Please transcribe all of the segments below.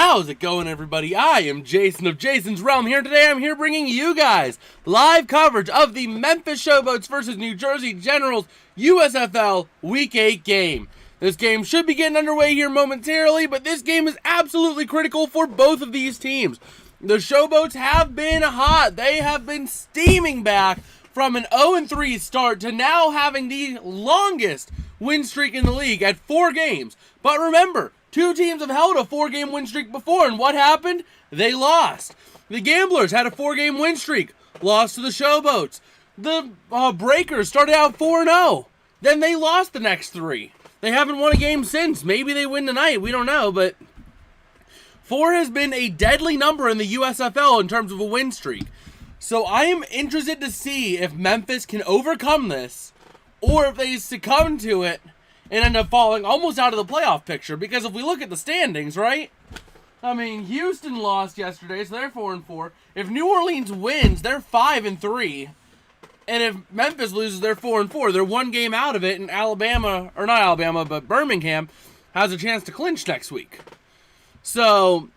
How's it going, everybody? I am Jason of Jason's Realm here. Today I'm here bringing you guys live coverage of the Memphis Showboats versus New Jersey Generals USFL Week 8 game. This game should be getting underway here momentarily, but this game is absolutely critical for both of these teams. The Showboats have been hot. They have been steaming back from an 0-3 start to now having the longest win streak in the league at 4 games. But remember, 2 teams have held a 4-game win streak before, and what happened? They lost. The Gamblers had a 4-game win streak, lost to the Showboats. The Breakers started out 4-0. Then they lost the next 3. They haven't won a game since. Maybe they win tonight. We don't know, but 4 has been a deadly number in the USFL in terms of a win streak. So I am interested to see if Memphis can overcome this, or if they succumb to it and end up falling almost out of the playoff picture. Because if we look at the standings, right? I mean, Houston lost yesterday, so they're 4-4. If New Orleans wins, they're 5-3. And if Memphis loses, they're 4-4. They're 1 game out of it, and Alabama, or not Alabama, but Birmingham has a chance to clinch next week. So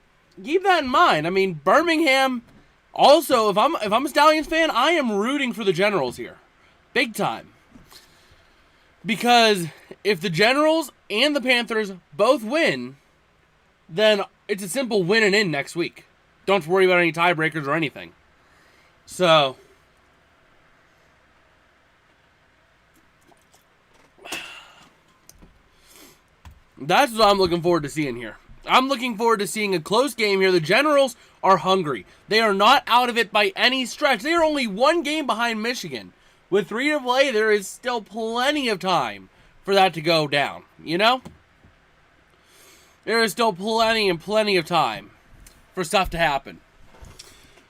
keep that in mind. I mean, Birmingham. Also, if I'm a Stallions fan, I am rooting for the Generals here, big time. Because if the Generals and the Panthers both win, then it's a simple win and in next week. Don't worry about any tiebreakers or anything. So that's what I'm looking forward to seeing here. I'm looking forward to seeing a close game here. The Generals are hungry. They are not out of it by any stretch. They are only 1 game behind Michigan. With 3 to play, there is still plenty of time for that to go down, you know? There is still plenty of time for stuff to happen.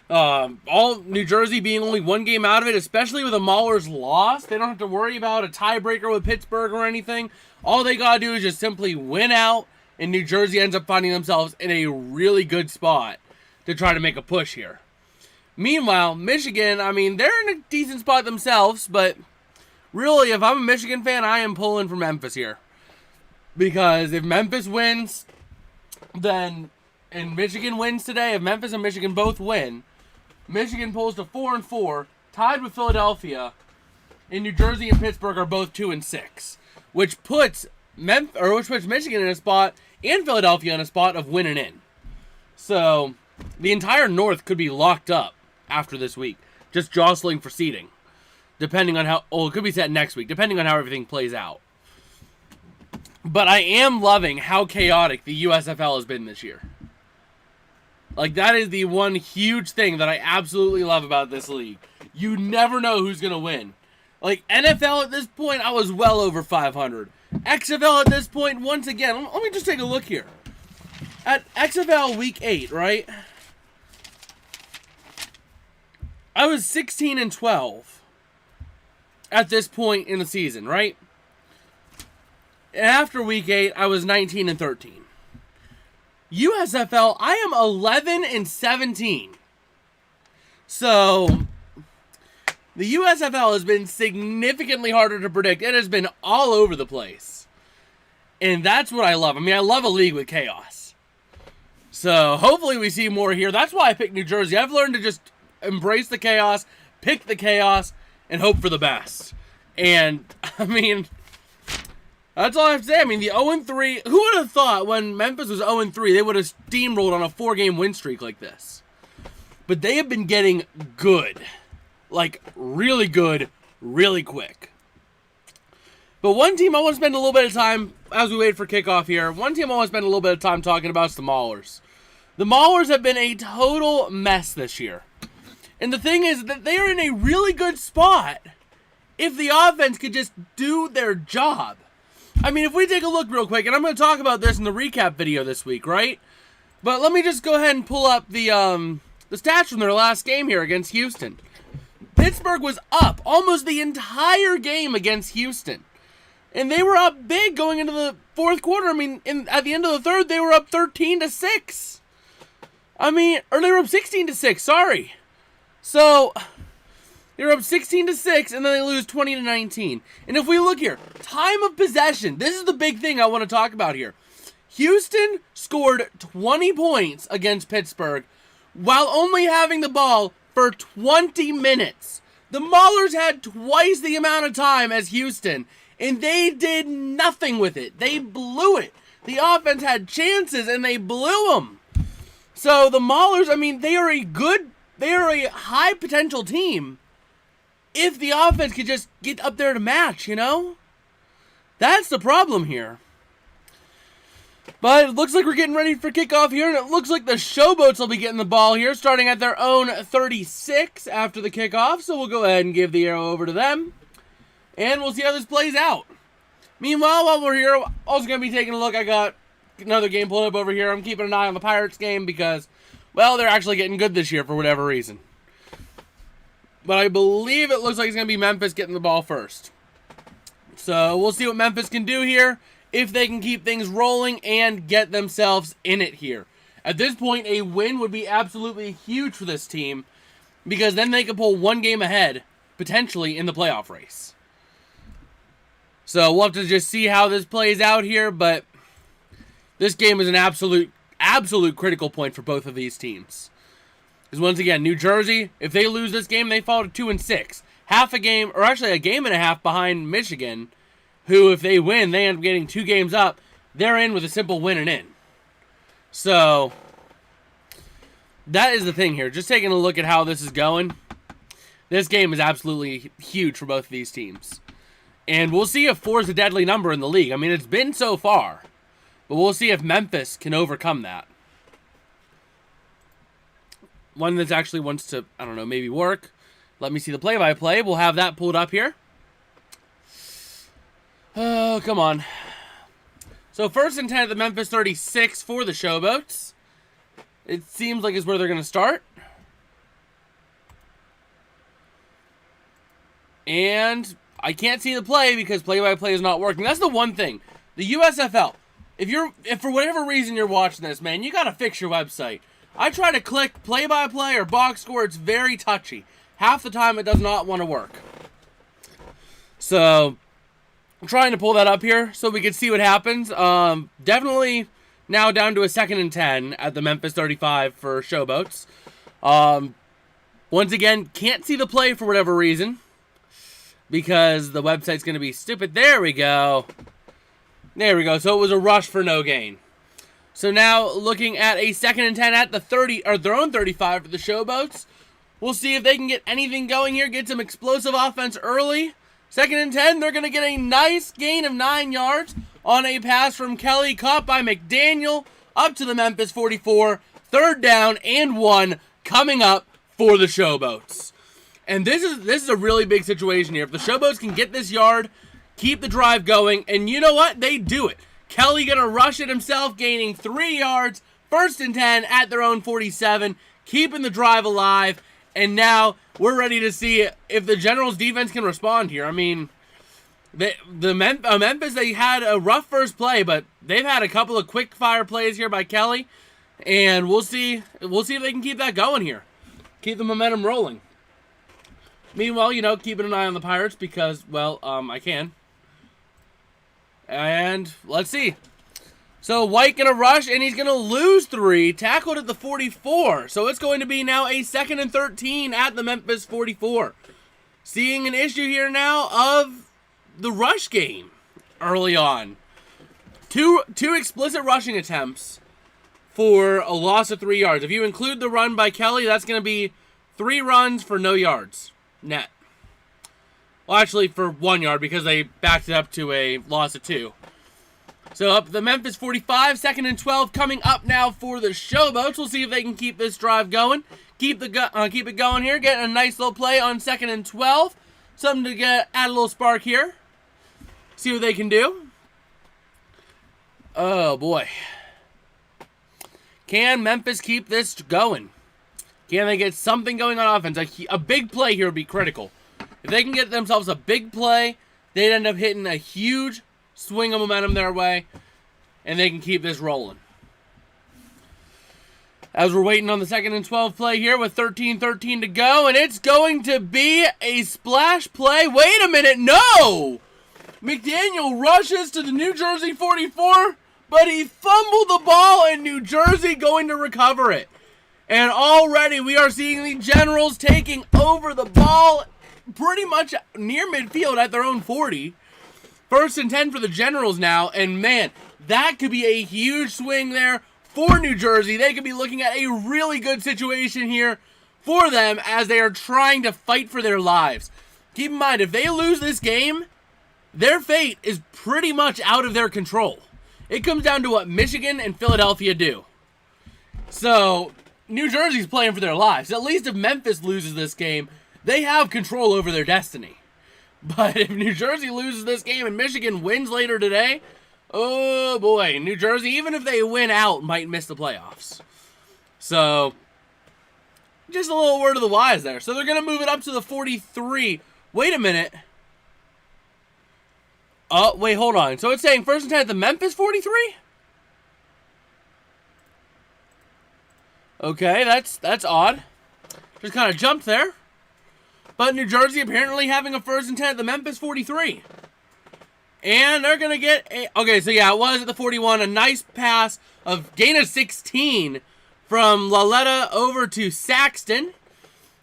All New Jersey being only 1 game out of it, especially with a Maulers loss, they don't have to worry about a tiebreaker with Pittsburgh or anything. All they got to do is just simply win out, and New Jersey ends up finding themselves in a really good spot to try to make a push here. Meanwhile, Michigan, I mean, they're in a decent spot themselves, but really, if I'm a Michigan fan, I am pulling for Memphis here. Because if Memphis wins, then, and Michigan wins today, if Memphis and Michigan both win, Michigan pulls to 4-4, tied with Philadelphia, and New Jersey and Pittsburgh are both 2-6, which puts Michigan in a spot, and Philadelphia in a spot of winning in. So the entire North could be locked up after this week, just jostling for seeding, depending on how. Oh, it could be set next week, depending on how everything plays out. But I am loving how chaotic the USFL has been this year. Like, that is the one huge thing that I absolutely love about this league. You never know who's going to win. Like, NFL at this point, I was well over 500. XFL at this point, once again, let me just take a look here. At XFL Week 8, right? I was 16-12 at this point in the season, right? And after Week 8, I was 19-13. USFL, I am 11-17. So the USFL has been significantly harder to predict. It has been all over the place. And that's what I love. I mean, I love a league with chaos. So hopefully we see more here. That's why I picked New Jersey. I've learned to just embrace the chaos, pick the chaos, and hope for the best. And, I mean, that's all I have to say. I mean, the 0-3, who would have thought when Memphis was 0-3, they would have steamrolled on a 4-game win streak like this? But they have been getting good. Like, really good, really quick. But one team I want to spend a little bit of time, as we wait for kickoff here, one team I want to spend a little bit of time talking about is the Maulers. The Maulers have been a total mess this year. And the thing is that they are in a really good spot if the offense could just do their job. I mean, if we take a look real quick, and I'm going to talk about this in the recap video this week, right? But let me just go ahead and pull up the stats from their last game here against Houston. Pittsburgh was up almost the entire game against Houston. And they were up big going into the 4th quarter. I mean, at the end of the 3rd, they were up 13-6. I mean, or they were up 16-6, sorry. So they were up 16-6, and then they lose 20-19. And if we look here, time of possession. This is the big thing I want to talk about here. Houston scored 20 points against Pittsburgh while only having the ball for 20 minutes. The Maulers had twice the amount of time as Houston, and they did nothing with it. They blew it. The offense had chances, and they blew them. So the Maulers, I mean, they are a high potential team if the offense could just get up there to match, you know? That's the problem here. But it looks like we're getting ready for kickoff here, and it looks like the Showboats will be getting the ball here, starting at their own 36 after the kickoff. So we'll go ahead and give the arrow over to them, and we'll see how this plays out. Meanwhile, while we're here, also going to be taking a look. I got another game pulled up over here. I'm keeping an eye on the Pirates game because, well, they're actually getting good this year for whatever reason. But I believe it looks like it's going to be Memphis getting the ball first. So we'll see what Memphis can do here, if they can keep things rolling and get themselves in it here. At this point, a win would be absolutely huge for this team, because then they could pull one game ahead, potentially, in the playoff race. So we'll have to just see how this plays out here, but this game is an absolute critical point for both of these teams. Because once again, New Jersey, if they lose this game, they fall to 2-6. Half a game, or actually a game and a half behind Michigan, who, if they win, they end up getting 2 games up. They're in with a simple win and in. So, that is the thing here. Just taking a look at how this is going. This game is absolutely huge for both of these teams. And we'll see if 4 is a deadly number in the league. I mean, it's been so far. But we'll see if Memphis can overcome that. One that actually wants to, I don't know, maybe work. Let me see the play-by-play. We'll have that pulled up here. Oh, come on. So 1st and 10 at the Memphis 36 for the Showboats. It seems like it's where they're going to start. And I can't see the play because play-by-play is not working. That's the one thing. The USFL. If for whatever reason you're watching this, man, you got to fix your website. I try to click play-by-play or box score. It's very touchy. Half the time it does not want to work. So I'm trying to pull that up here so we can see what happens. Definitely now down to a 2nd and 10 at the Memphis 35 for Showboats. Once again, can't see the play for whatever reason because the website's going to be stupid. There we go. There we go. So it was a rush for no gain. So now looking at a 2nd and 10 at the 30 or their own 35 for the Showboats. We'll see if they can get anything going here, get some explosive offense early. 2nd and 10, they're going to get a nice gain of 9 yards on a pass from Kelly, caught by McDaniel, up to the Memphis 44. 3rd down and 1 coming up for the Showboats. And this is a really big situation here. If the Showboats can get this yard, keep the drive going, and you know what? They do it. Kelly going to rush it himself, gaining 3 yards. 1st and 10 at their own 47, keeping the drive alive. And now we're ready to see if the Generals' defense can respond here. I mean, Memphis, they had a rough first play, but they've had a couple of quick fire plays here by Kelly, and we'll see if they can keep that going here, keep the momentum rolling. Meanwhile, you know, keeping an eye on the Pirates because, well, I can. And let's see. So White going to rush, and he's going to lose 3, tackled at the 44. So it's going to be now a 2nd and 13 at the Memphis 44. Seeing an issue here now of the rush game early on. Two explicit rushing attempts for a loss of 3 yards. If you include the run by Kelly, that's going to be 3 runs for no yards net. Well, actually for 1 yard because they backed it up to a loss of 2. So up the Memphis 45, 2nd and 12 coming up now for the Showboats. We'll see if they can keep this drive going. Keep it going here. Getting a nice little play on 2nd and 12. Something to add a little spark here. See what they can do. Oh boy. Can Memphis keep this going? Can they get something going on offense? A big play here would be critical. If they can get themselves a big play, they'd end up hitting a huge swing of momentum their way, and they can keep this rolling. As we're waiting on the 2nd and 12 play here with 13:13 to go, and it's going to be a splash play. Wait a minute, no! McDaniel rushes to the New Jersey 44, but he fumbled the ball and New Jersey going to recover it. And already we are seeing the Generals taking over the ball pretty much near midfield at their own 40. 1st and 10 for the Generals now, and man, that could be a huge swing there for New Jersey. They could be looking at a really good situation here for them as they are trying to fight for their lives. Keep in mind, if they lose this game, their fate is pretty much out of their control. It comes down to what Michigan and Philadelphia do. So, New Jersey's playing for their lives. At least if Memphis loses this game, they have control over their destiny. But if New Jersey loses this game and Michigan wins later today, oh boy, New Jersey, even if they win out, might miss the playoffs. So, just a little word of the wise there. So they're going to move it up to the 43. Wait a minute. Oh, wait, hold on. So it's saying 1st and 10 at the Memphis 43? Okay, that's odd. Just kind of jumped there. But New Jersey apparently having a 1st and 10 at the Memphis 43. And they're going to get a... Okay, so yeah, it was at the 41. A nice pass of gain of 16 from Laletta over to Saxton.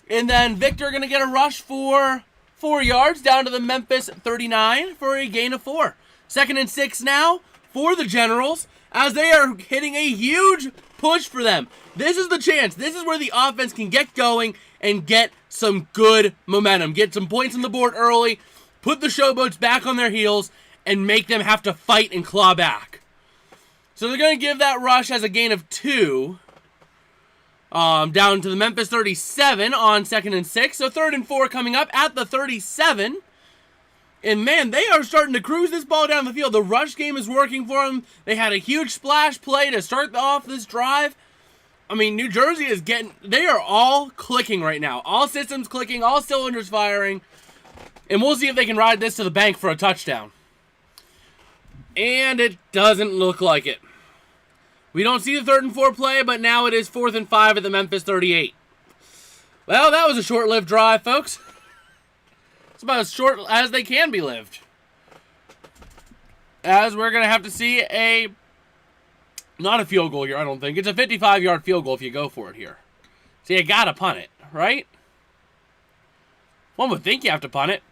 And then Victor going to get a rush for 4 yards down to the Memphis 39 for a gain of 4. 2nd and 6 now for the Generals as they are hitting a huge push for them. This is the chance. This is where the offense can get going and get some good momentum. Get some points on the board early, put the Showboats back on their heels, and make them have to fight and claw back. So they're going to give that rush as a gain of 2. Down to the Memphis 37 on 2nd and 6. So 3rd and 4 coming up at the 37. And man, they are starting to cruise this ball down the field. The rush game is working for them. They had a huge splash play to start off this drive. I mean, New Jersey is they are all clicking right now. All systems clicking, all cylinders firing. And we'll see if they can ride this to the bank for a touchdown. And it doesn't look like it. We don't see the 3rd and 4 play, but now it is 4th and 5 at the Memphis 38. Well, that was a short-lived drive, folks. It's about as short as they can be lived. As we're going to have to see not a field goal here, I don't think. It's a 55-yard field goal if you go for it here. So you got to punt it, right? One would think you have to punt it.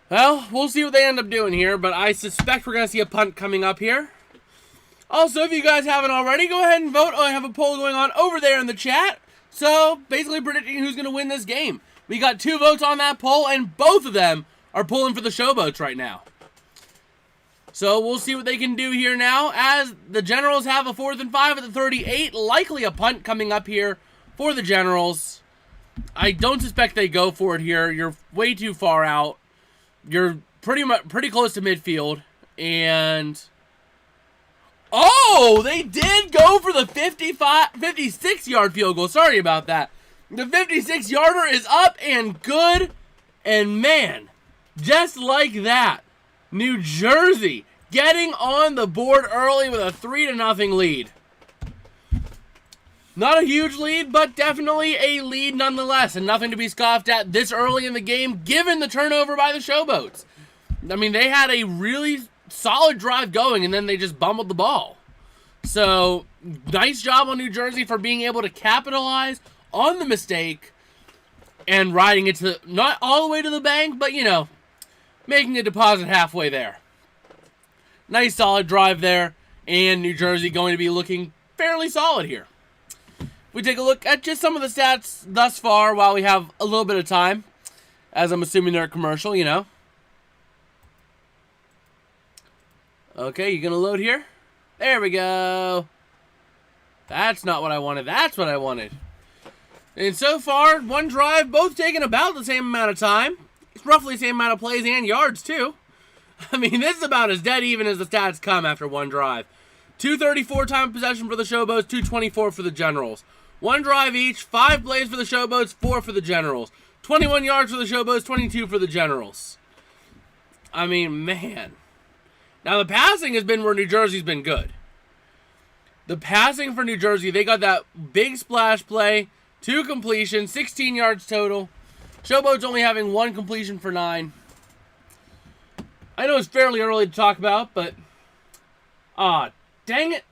Well, we'll see what they end up doing here, but I suspect we're going to see a punt coming up here. Also, if you guys haven't already, go ahead and vote. I have a poll going on over there in the chat. So, basically predicting who's going to win this game. We got 2 votes on that poll, and both of them are pulling for the Showboats right now. So, we'll see what they can do here now, as the Generals have a 4th and 5 at the 38. Likely a punt coming up here for the Generals. I don't suspect they go for it here. You're way too far out. You're pretty close to midfield, and... Oh, they did go for the 56-yard field goal. Sorry about that. The 56-yarder is up and good. And man, just like that, New Jersey getting on the board early with a 3-0 lead. Not a huge lead, but definitely a lead nonetheless, and nothing to be scoffed at this early in the game, given the turnover by the Showboats. I mean, they had a really solid drive going, and then they just bumbled the ball. So, nice job on New Jersey for being able to capitalize on the mistake and riding it to, not all the way to the bank, but, you know, making a deposit halfway there. Nice solid drive there, and New Jersey going to be looking fairly solid here. We take a look at just some of the stats thus far while we have a little bit of time, as I'm assuming they're a commercial, you know. Okay, you gonna load here? There we go. That's not what I wanted. That's what I wanted. And so far, one drive, both taking about the same amount of time. It's roughly the same amount of plays and yards, too. I mean, this is about as dead even as the stats come after one drive. 234 time possession for the Showboats, 224 for the Generals. One drive each, 5 plays for the Showboats, 4 for the Generals. 21 yards for the Showboats, 22 for the Generals. I mean, man. Now, the passing has been where New Jersey's been good. The passing for New Jersey, they got that big splash play, 2 completions, 16 yards total. Showboats only having 1 completion for 9. I know it's fairly early to talk about, but Aw, dang it.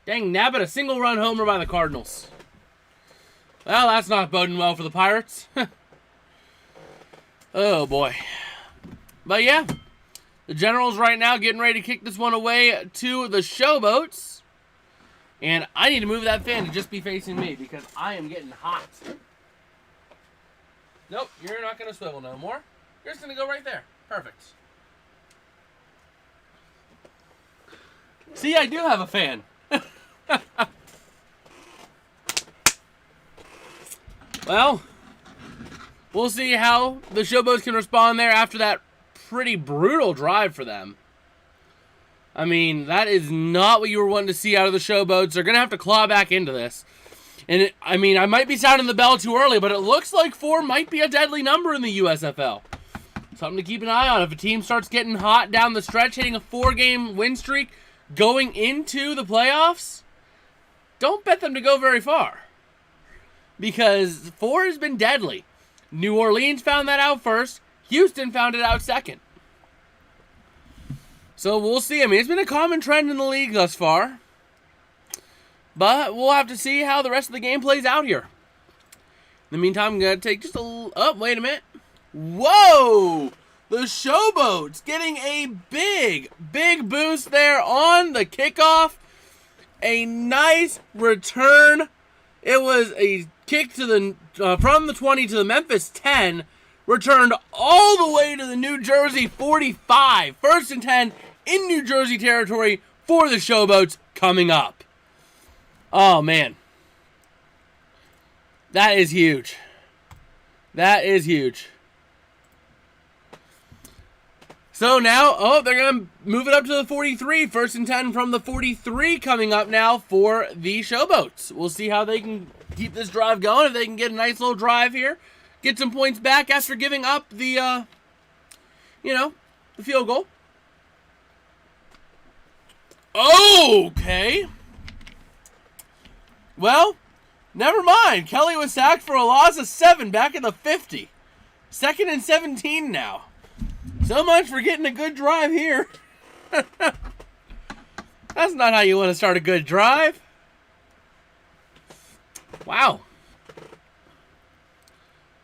Dang nabbit, a single run homer by the Cardinals. Well, that's not boding well for the Pirates. Oh, boy. But, yeah. The Generals right now getting ready to kick this one away to the Showboats. And I need to move that fan to just be facing me because I am getting hot. Nope, you're not going to swivel no more. You're just going to go right there. Perfect. See, I do have a fan. Well, we'll see how the Showboats can respond there after that pretty brutal drive for them. I mean, that is not what you were wanting to see out of the Showboats. They're going to have to claw back into this. And, I mean, I might be sounding the bell too early, but it looks like 4 might be a deadly number in the USFL. Something to keep an eye on. If a team starts getting hot down the stretch, hitting a 4-game win streak, going into the playoffs, don't bet them to go very far. Because 4 has been deadly. New Orleans found that out first. Houston found it out second. So we'll see. I mean, it's been a common trend in the league thus far. But we'll have to see how the rest of the game plays out here. In the meantime, I'm going to take just a little... Oh, wait a minute. Whoa! The Showboats getting a big boost there on the kickoff. A nice return. It was a kick to the from the 20 to the Memphis 10. Returned all the way to the New Jersey 45. 1st and 10 in New Jersey territory for the Showboats coming up. Oh, man. That is huge. That is huge. So now, they're going to move it up to the 43. 1st and 10 from the 43 coming up now for the Showboats. We'll see how they can keep this drive going. If they can get a nice little drive here. Get some points back after giving up the, the field goal. Okay. Well, never mind. Kelly was sacked for a loss of 7 back in the 50. 2nd and 17 now. So much for getting a good drive here. That's not how you want to start a good drive. Wow.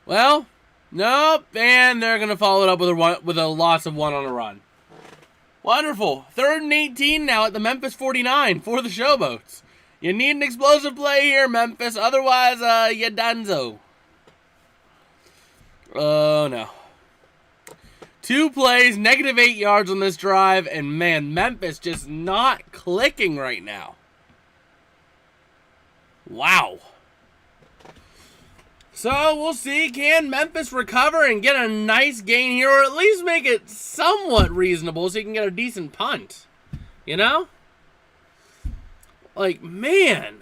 Well, nope, and they're going to follow it up with a loss of 1 on a run. Wonderful. 3rd and 18 now at the Memphis 49 for the Showboats. You need an explosive play here, Memphis. Otherwise, you donezo. Oh, no. 2 plays, -8 yards on this drive, and man, Memphis just not clicking right now. Wow. So, we'll see. Can Memphis recover and get a nice gain here, or at least make it somewhat reasonable so he can get a decent punt? You know? Like, man.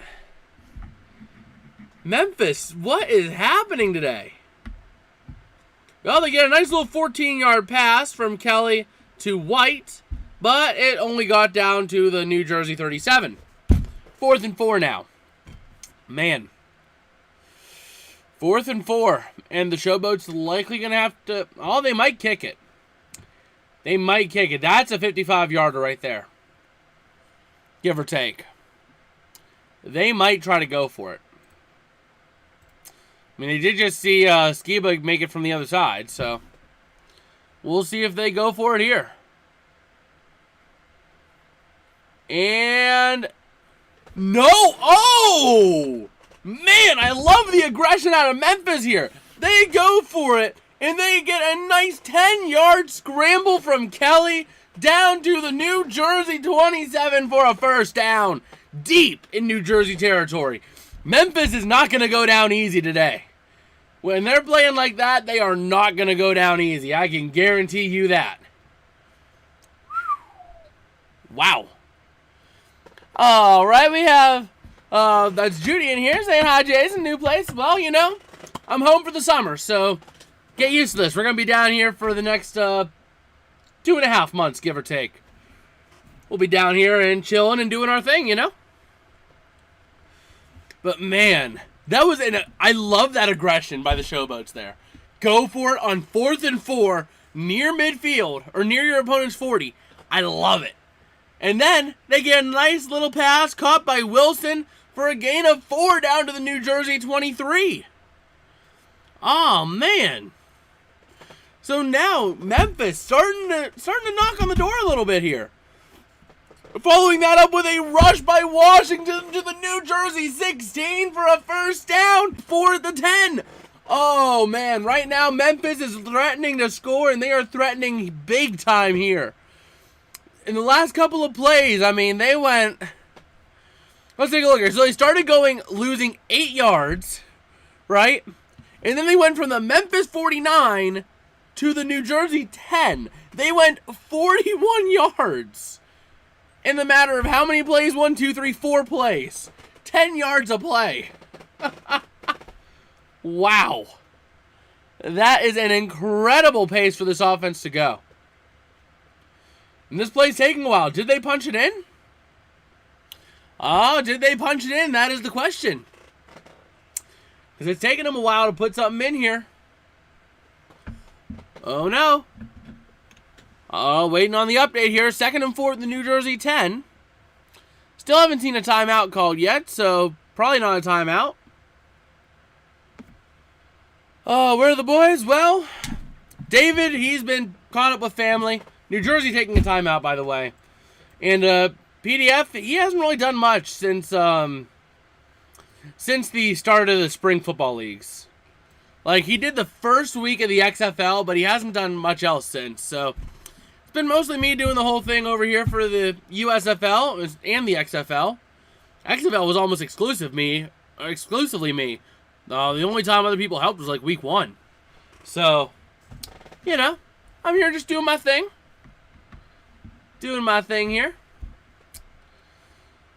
Memphis, what is happening today? Well, they get a nice little 14-yard pass from Kelly to White, but it only got down to the New Jersey 37. 4th and 4 now. Man. 4th and 4, and the Showboats likely going to have to... Oh, they might kick it. They might kick it. That's a 55-yarder right there. Give or take. They might try to go for it. I mean, they did just see Skiba make it from the other side, so... We'll see if they go for it here. And... No! Oh! Man, I love the aggression out of Memphis here. They go for it, and they get a nice 10-yard scramble from Kelly down to the New Jersey 27 for a 1st down. Deep in New Jersey territory. Memphis is not going to go down easy today. When they're playing like that, they are not going to go down easy. I can guarantee you that. Wow. All right, we have... that's Judy in here saying hi, Jason. New place. Well, you know, I'm home for the summer, so get used to this. We're going to be down here for the next 2.5 months, give or take. We'll be down here and chilling and doing our thing, you know? But, man, that was I love that aggression by the Showboats there. Go for it on 4th and 4 near midfield or near your opponent's 40. I love it. And then they get a nice little pass caught by Wilson for a gain of 4 down to the New Jersey 23. Oh, man. So now Memphis starting to knock on the door a little bit here. Following that up with a rush by Washington to the New Jersey 16 for a first down, 4-10. Oh, man. Right now, Memphis is threatening to score, and they are threatening big time here. In the last couple of plays, I mean, they went... Let's take a look here. So they started losing 8 yards, right? And then they went from the Memphis 49 to the New Jersey 10. They went 41 yards in the matter of how many plays? 1, 2, 3, 4 plays. 10 yards a play. Wow. That is an incredible pace for this offense to go. And this play's taking a while. Did they punch it in? Oh, did they punch it in? That is the question. Because it's taking them a while to put something in here. Oh, no. Oh, waiting on the update here. 2nd and 4 at the New Jersey 10. Still haven't seen a timeout called yet, so probably not a timeout. Oh, where are the boys? Well, David, he's been caught up with family. New Jersey taking a timeout, by the way. And PDF, he hasn't really done much since the start of the spring football leagues. Like, he did the first week of the XFL, but he hasn't done much else since. So, it's been mostly me doing the whole thing over here for the USFL and the XFL. XFL was almost exclusively me. The only time other people helped was like week 1. So, you know, I'm here just doing my thing. Doing my thing here.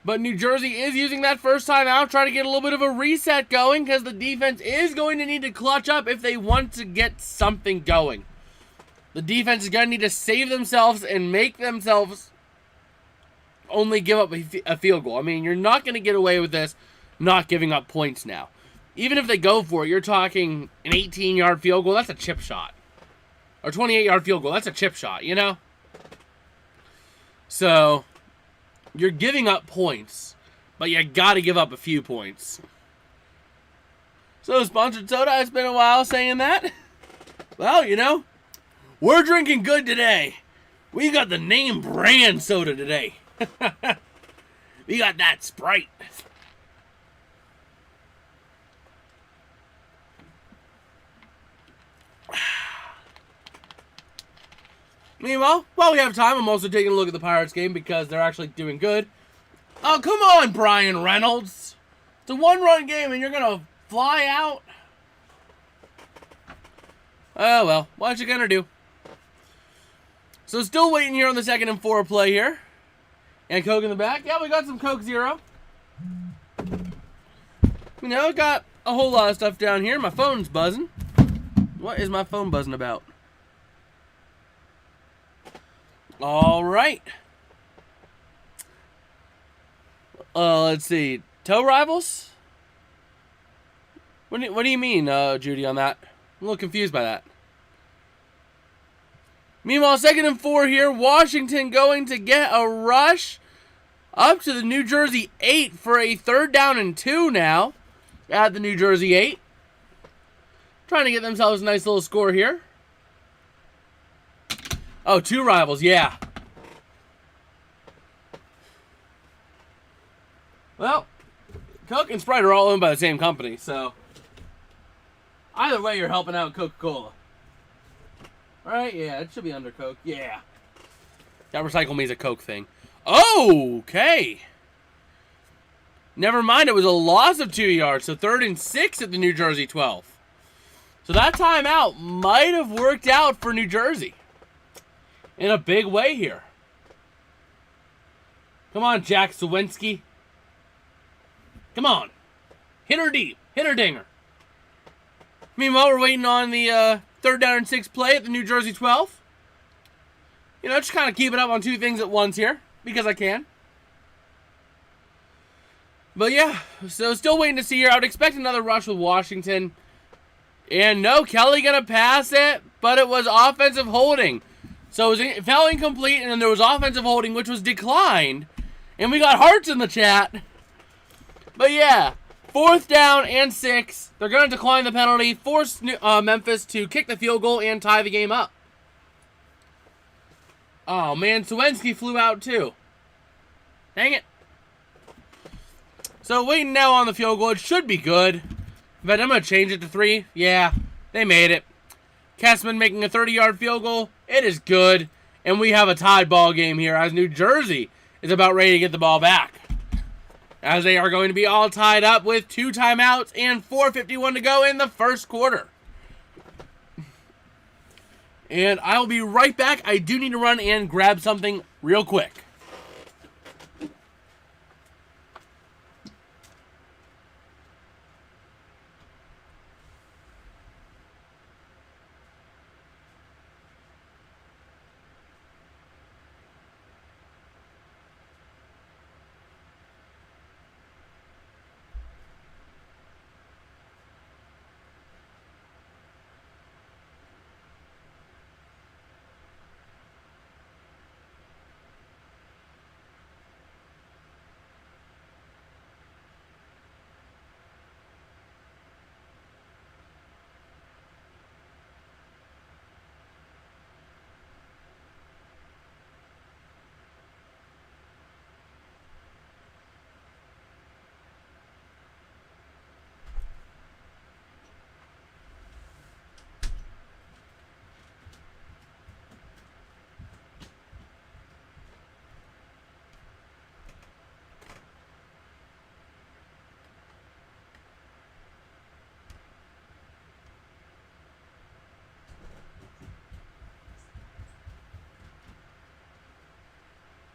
But New Jersey is using that first time out, trying to get a little bit of a reset going, because the defense is going to need to clutch up if they want to get something going. The defense is going to need to save themselves and make themselves only give up a field goal. I mean, you're not going to get away with this not giving up points now. Even if they go for it, you're talking an 18-yard field goal, that's a chip shot. Or 28-yard field goal, that's a chip shot, you know? So, you're giving up points, but you got to give up a few points. So, Sponsored Soda, it's been a while saying that. Well, you know, we're drinking good today. We got the name brand soda today. We got that Sprite. Meanwhile, while we have time, I'm also taking a look at the Pirates game because they're actually doing good. Oh, come on, Brian Reynolds. It's a 1-run game and you're going to fly out? Oh, well, what you going to do? So still waiting here on the 2nd and 4 play here. And Coke in the back. Yeah, we got some Coke Zero. You know, got a whole lot of stuff down here. My phone's buzzing. What is my phone buzzing about? All right. Let's see. Toe rivals? What do you mean, Judy, on that? I'm a little confused by that. Meanwhile, 2nd and 4 here. Washington going to get a rush up to the New Jersey 8 for a 3rd down and 2 now at the New Jersey 8. Trying to get themselves a nice little score here. Oh, 2 rivals, yeah. Well, Coke and Sprite are all owned by the same company, so either way, you're helping out Coca-Cola. Right? Yeah, it should be under Coke. Yeah. That recycle me's a Coke thing. Oh, okay. Never mind, it was a loss of 2 yards, so 3rd and 6 at the New Jersey 12. So that timeout might have worked out for New Jersey in a big way here. Come on, Jack Sawinski. Come on. Hit her deep. Hit her dinger. Meanwhile, we're waiting on the 3rd down and 6 play at the New Jersey 12. You know, just kind of keep it up on 2 things at once here, because I can. But yeah, so still waiting to see here. I would expect another rush with Washington. And no, Kelly going to pass it, but it was offensive holding. So it fell incomplete, and then there was offensive holding, which was declined. And we got hearts in the chat. But yeah, 4th down and 6. They're going to decline the penalty, force Memphis to kick the field goal and tie the game up. Oh man, Sawinski flew out too. Dang it. So waiting now on the field goal. It should be good. But I'm going to change it to 3. Yeah, they made it. Kessman making a 30-yard field goal. It is good. And we have a tied ball game here as New Jersey is about ready to get the ball back. As they are going to be all tied up with 2 timeouts and 4:51 to go in the first quarter. And I'll be right back. I do need to run and grab something real quick.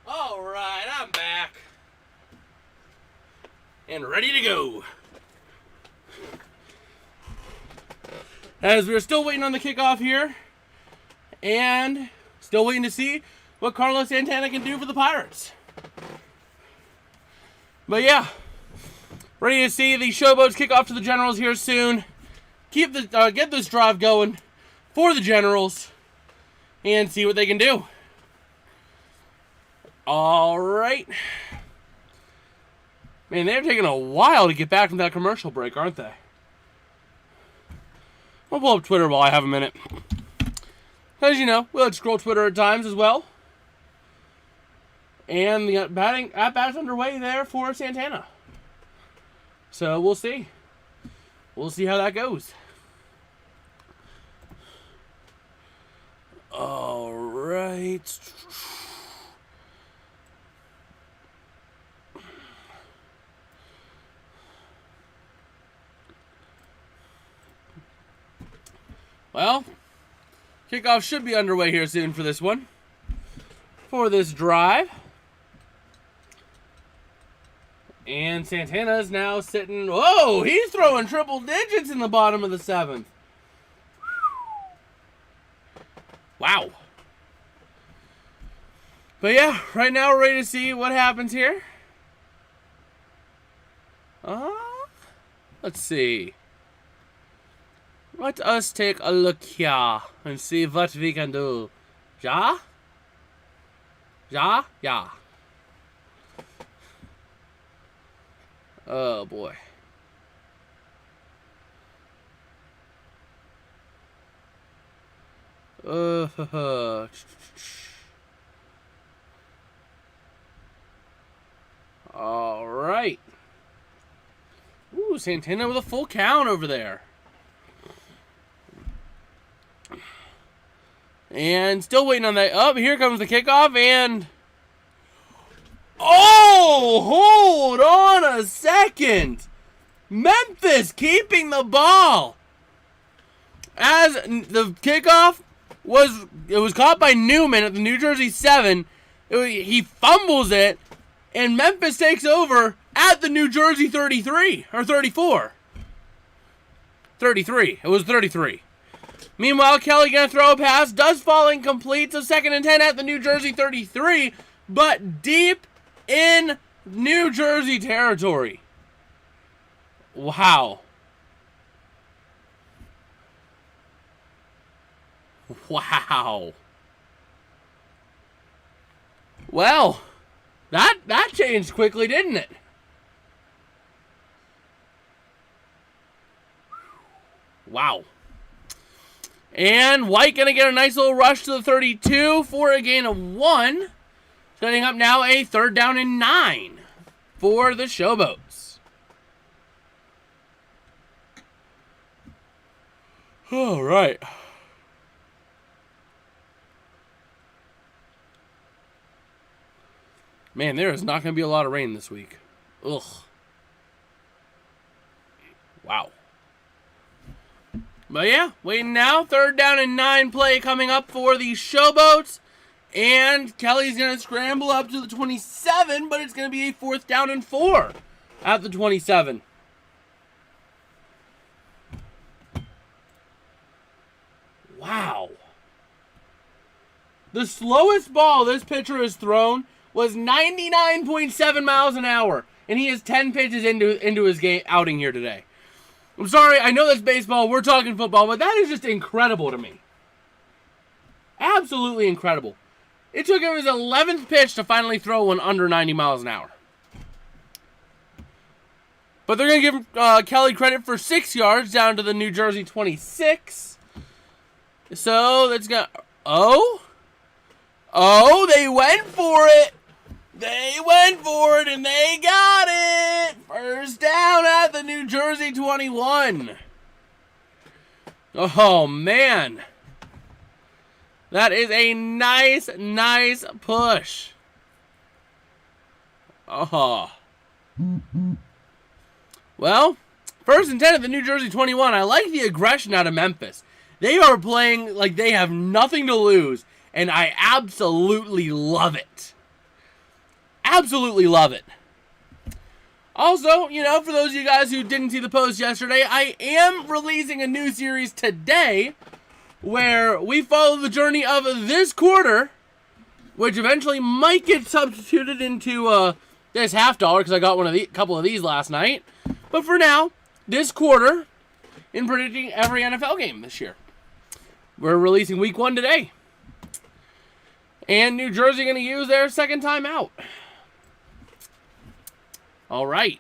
Alright, I'm back. And ready to go. As we're still waiting on the kickoff here. And still waiting to see what Carlos Santana can do for the Pirates. But yeah, ready to see the Showboats kick off to the Generals here soon. Get this drive going for the Generals. And see what they can do. Alright. Man, they're taking a while to get back from that commercial break, aren't they? I'll pull up Twitter while I have a minute. As you know, we'll scroll Twitter at times as well. And the at-bat's underway there for Santana. So we'll see. We'll see how that goes. Alright. Well, kickoff should be underway here soon for this one. For this drive. And Santana's now sitting... Whoa! He's throwing triple digits in the bottom of the 7th. Wow. But yeah, right now we're ready to see what happens here. Let's see. Let us take a look here and see what we can do. Ja? Ja? Ja. Oh boy. All right. Ooh, Santana with a full count over there. And still waiting on that. Oh, here comes the kickoff and... Oh, hold on a second. Memphis keeping the ball. As the kickoff was caught by Newman at the New Jersey 7. He fumbles it, and Memphis takes over at the New Jersey 33, or 34. 33. It was 33. Meanwhile, Kelly gonna throw a pass, does fall incomplete, so 2nd and 10 at the New Jersey 33, but deep in New Jersey territory. Wow. Wow. Well, that changed quickly, didn't it? Wow. And White going to get a nice little rush to the 32 for a gain of 1. Setting up now a 3rd down and 9 for the Showboats. All right. Man, there is not going to be a lot of rain this week. Ugh. Wow. But yeah, waiting now. 3rd down and 9 play coming up for the Showboats. And Kelly's going to scramble up to the 27, but it's going to be a 4th down and 4 at the 27. Wow. The slowest ball this pitcher has thrown was 99.7 miles an hour. And he is 10 pitches into his game outing here today. I'm sorry, I know that's baseball, we're talking football, but that is just incredible to me. Absolutely incredible. It took him his 11th pitch to finally throw one under 90 miles an hour. But they're going to give Kelly credit for 6 yards down to the New Jersey 26. So that's going to... Oh, they went for it. They went for it, and they got it. 1st down at the New Jersey 21. Oh, man. That is a nice push. Oh. Well, 1st and 10 at the New Jersey 21. I like the aggression out of Memphis. They are playing like they have nothing to lose, and I absolutely love it. Absolutely love it. Also, you know, for those of you guys who didn't see the post yesterday, I am releasing a new series today where we follow the journey of this quarter, which eventually might get substituted into this $half because I got couple of these last night. But for now, this quarter in predicting every NFL game this year. We're releasing week 1 today. And New Jersey going to use their 2nd time out. All right.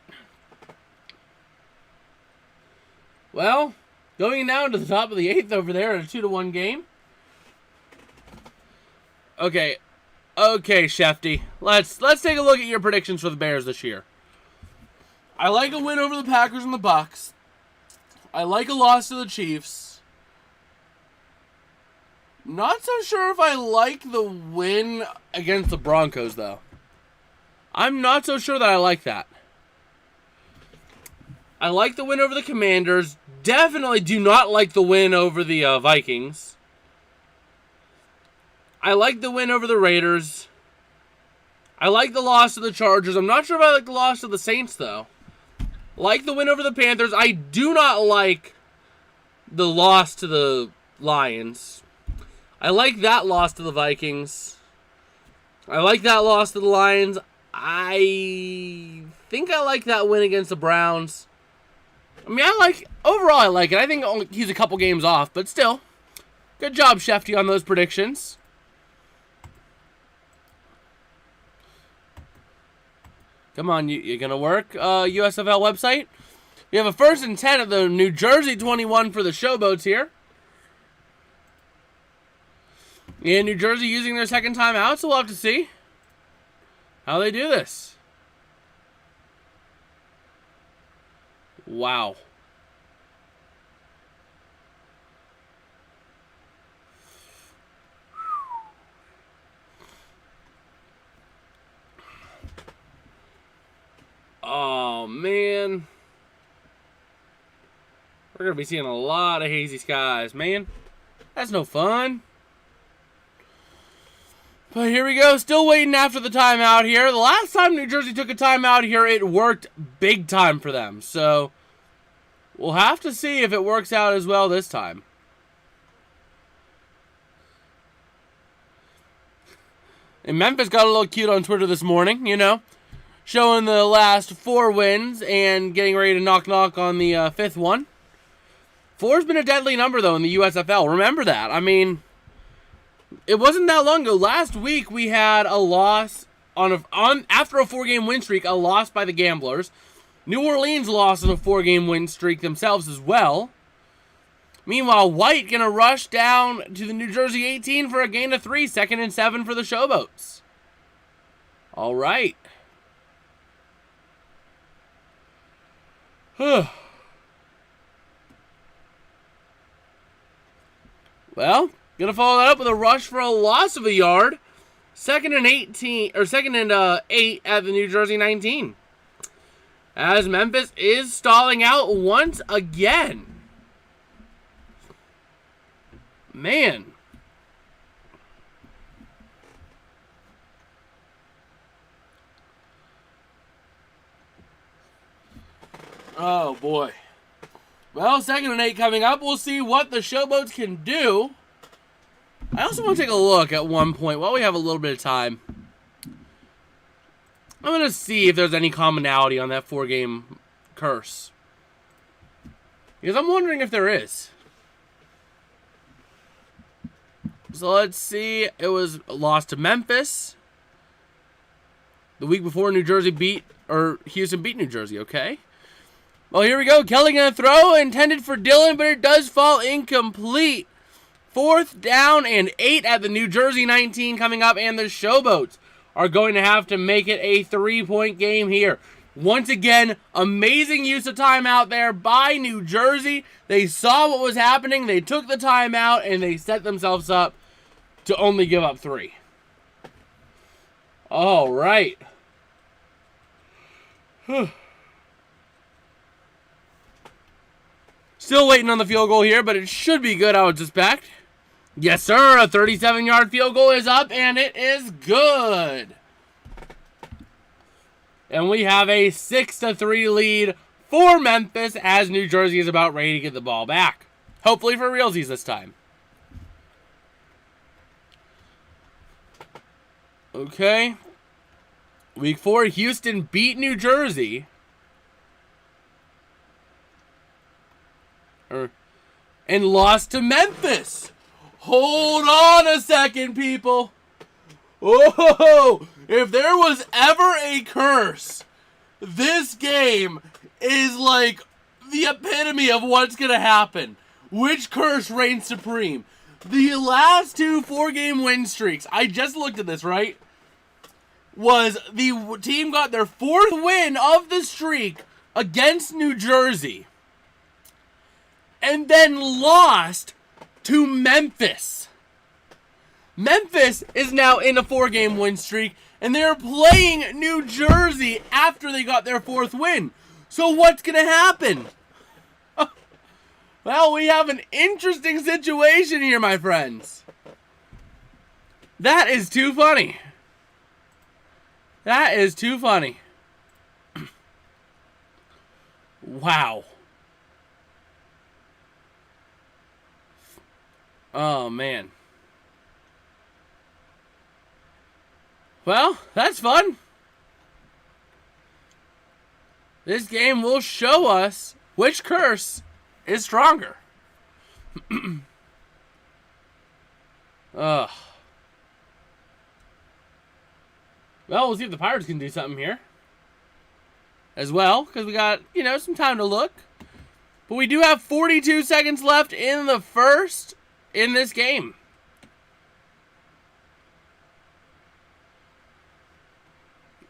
Well, going now to the top of the 8th over there at a 2-1 game. Okay, Shefty. Let's take a look at your predictions for the Bears this year. I like a win over the Packers and the Bucs. I like a loss to the Chiefs. Not so sure if I like the win against the Broncos, though. I'm not so sure that I like that. I like the win over the Commanders. Definitely do not like the win over the Vikings. I like the win over the Raiders. I like the loss to the Chargers. I'm not sure if I like the loss to the Saints, though. Like the win over the Panthers. I do not like the loss to the Lions. I like that loss to the Vikings. I like that loss to the Lions. I think I like that win against the Browns. I mean, overall I like it. I think he's a couple games off, but still. Good job, Shefty, on those predictions. Come on, you're going to work, USFL website. We have a 1st and 10 at the New Jersey 21 for the Showboats here. And New Jersey using their 2nd time out, so we'll have to see how they do this. Wow. Oh, man. We're going to be seeing a lot of hazy skies, man. That's no fun. But here we go. Still waiting after the timeout here. The last time New Jersey took a timeout here, it worked big time for them. So we'll have to see if it works out as well this time. And Memphis got a little cute on Twitter this morning, you know, showing the last 4 wins and getting ready to knock on the 5th one. 4's been a deadly number, though, in the USFL. Remember that. I mean, it wasn't that long ago. Last week, we had a loss after a 4-game win streak, a loss by the Gamblers. New Orleans lost on a 4-game win streak themselves as well. Meanwhile, White gonna rush down to the New Jersey 18 for a gain of 3, 2nd and 7 for the Showboats. All right. Well, gonna follow that up with a rush for a loss of a yard. 2nd and 18, or 2nd and 8 at the New Jersey 19. As Memphis is stalling out once again. Man. Oh, boy. Well, 2nd and 8 coming up. We'll see what the Showboats can do. I also want to take a look at one point while we have a little bit of time. I'm going to see if there's any commonality on that 4-game curse. Because I'm wondering if there is. So let's see. It was a loss to Memphis. The week before Houston beat New Jersey, okay? Well, here we go. Kelly going to throw, intended for Dillon, but it does fall incomplete. 4th down and 8 at the New Jersey 19 coming up, and the Showboats are going to have to make it a 3-point game here. Once again, amazing use of timeout there by New Jersey. They saw what was happening, they took the timeout, and they set themselves up to only give up 3. All right. Still waiting on the field goal here, but it should be good, I would suspect. Yes, sir. A 37-yard field goal is up, and it is good. And we have a 6-3 lead for Memphis as New Jersey is about ready to get the ball back. Hopefully for realsies this time. Okay. Week 4, Houston beat New Jersey. And lost to Memphis. Hold on a second, people. Oh, if there was ever a curse, this game is like the epitome of what's going to happen. Which curse reigns supreme? The last 2 4-game win streaks, I just looked at this, right? Was the team got their 4th win of the streak against New Jersey. And then lost to Memphis. Memphis is now in a 4-game win streak, and they're playing New Jersey after they got their 4th win. So what's going to happen? Well, we have an interesting situation here, my friends. That is too funny. That is too funny. Wow. Oh, man. Well, that's fun. This game will show us which curse is stronger. Ugh. Well, we'll see if the Pirates can do something here as well, because we got, some time to look. But we do have 42 seconds left in the first in this game.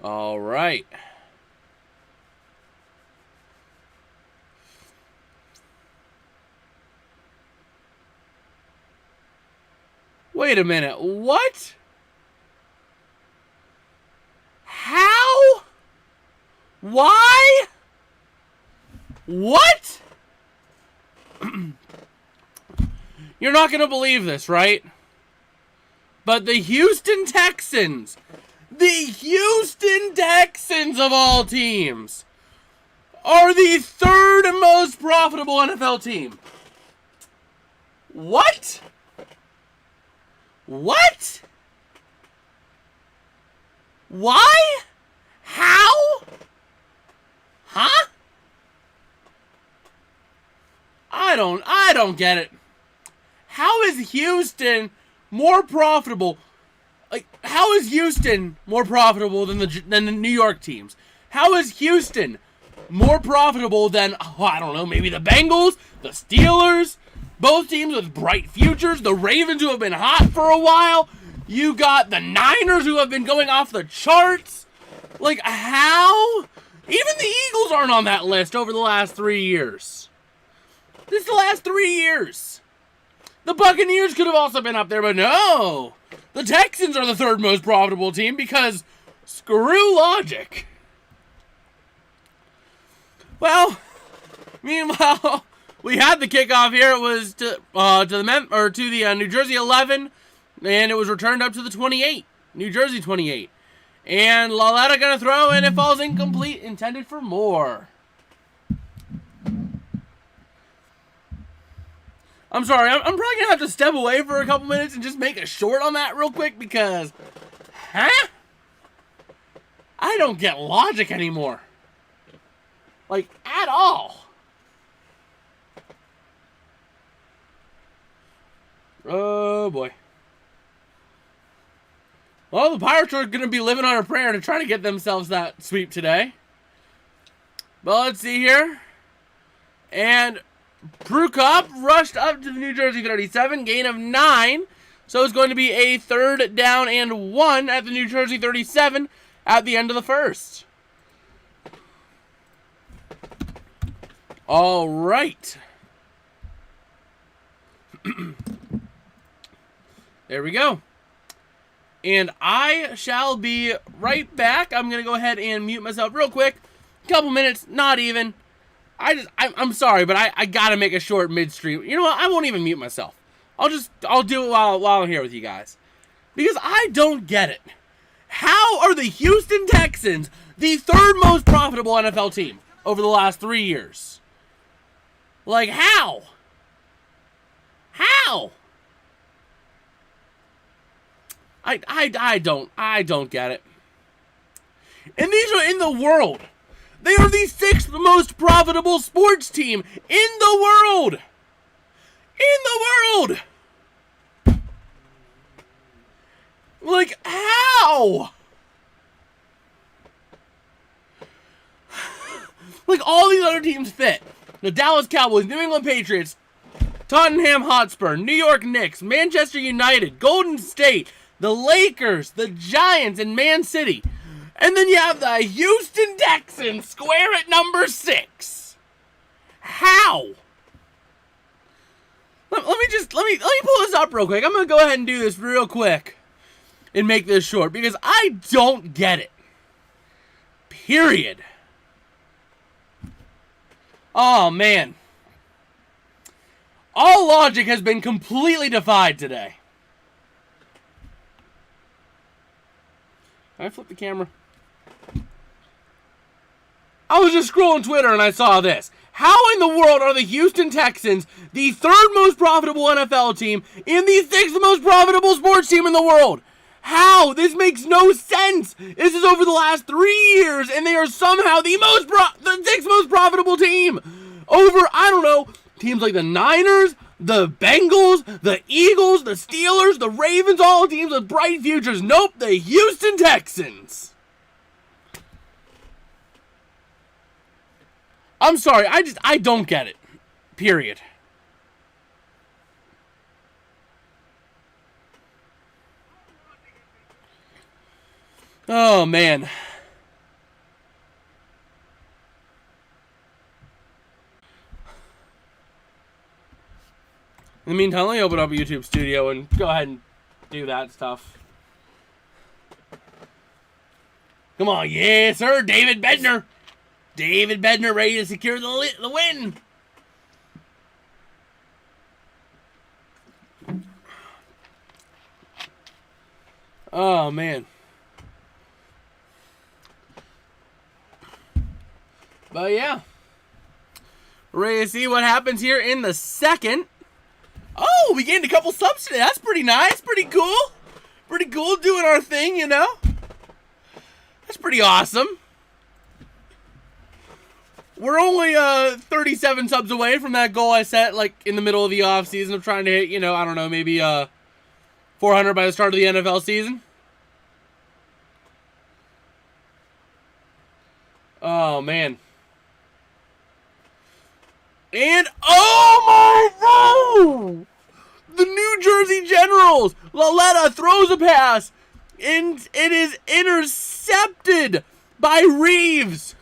All right. Wait a minute. What? How? Why? What? You're not going to believe this, right? But the Houston Texans of all teams, are the 3rd most profitable NFL team. What? What? Why? How? Huh? I don't get it. How is Houston more profitable? Like, how is Houston more profitable than the New York teams? How is Houston more profitable than, oh, I don't know, maybe the Bengals, the Steelers, both teams with bright futures, the Ravens who have been hot for a while, you got the Niners who have been going off the charts. Like, how? Even the Eagles aren't on that list over the last 3 years. This is the last 3 years. The Buccaneers could have also been up there, but no. The Texans are the third most profitable team because screw logic. Well, meanwhile, we had the kickoff here. It was to the New Jersey 11, and it was returned up to the 28, New Jersey 28. And Laletta gonna throw, and it falls incomplete, intended for more. I'm sorry, I'm probably gonna have to step away for a couple minutes and just make a short on that real quick because, I don't get logic anymore. Like, at all. Oh, boy. Well, the Pirates are going to be living on a prayer to try to get themselves that sweep today. But let's see here. And Prukop rushed up to the New Jersey 37, gain of 9. So it's going to be a 3rd down and 1 at the New Jersey 37 at the end of the first. All right. There we go. And I shall be right back. I'm going to go ahead and mute myself real quick. Couple minutes, not even. I'm sorry, but I got to make a short midstream. You know what? I won't even mute myself. I'll do it while I'm here with you guys. Because I don't get it. How are the Houston Texans the third most profitable NFL team over the last 3 years? Like, how? How? I don't get it. And these are in the world. They are the 6th most profitable sports team in the world. In the world. Like, how? Like, all these other teams fit. The Dallas Cowboys, New England Patriots, Tottenham Hotspur, New York Knicks, Manchester United, Golden State, the Lakers, the Giants, and Man City. And then you have the Houston Texans square at number 6. How? Let me pull this up real quick. I'm going to go ahead and do this real quick and make this short because I don't get it. Period. Oh, man. All logic has been completely defied today. Can I flip the camera? I was just scrolling Twitter and I saw this. How in the world are the Houston Texans the third most profitable NFL team and the 6th most profitable sports team in the world? How? This makes no sense. This is over the last 3 years, and they are somehow the 6th most profitable team over, I don't know, teams like the Niners, the Bengals, the Eagles, the Steelers, the Ravens, all teams with bright futures. Nope, the Houston Texans. I'm sorry, I don't get it. Period. Oh, man. In the meantime, let me open up a YouTube Studio and go ahead and do that stuff. Come on, yes, sir, David Bednar. David Bednar ready to secure the win. Oh, man. But, yeah. We're ready to see what happens here in the second. Oh, we gained a couple subs today. That's pretty nice. Pretty cool. Pretty cool doing our thing, you know. That's pretty awesome. We're only 37 subs away from that goal I set, like, in the middle of the offseason of trying to hit, you know, I don't know, maybe 400 by the start of the NFL season. Oh, man. And, oh my, no! The New Jersey Generals! Laletta throws a pass, and it is intercepted by Reeves.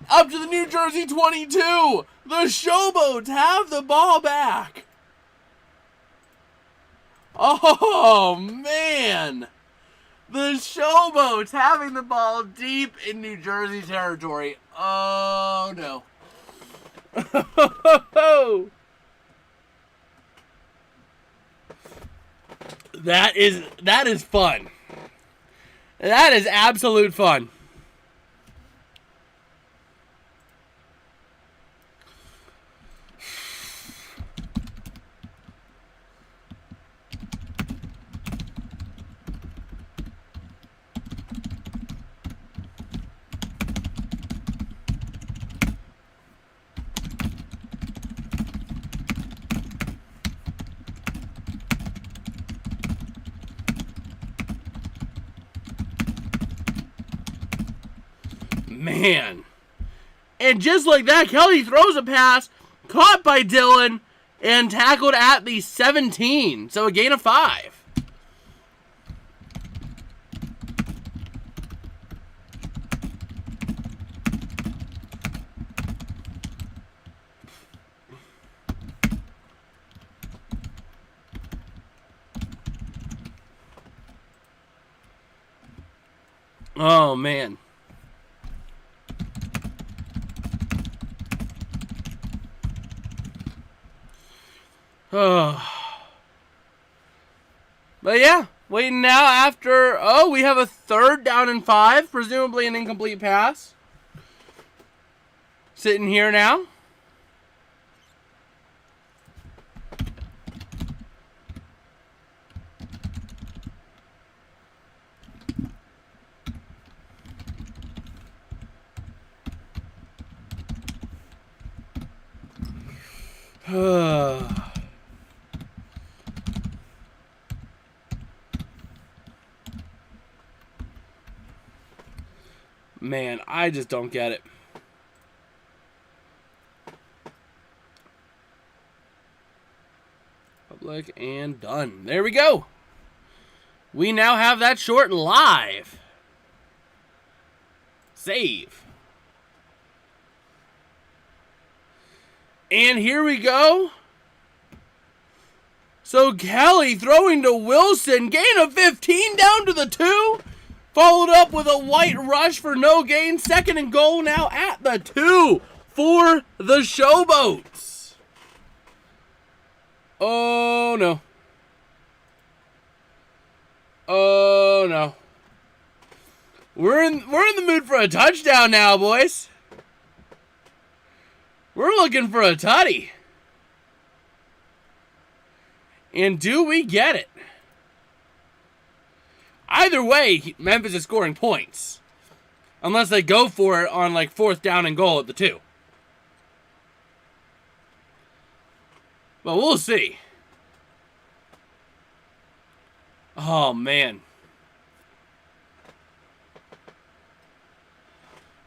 Up to the New Jersey 22. The Showboats have the ball back. Oh, man. The Showboats having the ball deep in New Jersey territory. Oh, no. That is fun. That is absolute fun. Man. And just like that, Kelly throws a pass, caught by Dylan, and tackled at the 17. So a gain of 5. Oh, man. Oh. But yeah, waiting now after, we have a 3rd down and 5, presumably an incomplete pass. Sitting here now. Man, I just don't get it. Public and done. There we go. We now have that short live. Save. And here we go. So Kelly throwing to Wilson. Gain of 15 down to the 2. Followed up with a white rush for no gain. 2nd and goal now at the 2 for the Showboats. Oh, no. Oh, no. We're in the mood for a touchdown now, boys. We're looking for a tutty. And do we get it? Either way, Memphis is scoring points. Unless they go for it on like 4th down and goal at the 2. But we'll see. Oh, man.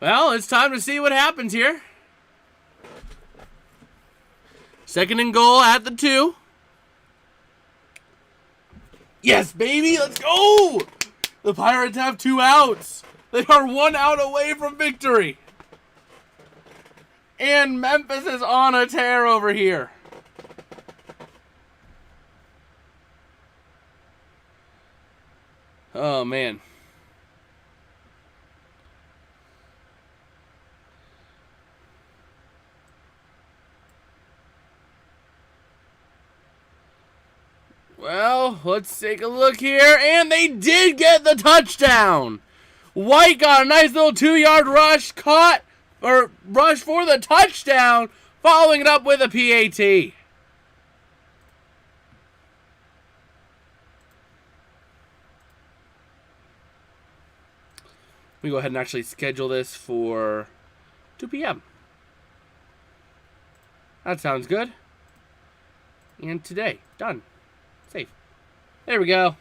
Well, it's time to see what happens here. 2nd and goal at the 2. Yes, baby, let's go! The Pirates have 2 outs. They are 1 out away from victory. And Memphis is on a tear over here. Oh, man. Well, let's take a look here. And they did get the touchdown. White got a nice little 2-yard rush. Rush for the touchdown. Following it up with a PAT. We go ahead and actually schedule this for 2 p.m. That sounds good. And today, done. Save. There we go.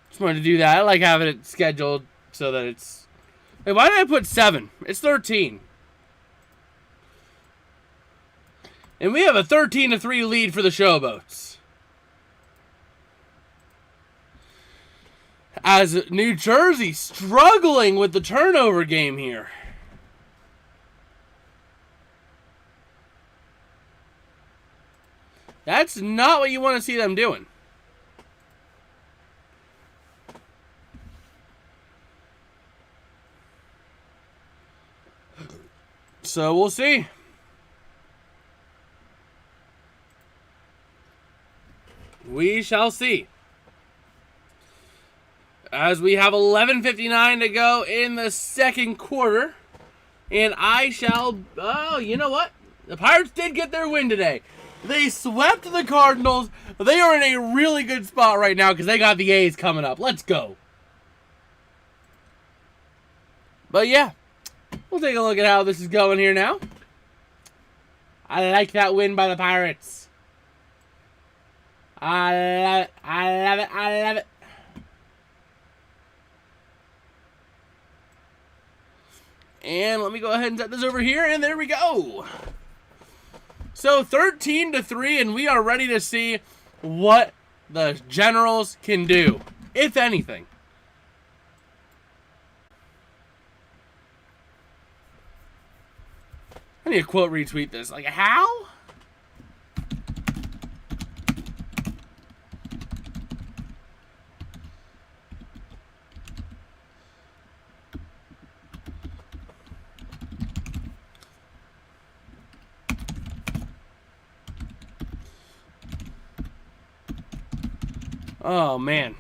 Just wanted to do that. I like having it scheduled so that it's Hey, why did I put 7? It's 13. And we have a 13-3 lead for the Showboats. As New Jersey struggling with the turnover game here. That's not what you want to see them doing. So we'll see. We shall see. As we have 11:59 to go in the second quarter. And I shall... Oh, you know what? The Pirates did get their win today. They swept the Cardinals. They are in a really good spot right now because they got the A's coming up. Let's go. But yeah, we'll take a look at how this is going here now. I like that win by the Pirates. I love it. I love it. I love it. And let me go ahead and set this over here, and there we go. So 13-3, and we are ready to see what the Generals can do, if anything. I need to quote retweet this. Like, how? Oh, man.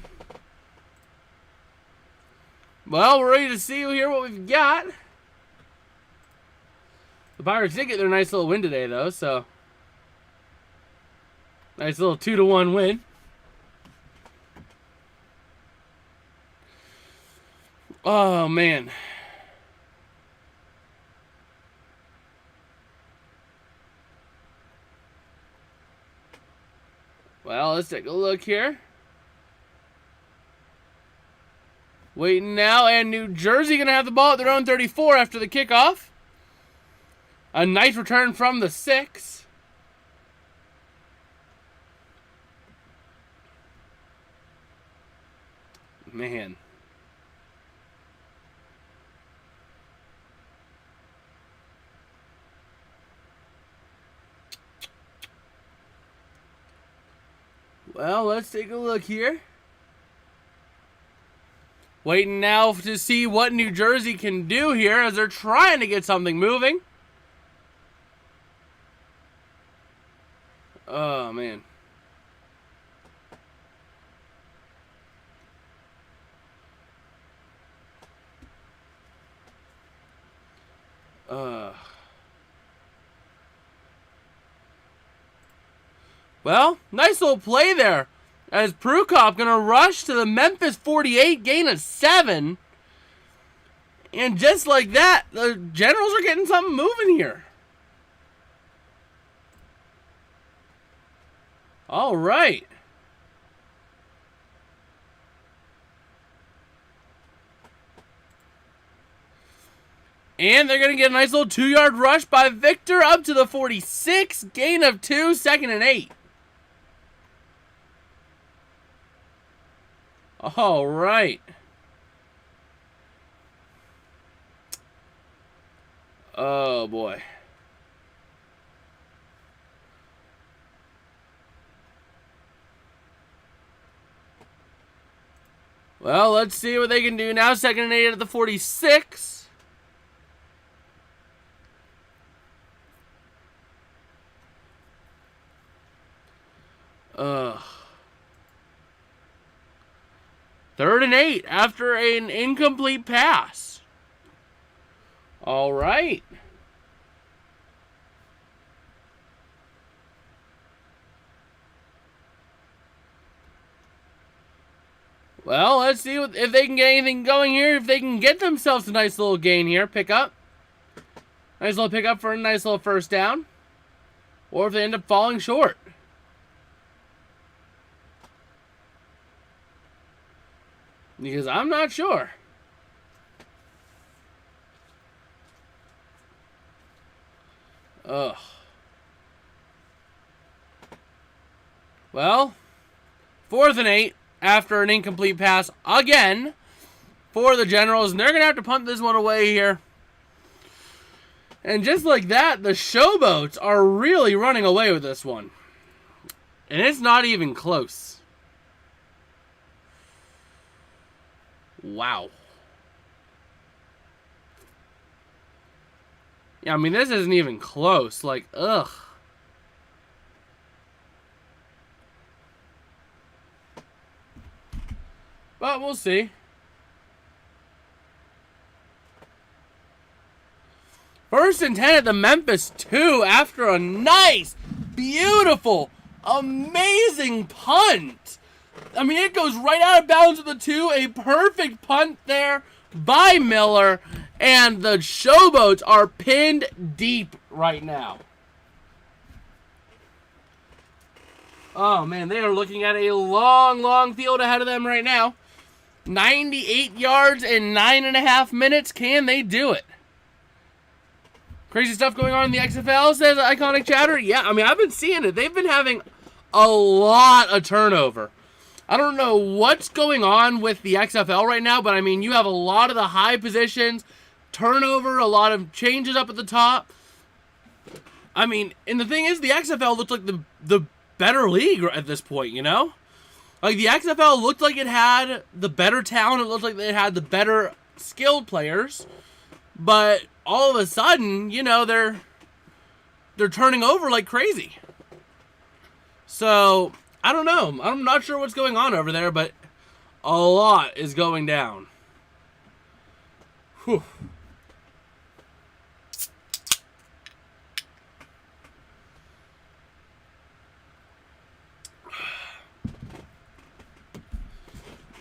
Well, we're ready to see here what we've got. The Pirates did get their nice little win today, though, so... Nice little 2-1 win. Oh, man. Well, let's take a look here. Waiting now, and New Jersey going to have the ball at their own 34 after the kickoff. A nice return from the 6. Man. Well, let's take a look here. Waiting now to see what New Jersey can do here as they're trying to get something moving. Oh, man. Well, nice little play there. As Prukop going to rush to the Memphis 48, gain of 7. And just like that, the Generals are getting something moving here. All right. And they're going to get a nice little 2-yard rush by Victor up to the 46. Gain of 2, 2nd and 8. All right. Oh, boy. Well, let's see what they can do now. 2nd and 8 at the 46. Ugh. 3rd and 8 after an incomplete pass. All right. Well, let's see if they can get anything going here. If they can get themselves a nice little gain here. Pick up. Nice little pickup for a nice little first down. Or if they end up falling short. Because I'm not sure. Ugh. Well, 4th and 8 after an incomplete pass again for the Generals. And they're going to have to punt this one away here. And just like that, the Showboats are really running away with this one. And it's not even close. Wow. Yeah, I mean, this isn't even close. Like, ugh. But we'll see. First and 10 at the Memphis 2 after a nice, beautiful, amazing punt. I mean, it goes right out of bounds at the 2. A perfect punt there by Miller. And the Showboats are pinned deep right now. Oh, man, they are looking at a long, long field ahead of them right now. 98 yards in 9.5 minutes. Can they do it? Crazy stuff going on in the XFL, says Iconic Chatter. Yeah, I mean, I've been seeing it. They've been having a lot of turnover. I don't know what's going on with the XFL right now, but I mean, you have a lot of the high positions, turnover, a lot of changes up at the top. I mean, and the thing is, the XFL looked like the better league at this point, you know? Like, the XFL looked like it had the better talent. It looked like it had the better skilled players. But all of a sudden, you know, they're turning over like crazy. So, I don't know. I'm not sure what's going on over there, but a lot is going down. Whew.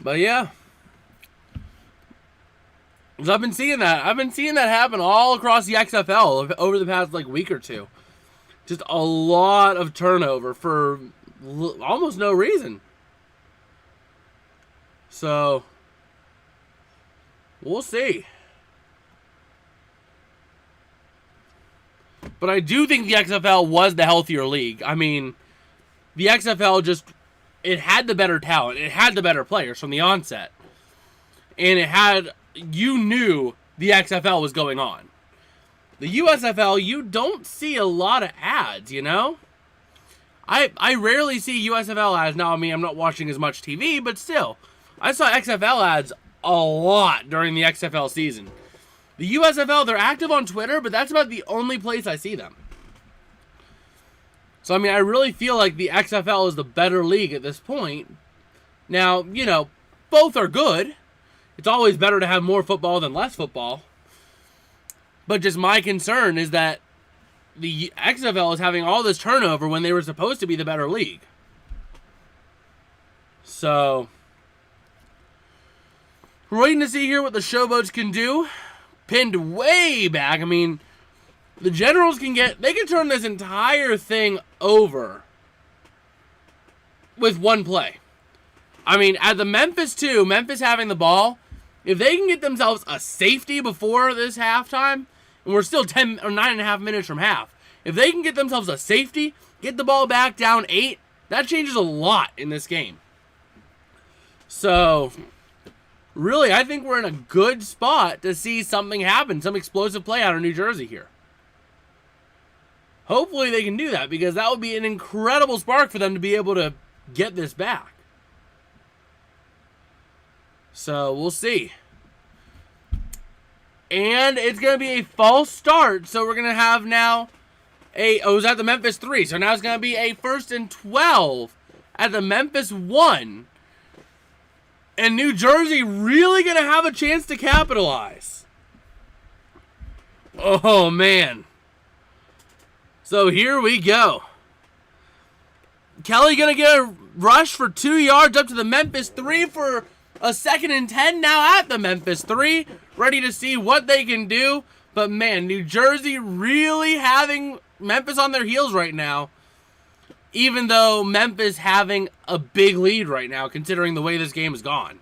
But yeah. So I've been seeing that. I've been seeing that happen all across the XFL over the past like week or two. Just a lot of turnover for almost no reason. So we'll see. But I do think the XFL was the healthier league. I mean, the XFL just, it had the better talent. It had the better players from the onset. And it had, you knew the XFL was going on. The USFL, you don't see a lot of ads, you know? I rarely see USFL ads. Now, I mean, I'm not watching as much TV, but still. I saw XFL ads a lot during the XFL season. The USFL, they're active on Twitter, but that's about the only place I see them. So, I mean, I really feel like the XFL is the better league at this point. Now, you know, both are good. It's always better to have more football than less football. But just my concern is that the XFL is having all this turnover when they were supposed to be the better league. So, we're waiting to see here what the Showboats can do. Pinned way back. I mean, the Generals can turn this entire thing over with one play. I mean, at the Memphis 2, Memphis having the ball, if they can get themselves a safety before this halftime, and we're still 10 or 9.5 minutes from half, if they can get themselves a safety, get the ball back down 8, that changes a lot in this game. So, really, I think we're in a good spot to see something happen, some explosive play out of New Jersey here. Hopefully they can do that, because that would be an incredible spark for them to be able to get this back. So, we'll see. And it's going to be a false start, so we're going to have now it was at the Memphis 3, so now it's going to be a 1st and 12 at the Memphis 1. And New Jersey really going to have a chance to capitalize. Oh, man. So here we go. Kelly going to get a rush for 2 yards up to the Memphis 3 for a 2nd and 10 now at the Memphis 3. Ready to see what they can do. But, man, New Jersey really having Memphis on their heels right now. Even though Memphis having a big lead right now, considering the way this game has gone.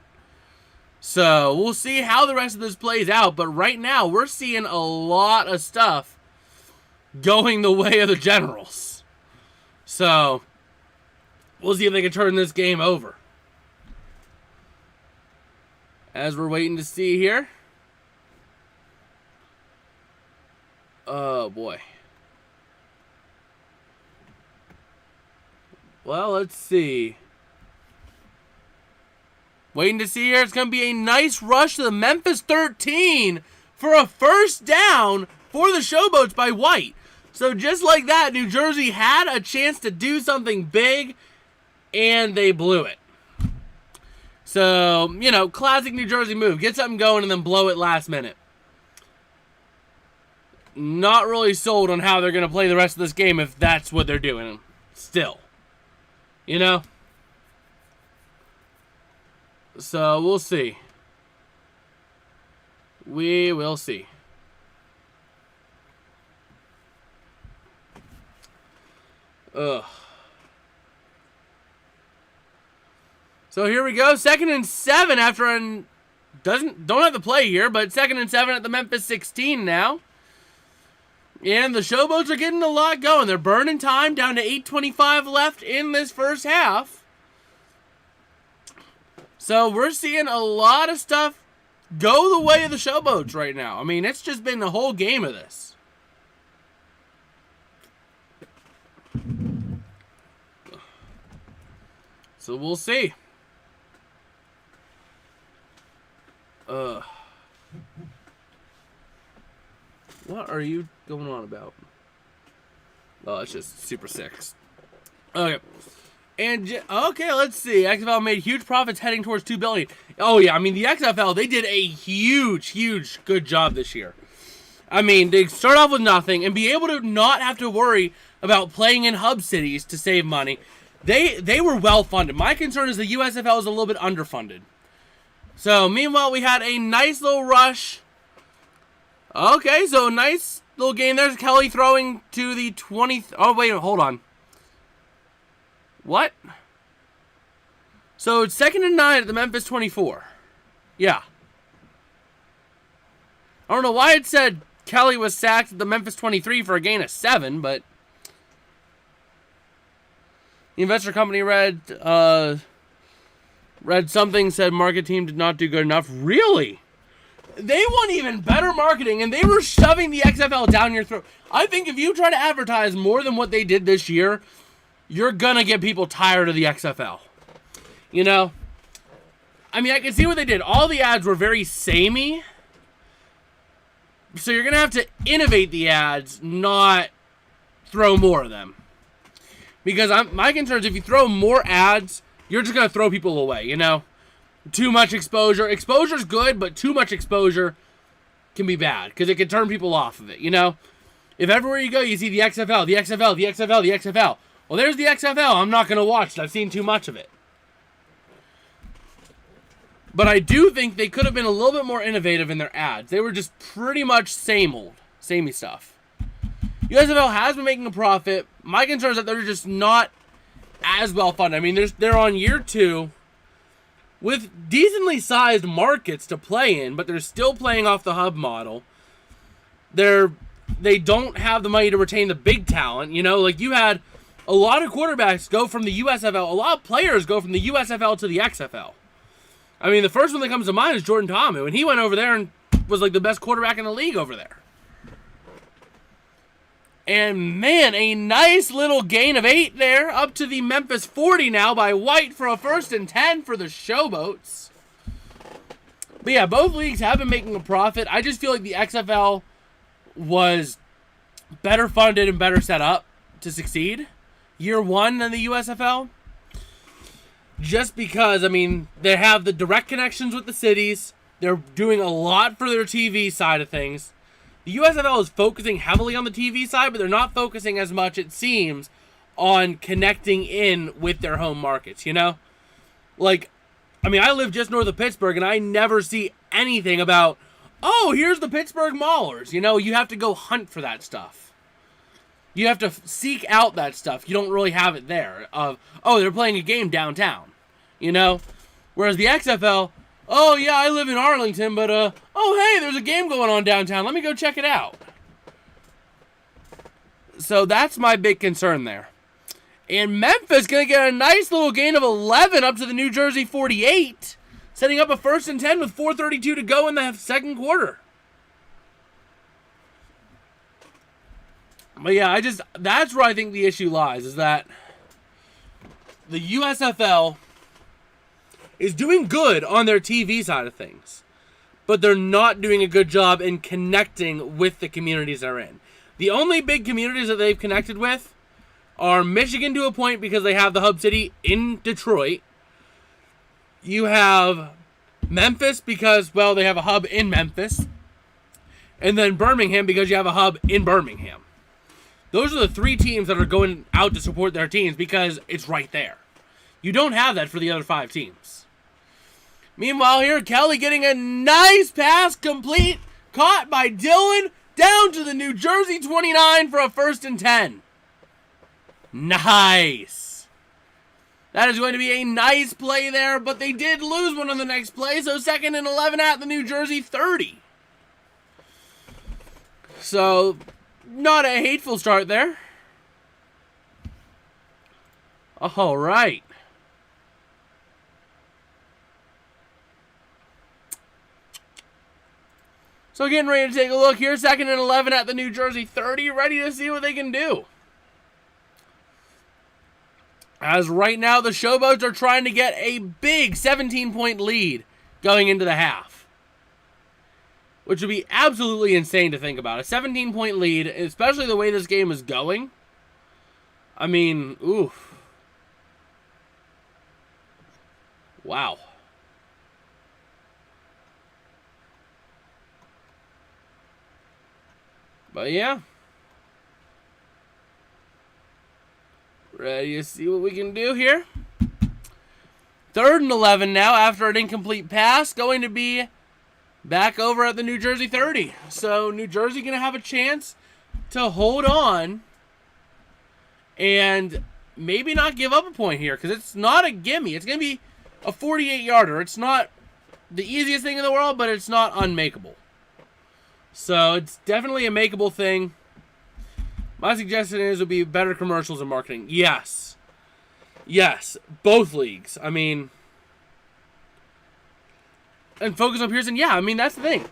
So, we'll see how the rest of this plays out. But right now, we're seeing a lot of stuff going the way of the Generals. So, we'll see if they can turn this game over. As we're waiting to see here. Oh, boy. Well, let's see. Waiting to see here. It's going to be a nice rush to the Memphis 13 for a first down for the Showboats by White. So just like that, New Jersey had a chance to do something big, and they blew it. So, you know, classic New Jersey move. Get something going and then blow it last minute. Not really sold on how they're going to play the rest of this game if that's what they're doing. Still. You know? So, we'll see. We will see. Ugh. So here we go. 2nd and 7 after don't have to play here, but 2nd and 7 at the Memphis 16 now. And the Showboats are getting a lot going. They're burning time, down to 8:25 left in this first half. So we're seeing a lot of stuff go the way of the Showboats right now. I mean, it's just been the whole game of this. So we'll see. What are you going on about? Oh, it's just Super 6. Okay. And, okay, let's see. XFL made huge profits heading towards $2 billion. Oh, yeah, I mean, the XFL, they did a huge good job this year. I mean, they start off with nothing and be able to not have to worry about playing in hub cities to save money. They were well funded. My concern is the USFL is a little bit underfunded. So, meanwhile, we had a nice little rush. Okay, so nice little game. There's Kelly throwing to the 20. Oh, wait, hold on. What? So, it's 2nd and 9 at the Memphis 24. Yeah. I don't know why it said Kelly was sacked at the Memphis 23 for a gain of 7, but the investor company read something, said market team did not do good enough. Really? They want even better marketing, and they were shoving the XFL down your throat. I think if you try to advertise more than what they did this year, you're going to get people tired of the XFL. You know? I mean, I can see what they did. All the ads were very samey. So you're going to have to innovate the ads, not throw more of them. Because my concern is if you throw more ads, you're just going to throw people away, you know? Too much exposure. Exposure's good, but too much exposure can be bad because it can turn people off of it, you know? If everywhere you go, you see the XFL, the XFL, the XFL, the XFL. Well, there's the XFL. I'm not going to watch it. I've seen too much of it. But I do think they could have been a little bit more innovative in their ads. They were just pretty much samey stuff. USFL has been making a profit. My concern is that they're just not as well funded. I mean, they're on year 2 with decently sized markets to play in, but they're still playing off the hub model. They don't have the money to retain the big talent. You know, like you had a lot of quarterbacks go from the USFL. A lot of players go from the USFL to the XFL. I mean, the first one that comes to mind is Jordan Tomu, and he went over there and was like the best quarterback in the league over there. And, man, a nice little gain of 8 there, up to the Memphis 40 now by White for a 1st and 10 for the Showboats. But, yeah, both leagues have been making a profit. I just feel like the XFL was better funded and better set up to succeed year 1 than the USFL. Just because, I mean, they have the direct connections with the cities. They're doing a lot for their TV side of things. The USFL is focusing heavily on the TV side, but they're not focusing as much, it seems, on connecting in with their home markets, you know? Like, I mean, I live just north of Pittsburgh, and I never see anything about, oh, here's the Pittsburgh Maulers. You know, you have to go hunt for that stuff. You have to seek out that stuff. You don't really have it there. Oh, they're playing a game downtown, you know? Whereas the XFL, oh, yeah, I live in Arlington, but, oh, hey, there's a game going on downtown. Let me go check it out. So that's my big concern there. And Memphis going to get a nice little gain of 11 up to the New Jersey 48, setting up a 1st and 10 with 4:32 to go in the second quarter. But yeah, that's where I think the issue lies, is that the USFL is doing good on their TV side of things, but they're not doing a good job in connecting with the communities they're in. The only big communities that they've connected with are Michigan to a point because they have the hub city in Detroit. You have Memphis because, well, they have a hub in Memphis. And then Birmingham because you have a hub in Birmingham. Those are the 3 teams that are going out to support their teams because it's right there. You don't have that for the other 5 teams. Meanwhile here, Kelly getting a nice pass complete. Caught by Dylan down to the New Jersey 29 for a 1st and 10. Nice. That is going to be a nice play there, but they did lose one on the next play, so 2nd and 11 at the New Jersey 30. So, not a hateful start there. All right. So getting ready to take a look here. 2nd and 11 at the New Jersey 30. Ready to see what they can do. As right now, the Showboats are trying to get a big 17-point lead going into the half. Which would be absolutely insane to think about. A 17-point lead, especially the way this game is going. I mean, oof. Wow. But yeah. Ready to see what we can do here. 3rd and 11 now after an incomplete pass. Going to be back over at the New Jersey 30. So New Jersey going to have a chance to hold on and maybe not give up a point here because it's not a gimme. It's going to be a 48-yarder. It's not the easiest thing in the world, but it's not unmakeable. So it's definitely a makeable thing. My suggestion is it would be better commercials and marketing. Yes. Yes. Both leagues. I mean, and focus on Pearson. Yeah, I mean, that's the thing.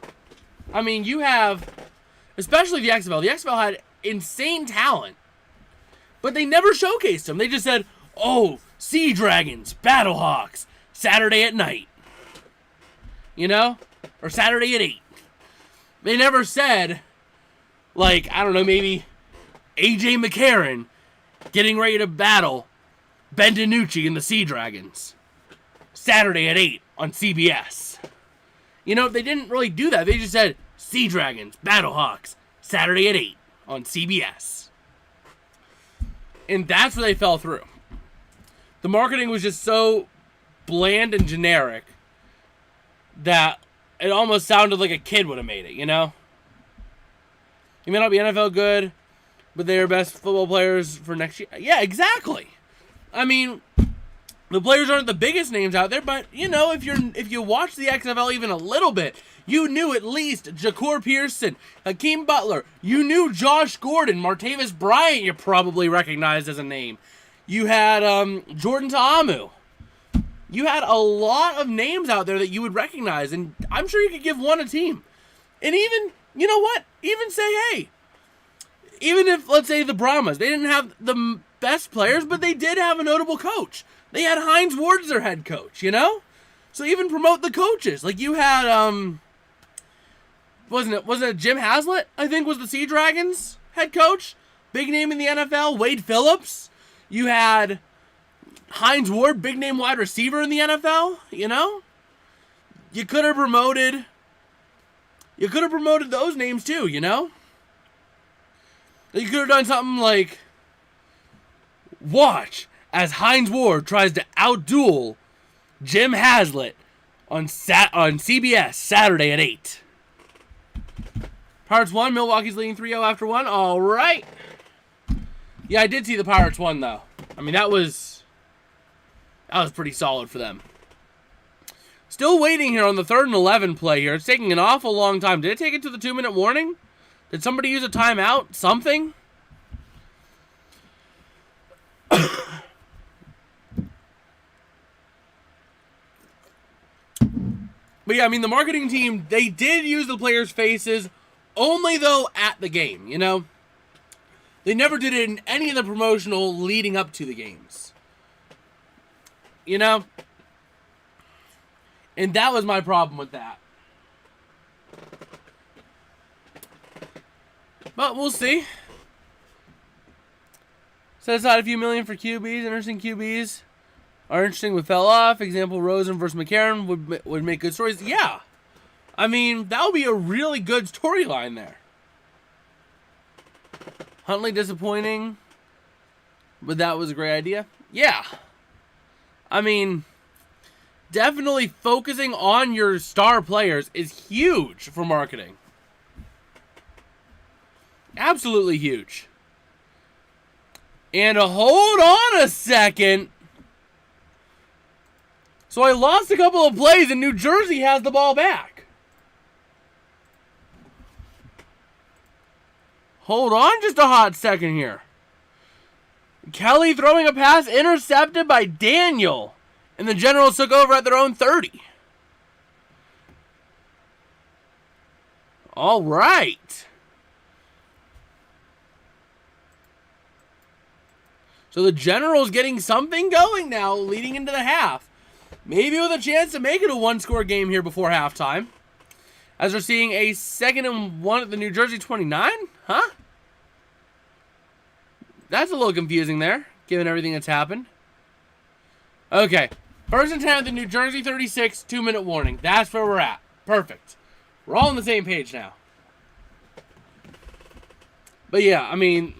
I mean, you have, especially the XFL. The XFL had insane talent, but they never showcased them. They just said, oh, Sea Dragons, Battlehawks, Saturday at night. You know? Or Saturday at 8. They never said, like, I don't know, maybe AJ McCarron getting ready to battle Ben DiNucci and the Sea Dragons. Saturday at 8 on CBS. You know, they didn't really do that. They just said, Sea Dragons, Battlehawks, Saturday at 8 on CBS. And that's where they fell through. The marketing was just so bland and generic that it almost sounded like a kid would have made it, you know? You may not be NFL good, but they're best football players for next year. Yeah, exactly. I mean, the players aren't the biggest names out there, but, you know, if you watch the XFL even a little bit, you knew at least Ja'Cour Pearson, Hakeem Butler. You knew Josh Gordon, Martavis Bryant you probably recognized as a name. You had Jordan Ta'amu. You had a lot of names out there that you would recognize, and I'm sure you could give one a team. And even, you know what? Even say, hey, even if, let's say, the Brahmas, they didn't have the best players, but they did have a notable coach. They had Hines Ward as their head coach, you know? So even promote the coaches. Like you had, wasn't it Jim Haslett, I think, was the Sea Dragons head coach? Big name in the NFL. Wade Phillips. You had Hines Ward, big name wide receiver in the NFL, you know? You could have promoted those names too, you know? You could have done something like, watch as Hines Ward tries to outduel Jim Haslett on CBS Saturday at 8. Pirates won. Milwaukee's leading 3-0 after 1. All right. Yeah, I did see the Pirates won, though. I mean, that was pretty solid for them. Still waiting here on the 3rd and 11 play here. It's taking an awful long time. Did it take it to the 2-minute warning? Did somebody use a timeout? Something? But yeah, I mean, the marketing team, they did use the players' faces only, though, at the game, you know? They never did it in any of the promotional leading up to the games. You know? And that was my problem with that. But we'll see. Set aside a few million for QBs. Interesting QBs are interesting but fell off. Example, Rosen versus McCarron would make good stories. Yeah. I mean, that would be a really good storyline there. Huntley disappointing, but that was a great idea. Yeah. I mean, definitely focusing on your star players is huge for marketing. Absolutely huge. And hold on a second. So I lost a couple of plays and New Jersey has the ball back. Hold on just a hot second here. Kelly throwing a pass intercepted by Daniel. And the Generals took over at their own 30. All right. So the Generals getting something going now leading into the half. Maybe with a chance to make it a one-score game here before halftime. As we're seeing a 2nd and 1 at the New Jersey 29? Huh? That's a little confusing there, given everything that's happened. Okay. 1st and 10 at the New Jersey 36, 2-minute warning. That's where we're at. Perfect. We're all on the same page now. But yeah, I mean,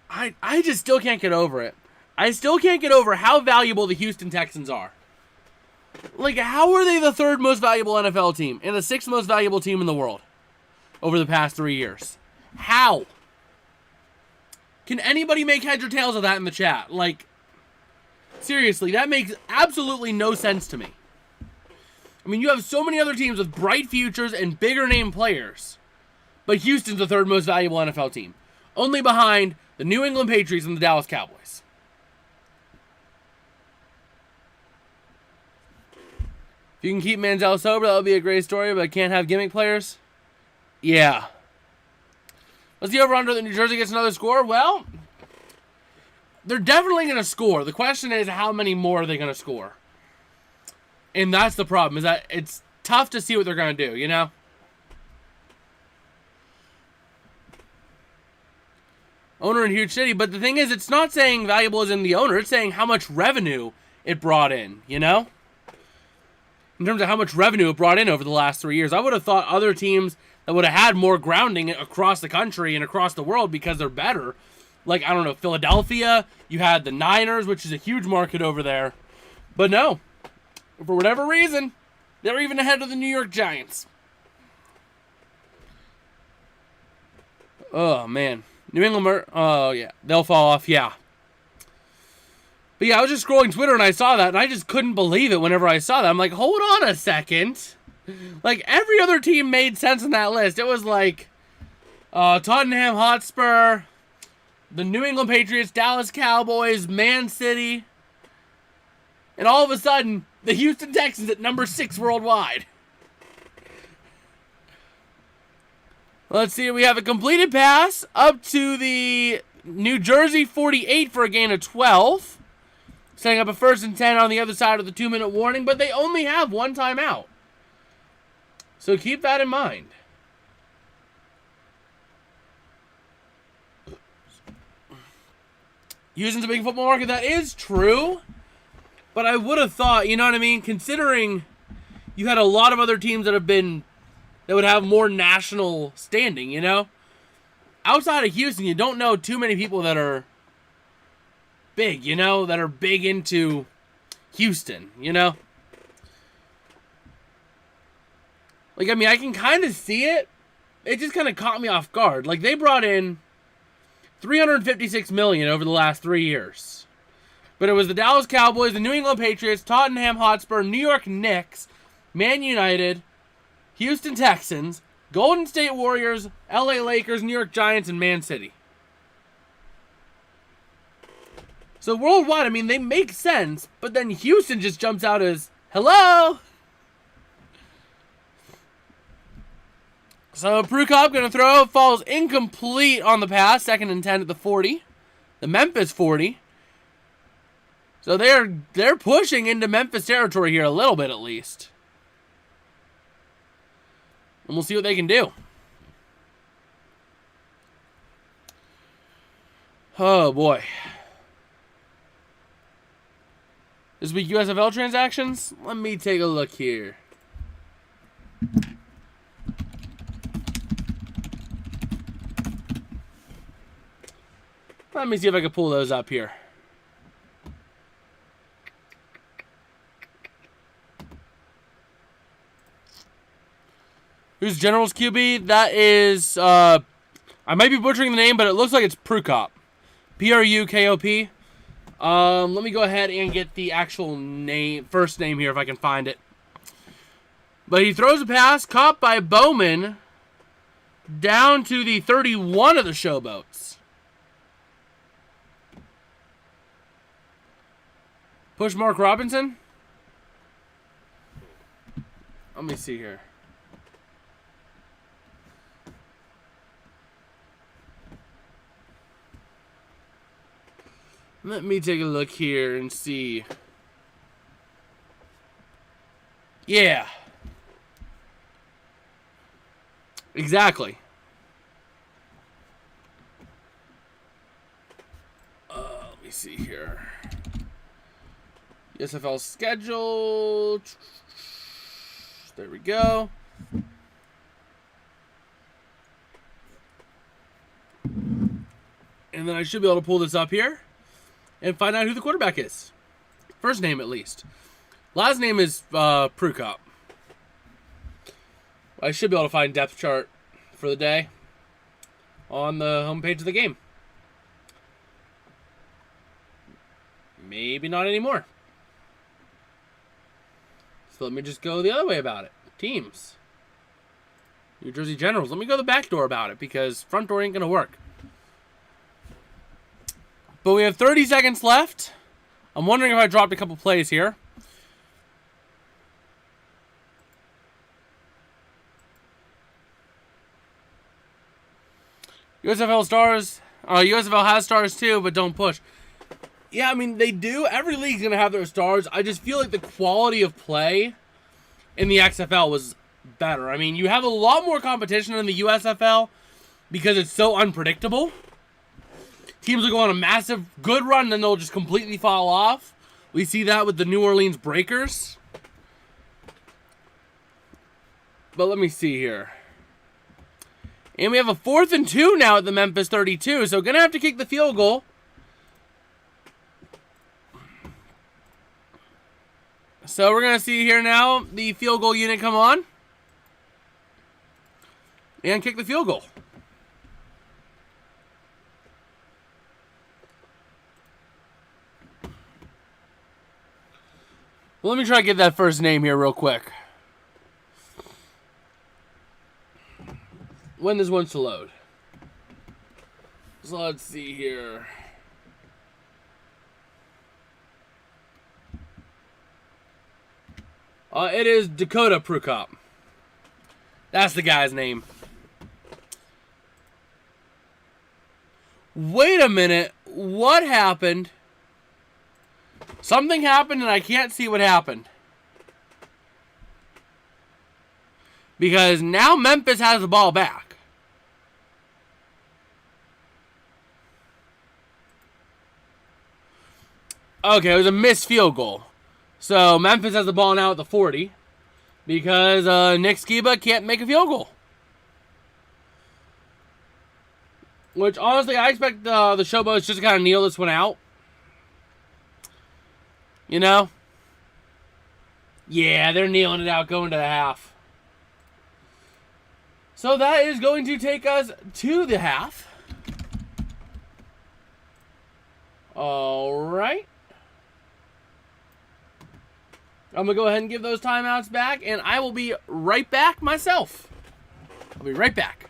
I just still can't get over it. I still can't get over how valuable the Houston Texans are. Like, how are they the 3rd most valuable NFL team and the 6th most valuable team in the world over the past 3 years? How? Can anybody make heads or tails of that in the chat? Like, seriously, that makes absolutely no sense to me. I mean, you have so many other teams with bright futures and bigger name players, but Houston's the 3rd most valuable NFL team, only behind the New England Patriots and the Dallas Cowboys. If you can keep Manziel sober, that would be a great story, but I can't have gimmick players. Yeah. What's the over-under that New Jersey gets another score? Well, they're definitely going to score. The question is, how many more are they going to score? And that's the problem, is that it's tough to see what they're going to do, you know? Owner in huge city, but the thing is, it's not saying valuable as in the owner. It's saying how much revenue it brought in, you know? In terms of how much revenue it brought in over the last 3 years. I would have thought other teams that would have had more grounding across the country and across the world because they're better. Like, I don't know, Philadelphia, you had the Niners, which is a huge market over there. But no, for whatever reason, they're even ahead of the New York Giants. Oh, man. New England, oh, yeah, they'll fall off, yeah. But yeah, I was just scrolling Twitter and I saw that, and I just couldn't believe it whenever I saw that. I'm like, hold on a second. Like, every other team made sense in that list. It was like Tottenham Hotspur, the New England Patriots, Dallas Cowboys, Man City, and all of a sudden, the Houston Texans at number 6 worldwide. Let's see, we have a completed pass up to the New Jersey 48 for a gain of 12. Setting up a 1st and 10 on the other side of the 2-minute warning, but they only have one timeout. So keep that in mind. Houston's a big football market. That is true. But I would have thought, you know what I mean? Considering you had a lot of other teams that would have more national standing, you know? Outside of Houston, you don't know too many people that are big, you know? That are big into Houston, you know? Like, I mean, I can kind of see it. It just kind of caught me off guard. Like, they brought in $356 million over the last 3 years. But it was the Dallas Cowboys, the New England Patriots, Tottenham Hotspur, New York Knicks, Man United, Houston Texans, Golden State Warriors, LA Lakers, New York Giants, and Man City. So worldwide, I mean, they make sense, but then Houston just jumps out as, hello! So Prukop going to throw, falls incomplete on the pass, 2nd and 10 at the 40. The Memphis 40. So they're pushing into Memphis territory here a little bit at least. And we'll see what they can do. Oh boy. This week USFL transactions? Let me take a look here. Let me see if I can pull those up here. Who's Generals QB? That is, I might be butchering the name, but it looks like it's Prukop. P-R-U-K-O-P. Let me go ahead and get the actual name, first name here if I can find it. But he throws a pass, caught by Bowman, down to the 31 of the Showboats. Push Mark Robinson. Let me see here. Let me take a look here and see. Yeah. Exactly. Let me see here. USFL schedule. There we go. And then I should be able to pull this up here and find out who the quarterback is. First name, at least. Last name is Prukop. I should be able to find depth chart for the day on the homepage of the game. Maybe not anymore. So let me just go the other way about it. Teams. New Jersey Generals. Let me go the back door about it because front door ain't going to work. But we have 30 seconds left. I'm wondering if I dropped a couple plays here. USFL stars. USFL has stars too, but don't push. Yeah, I mean, they do. Every league's going to have their stars. I just feel like the quality of play in the XFL was better. I mean, you have a lot more competition in the USFL because it's so unpredictable. Teams will go on a massive good run, then they'll just completely fall off. We see that with the New Orleans Breakers. But let me see here. And we have a 4th and 2 now at the Memphis 32, so going to have to kick the field goal. So we're going to see here now the field goal unit come on and kick the field goal. Well, let me try to get that first name here real quick. When this wants to load. So let's see here. It is Dakota Prukop. That's the guy's name. Wait a minute. What happened? Something happened and I can't see what happened. Because now Memphis has the ball back. Okay, it was a missed field goal. So Memphis has the ball now at the 40 because Nick Skiba can't make a field goal. Which, honestly, I expect the Showboats just to kind of kneel this one out. You know? Yeah, they're kneeling it out going to the half. So that is going to take us to the half. All right. I'm going to go ahead and give those timeouts back, and I will be right back myself. I'll be right back.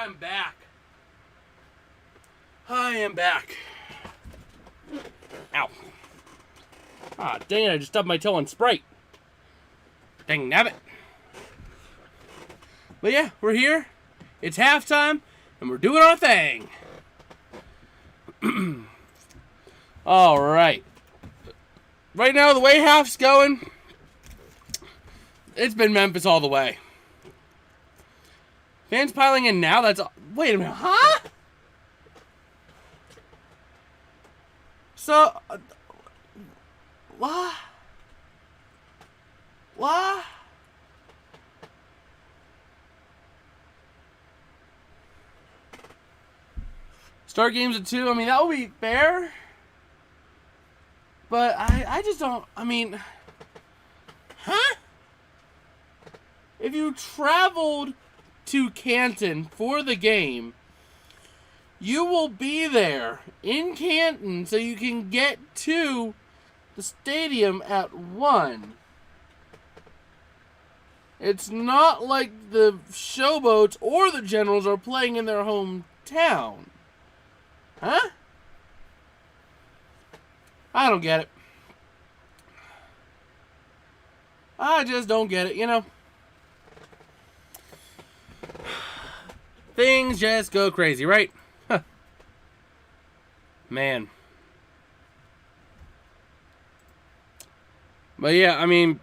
I'm back. I am back. Ow. Ah, dang it, I just stubbed my toe on Sprite. Dang nabbit. But yeah, we're here. It's halftime, and we're doing our thing. Alright. Right now, the way half's going, it's been Memphis all the way. Fans piling in now, that's... Wait a minute, huh? So... what? What? Start games at 2. I mean, that would be fair. But I just don't... I mean... Huh? If you traveled to Canton for the game, you will be there in Canton so you can get to the stadium at 1. It's not like the Showboats or the Generals are playing in their hometown. Huh? I don't get it. I just don't get it, you know? Things just go crazy, right? Huh. Man. But yeah, I mean,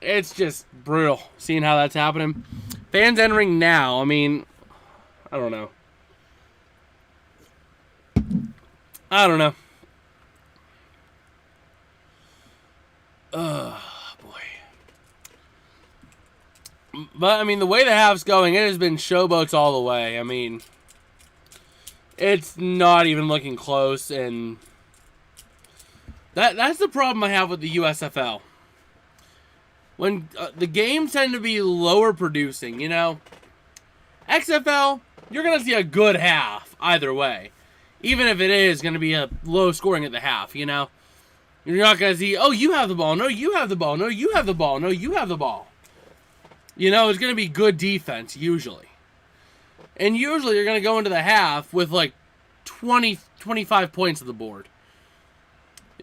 it's just brutal seeing how that's happening. Fans entering now, I mean, I don't know. Boy. But, I mean, the way the half's going, it has been Showboats all the way. I mean, it's not even looking close, and that's the problem I have with the USFL. When the games tend to be lower producing, you know? XFL, you're going to see a good half either way. Even if it is going to be a low scoring at the half, you know? You're not going to see, oh, you have the ball. No, you have the ball. No, you have the ball. No, you have the ball. You know, it's going to be good defense, usually. And usually you're going to go into the half with like 20, 25 points on the board.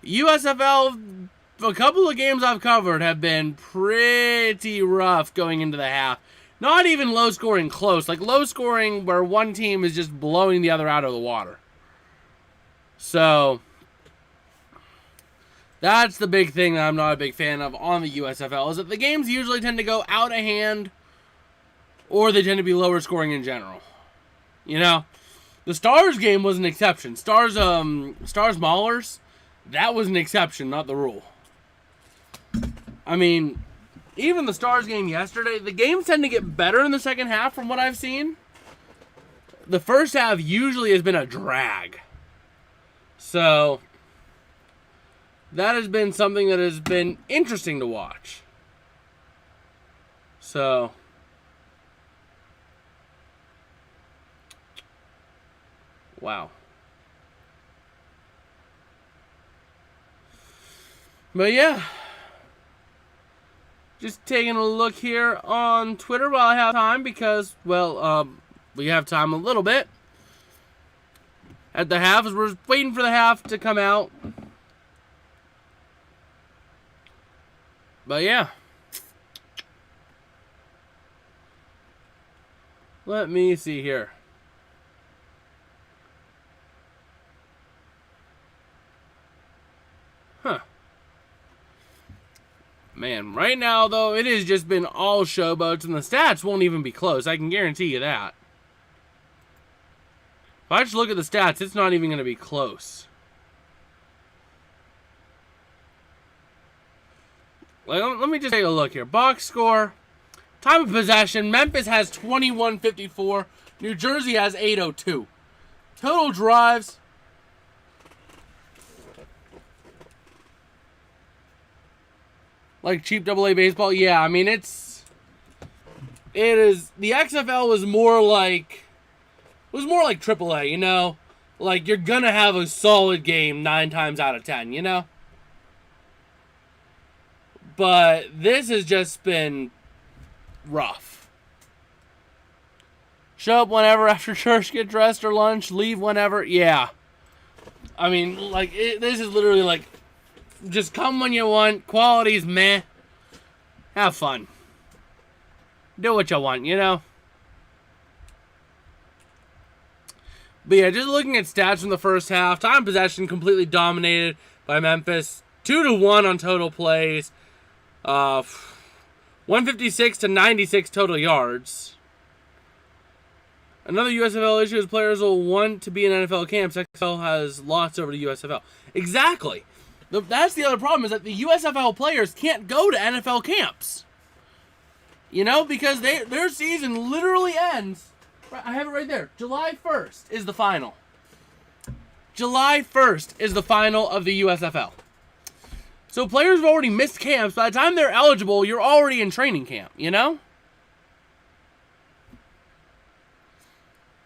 USFL, a couple of games I've covered have been pretty rough going into the half. Not even low scoring close. Like low scoring where one team is just blowing the other out of the water. So, that's the big thing that I'm not a big fan of on the USFL, is that the games usually tend to go out of hand, or they tend to be lower scoring in general. You know, the Stars game was an exception. Stars Maulers, that was an exception, not the rule. I mean, even the Stars game yesterday, the games tend to get better in the second half from what I've seen. The first half usually has been a drag. So, that has been something that has been interesting to watch. So, wow. But yeah, just taking a look here on Twitter while I have time because, well, we have time a little bit. At the half, as we're waiting for the half to come out. But yeah. Let me see here. Huh. Man, right now, though, it has just been all Showboats, and the stats won't even be close. I can guarantee you that. If I just look at the stats, it's not even going to be close. Let me just take a look here. Box score. Time of possession. Memphis has 21:54. New Jersey has 8:02. Total drives. Like cheap AA baseball. Yeah, I mean, it is. The XFL was more like AAA, you know? Like, you're gonna have a solid game 9 times out of 10, you know? But this has just been rough. Show up whenever after church, get dressed or lunch, leave whenever. Yeah. I mean, like, this is literally like, just come when you want. Quality's meh. Have fun. Do what you want, you know? But yeah, just looking at stats from the first half, time of possession completely dominated by Memphis. 2-1 on total plays. 156 to 96 total yards. Another USFL issue is players will want to be in NFL camps. XFL has lots over to USFL. Exactly. That's the other problem, is that the USFL players can't go to NFL camps. You know, because their season literally ends. I have it right there. July 1st is the final. July 1st is the final of the USFL. So players have already missed camps. By the time they're eligible, you're already in training camp, you know?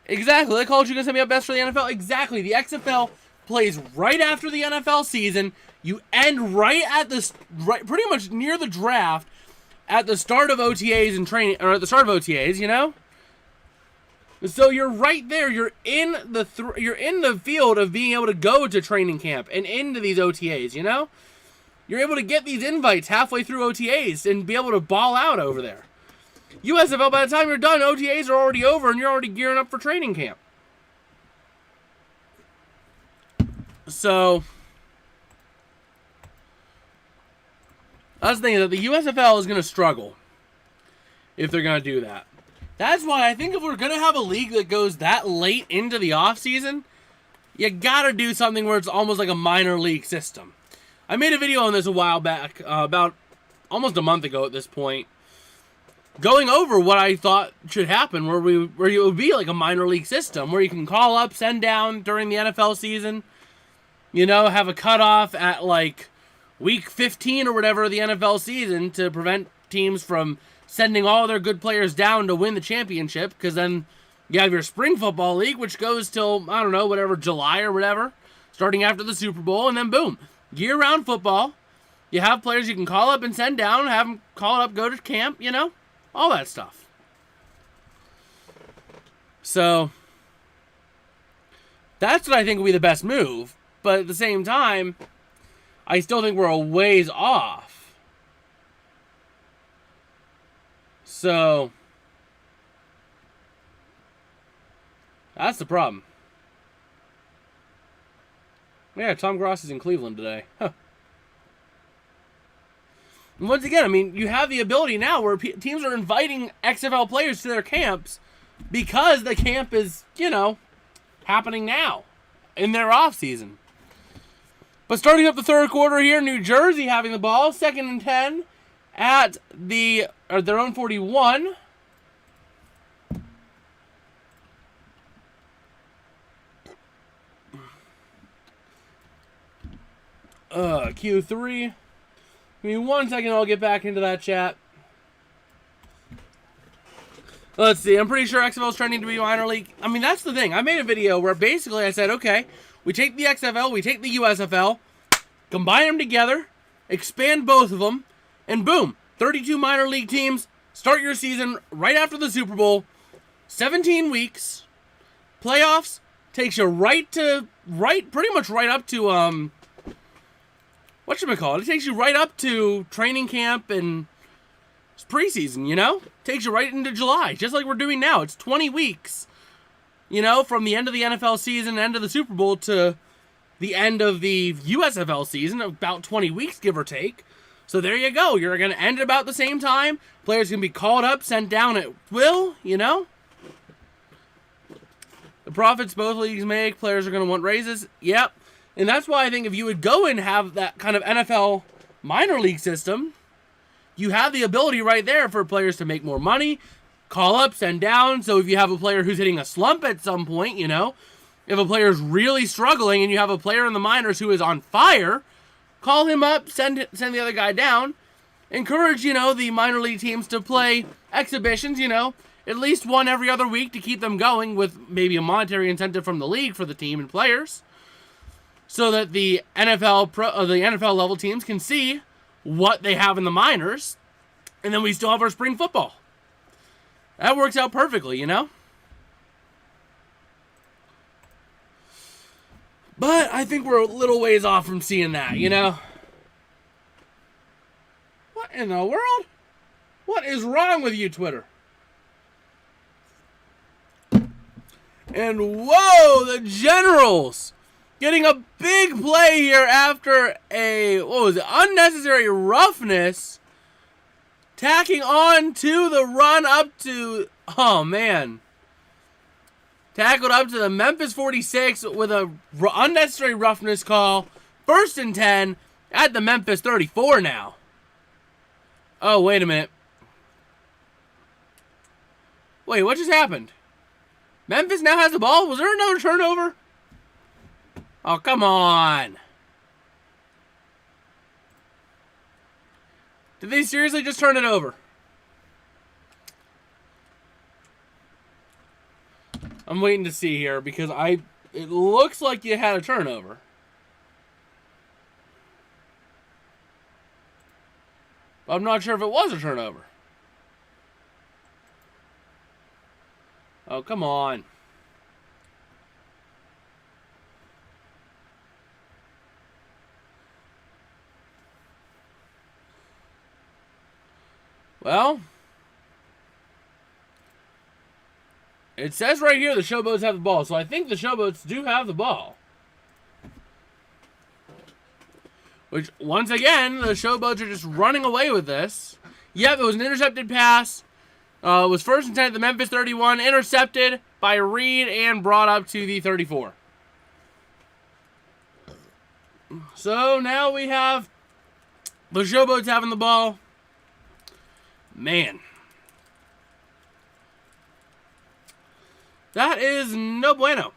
Exactly. They called you going to set me up best for the NFL. Exactly. The XFL plays right after the NFL season. You end right at this, pretty much near the draft, at the start of OTAs and training, or at the start of OTAs, you know? So you're right there. You're in the field of being able to go to training camp and into these OTAs, you know? You're able to get these invites halfway through OTAs and be able to ball out over there. USFL, by the time you're done, OTAs are already over and you're already gearing up for training camp. So that's the thing, that the USFL is going to struggle if they're going to do that. That's why I think if we're going to have a league that goes that late into the offseason, you got to do something where it's almost like a minor league system. I made a video on this a while back, about almost a month ago at this point, going over what I thought should happen, where it would be like a minor league system, where you can call up, send down during the NFL season, you know, have a cutoff at like week 15 or whatever of the NFL season to prevent teams from sending all their good players down to win the championship, because then you have your spring football league, which goes till, I don't know, whatever, July or whatever, starting after the Super Bowl, and then boom, year-round football. You have players you can call up and send down, have them call up, go to camp, you know, all that stuff. So that's what I think will be the best move, but at the same time, I still think we're a ways off. So that's the problem. Yeah, Tom Gross is in Cleveland today. Huh. And once again, I mean, you have the ability now where teams are inviting XFL players to their camps because the camp is, you know, happening now in their off season. But starting up the third quarter here, New Jersey having the ball, 2nd and 10 at their own 41. Q3. Give me 1 second, I'll get back into that chat. Let's see, I'm pretty sure XFL is trending to be minor league. I mean, that's the thing. I made a video where basically I said, okay, we take the XFL, we take the USFL, combine them together, expand both of them, and boom, 32 minor league teams, start your season right after the Super Bowl, 17 weeks, playoffs, takes you pretty much right up to, whatchamacallit, it takes you right up to training camp and preseason, you know? Takes you right into July, just like we're doing now. It's 20 weeks, you know, from the end of the NFL season, end of the Super Bowl, to the end of the USFL season, about 20 weeks, give or take. So there you go. You're going to end at about the same time. Players can be called up, sent down at will, you know? The profits both leagues make, players are going to want raises. Yep. And that's why I think if you would go and have that kind of NFL minor league system, you have the ability right there for players to make more money, call up, send down. So if you have a player who's hitting a slump at some point, you know, if a player is really struggling and you have a player in the minors who is on fire, call him up, send the other guy down. Encourage, you know, the minor league teams to play exhibitions, you know, at least one every other week to keep them going, with maybe a monetary incentive from the league for the team and players, so that the NFL level teams can see what they have in the minors, and then we still have our spring football. That works out perfectly, you know? But I think we're a little ways off from seeing that, you know? What in the world? What is wrong with you, Twitter? And whoa, the Generals getting a big play here after a, what was it, unnecessary roughness, tacking on to the run up to, oh man, tackled up to the Memphis 46 with a unnecessary roughness call. 1st and 10 at the Memphis 34 now. Oh, wait a minute. Wait, what just happened? Memphis now has the ball? Was there another turnover? Oh, come on. Did they seriously just turn it over? I'm waiting to see here because it looks like you had a turnover. But I'm not sure if it was a turnover. Oh, come on. Well, it says right here the Showboats have the ball, so I think the Showboats do have the ball. Which, once again, the Showboats are just running away with this. Yep, it was an intercepted pass. It was 1st and 10 at the Memphis 31, intercepted by Reed and brought up to the 34. So now we have the Showboats having the ball. Man. That is no bueno.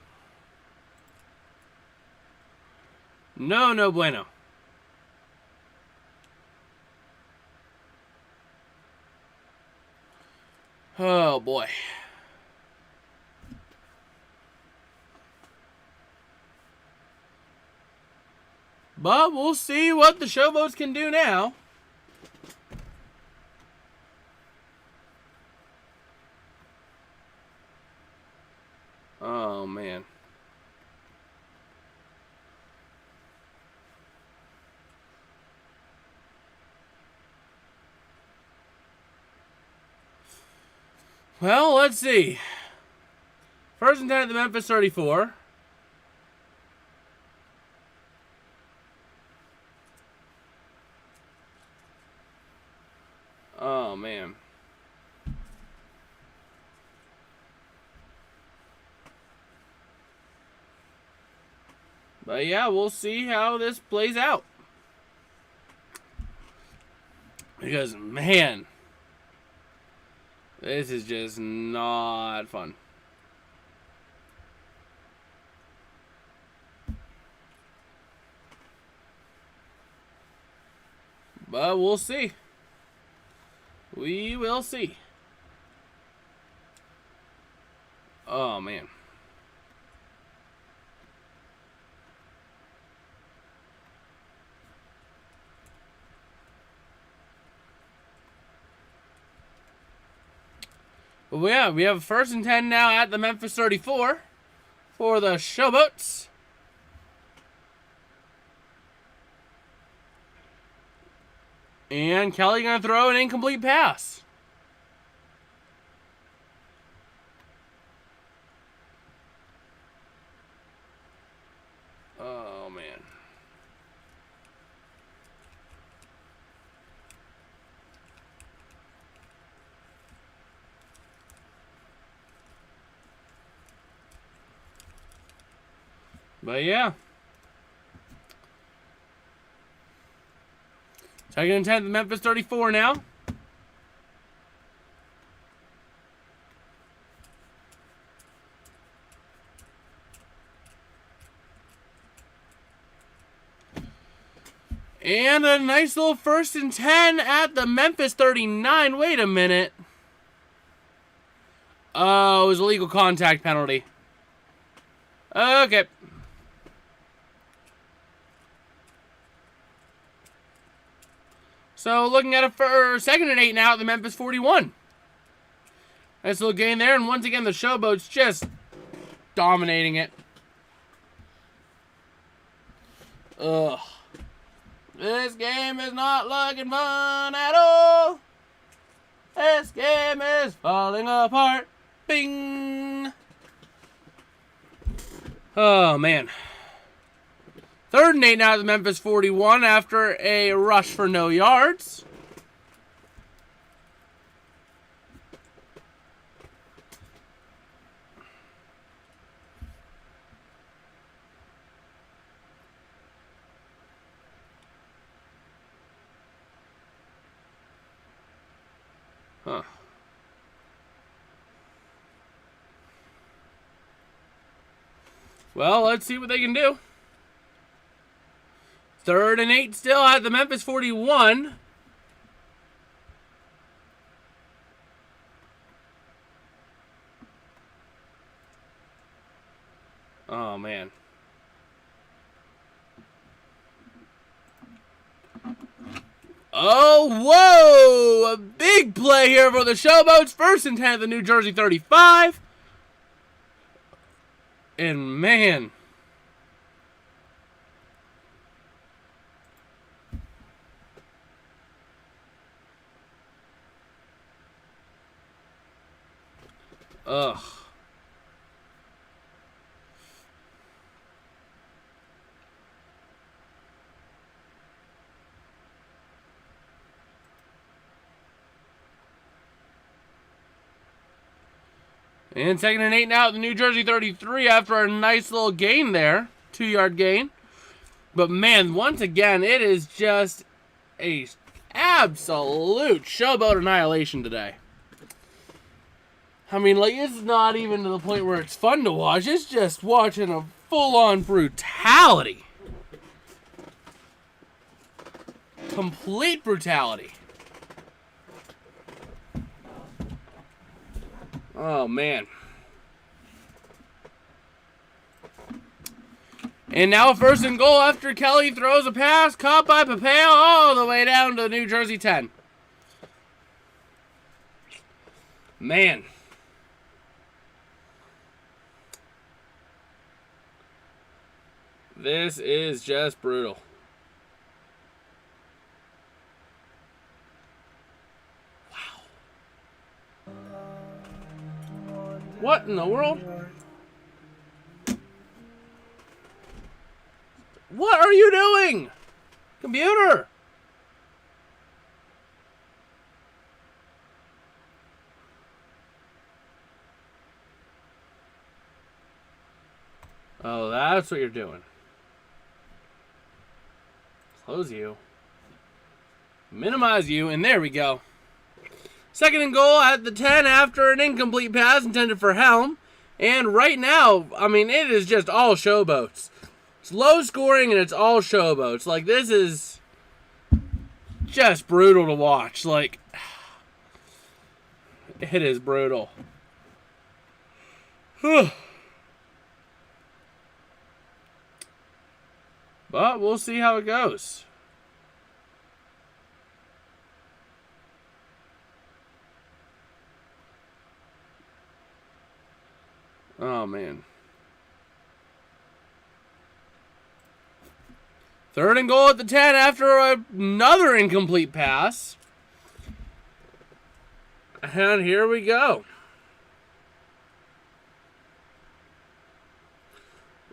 No bueno. Oh, boy. But we'll see what the Showboats can do now. Oh, man. Well, let's see. 1st and 10 at the Memphis 34. Oh, man. But yeah, we'll see how this plays out. Because, man, this is just not fun. But we'll see. We will see. Oh, man. But yeah, we have 1st and 10 now at the Memphis 34 for the Showboats. And Kelly going to throw an incomplete pass. Oh, man. But yeah. 2nd and 10, the Memphis 34 now. And a nice little 1st and 10 at the Memphis 39. Wait a minute. Oh, it was a legal contact penalty. Okay. So looking at it for 2nd and 8 now at the Memphis 41. Nice little gain there, and once again the Showboats just dominating it. Ugh. This game is not looking fun at all. This game is falling apart. Bing. Oh, man. 3rd and 8 now at the Memphis 41 after a rush for no yards. Huh. Well, let's see what they can do. 3rd and 8 still at the Memphis 41. Oh, man. Oh, whoa! A big play here for the Showboats. 1st and 10 at the New Jersey 35. And, man. Ugh. And 2nd and 8 now at the New Jersey 33 after a nice little gain there. 2-yard gain. But, man, once again, it is just a absolute Showboat annihilation today. I mean, like, it's not even to the point where it's fun to watch. It's just watching a full-on brutality. Complete brutality. Oh, man. And now 1st and goal after Kelly throws a pass, caught by Papeo all the way down to New Jersey 10. Man. This is just brutal. Wow. What in the world? What are you doing? Computer! Oh, that's what you're doing. Close you. Minimize you, and there we go. 2nd and goal at the 10 after an incomplete pass intended for Helm. And right now, I mean, it is just all Showboats. It's low scoring and it's all Showboats. Like, this is just brutal to watch. Like, it is brutal. But we'll see how it goes. Oh, man. 3rd and goal at the 10 after another incomplete pass. And here we go.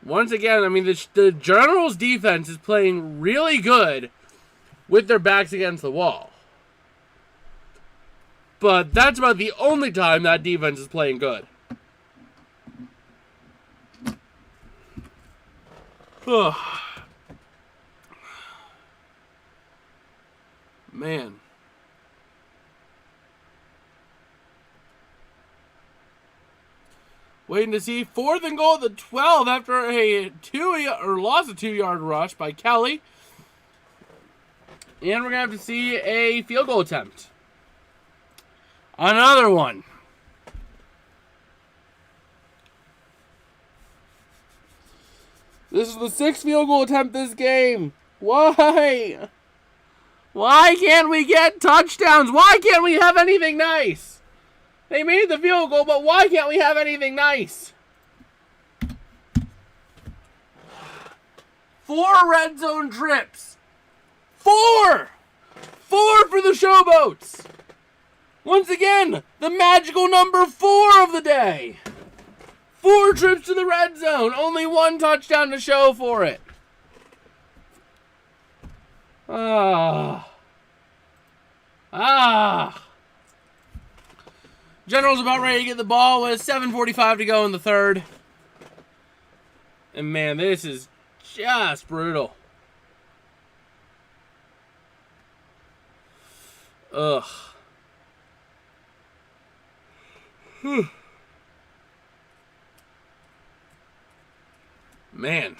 Once again, I mean, the Generals' defense is playing really good with their backs against the wall. But that's about the only time that defense is playing good. Man. Waiting to see 4th and goal at the 12 after a loss of 2-yard rush by Kelly. And we're going to have to see a field goal attempt. Another one. This is the 6th field goal attempt this game. Why? Why can't we get touchdowns? Why can't we have anything nice? They made the field goal, but why can't we have anything nice? 4 red zone trips. 4! 4 for the Showboats. Once again, the magical number 4 of the day. 4 trips to the red zone. Only 1 touchdown to show for it. General's about ready to get the ball with 7:45 to go in the third. And man, this is just brutal. Ugh. Man.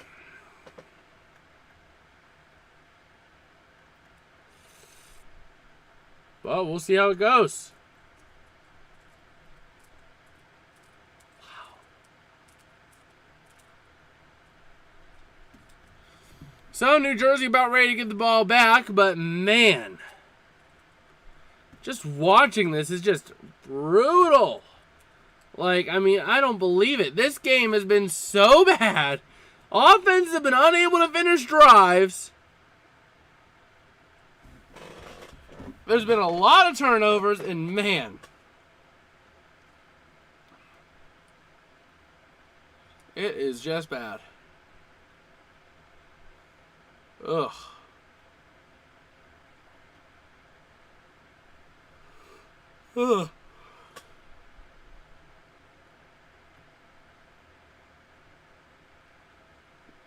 Well, we'll see how it goes. Wow. So, New Jersey about ready to get the ball back, but man, just watching this is just brutal. Like, I mean, I don't believe it. This game has been so bad. Offenses have been unable to finish drives. There's been a lot of turnovers, and man, it is just bad. Ugh. Ugh.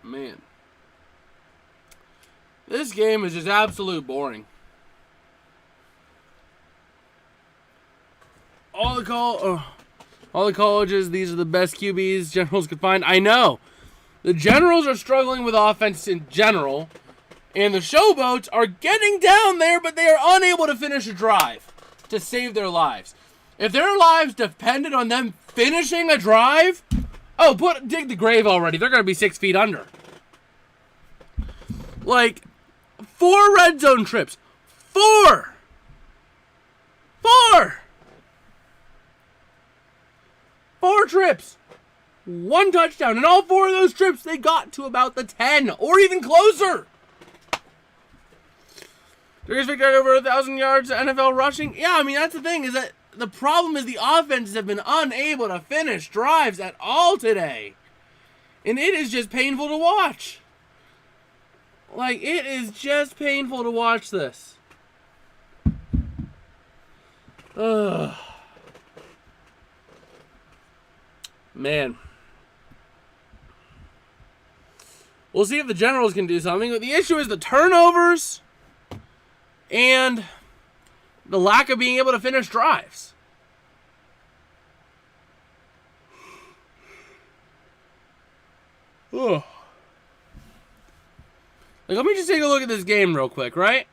Man. This game is just absolute boring. All the colleges, these are the best QBs Generals could find. I know. The Generals are struggling with offense in general, and the Showboats are getting down there, but they are unable to finish a drive to save their lives. If their lives depended on them finishing a drive, dig the grave already. They're going to be 6 feet under. Like, 4 red zone trips. 4! 4 trips. 1 touchdown. And all 4 of those trips, they got to about the 10 or even closer. Darius Victor had over 1,000 yards NFL rushing. Yeah, I mean, that's the thing, is that the problem is the offenses have been unable to finish drives at all today. And it is just painful to watch. Like, it is just painful to watch this. Ugh. Man. We'll see if the Generals can do something. But the issue is the turnovers and the lack of being able to finish drives. Ugh. Like, let me just take a look at this game real quick, right?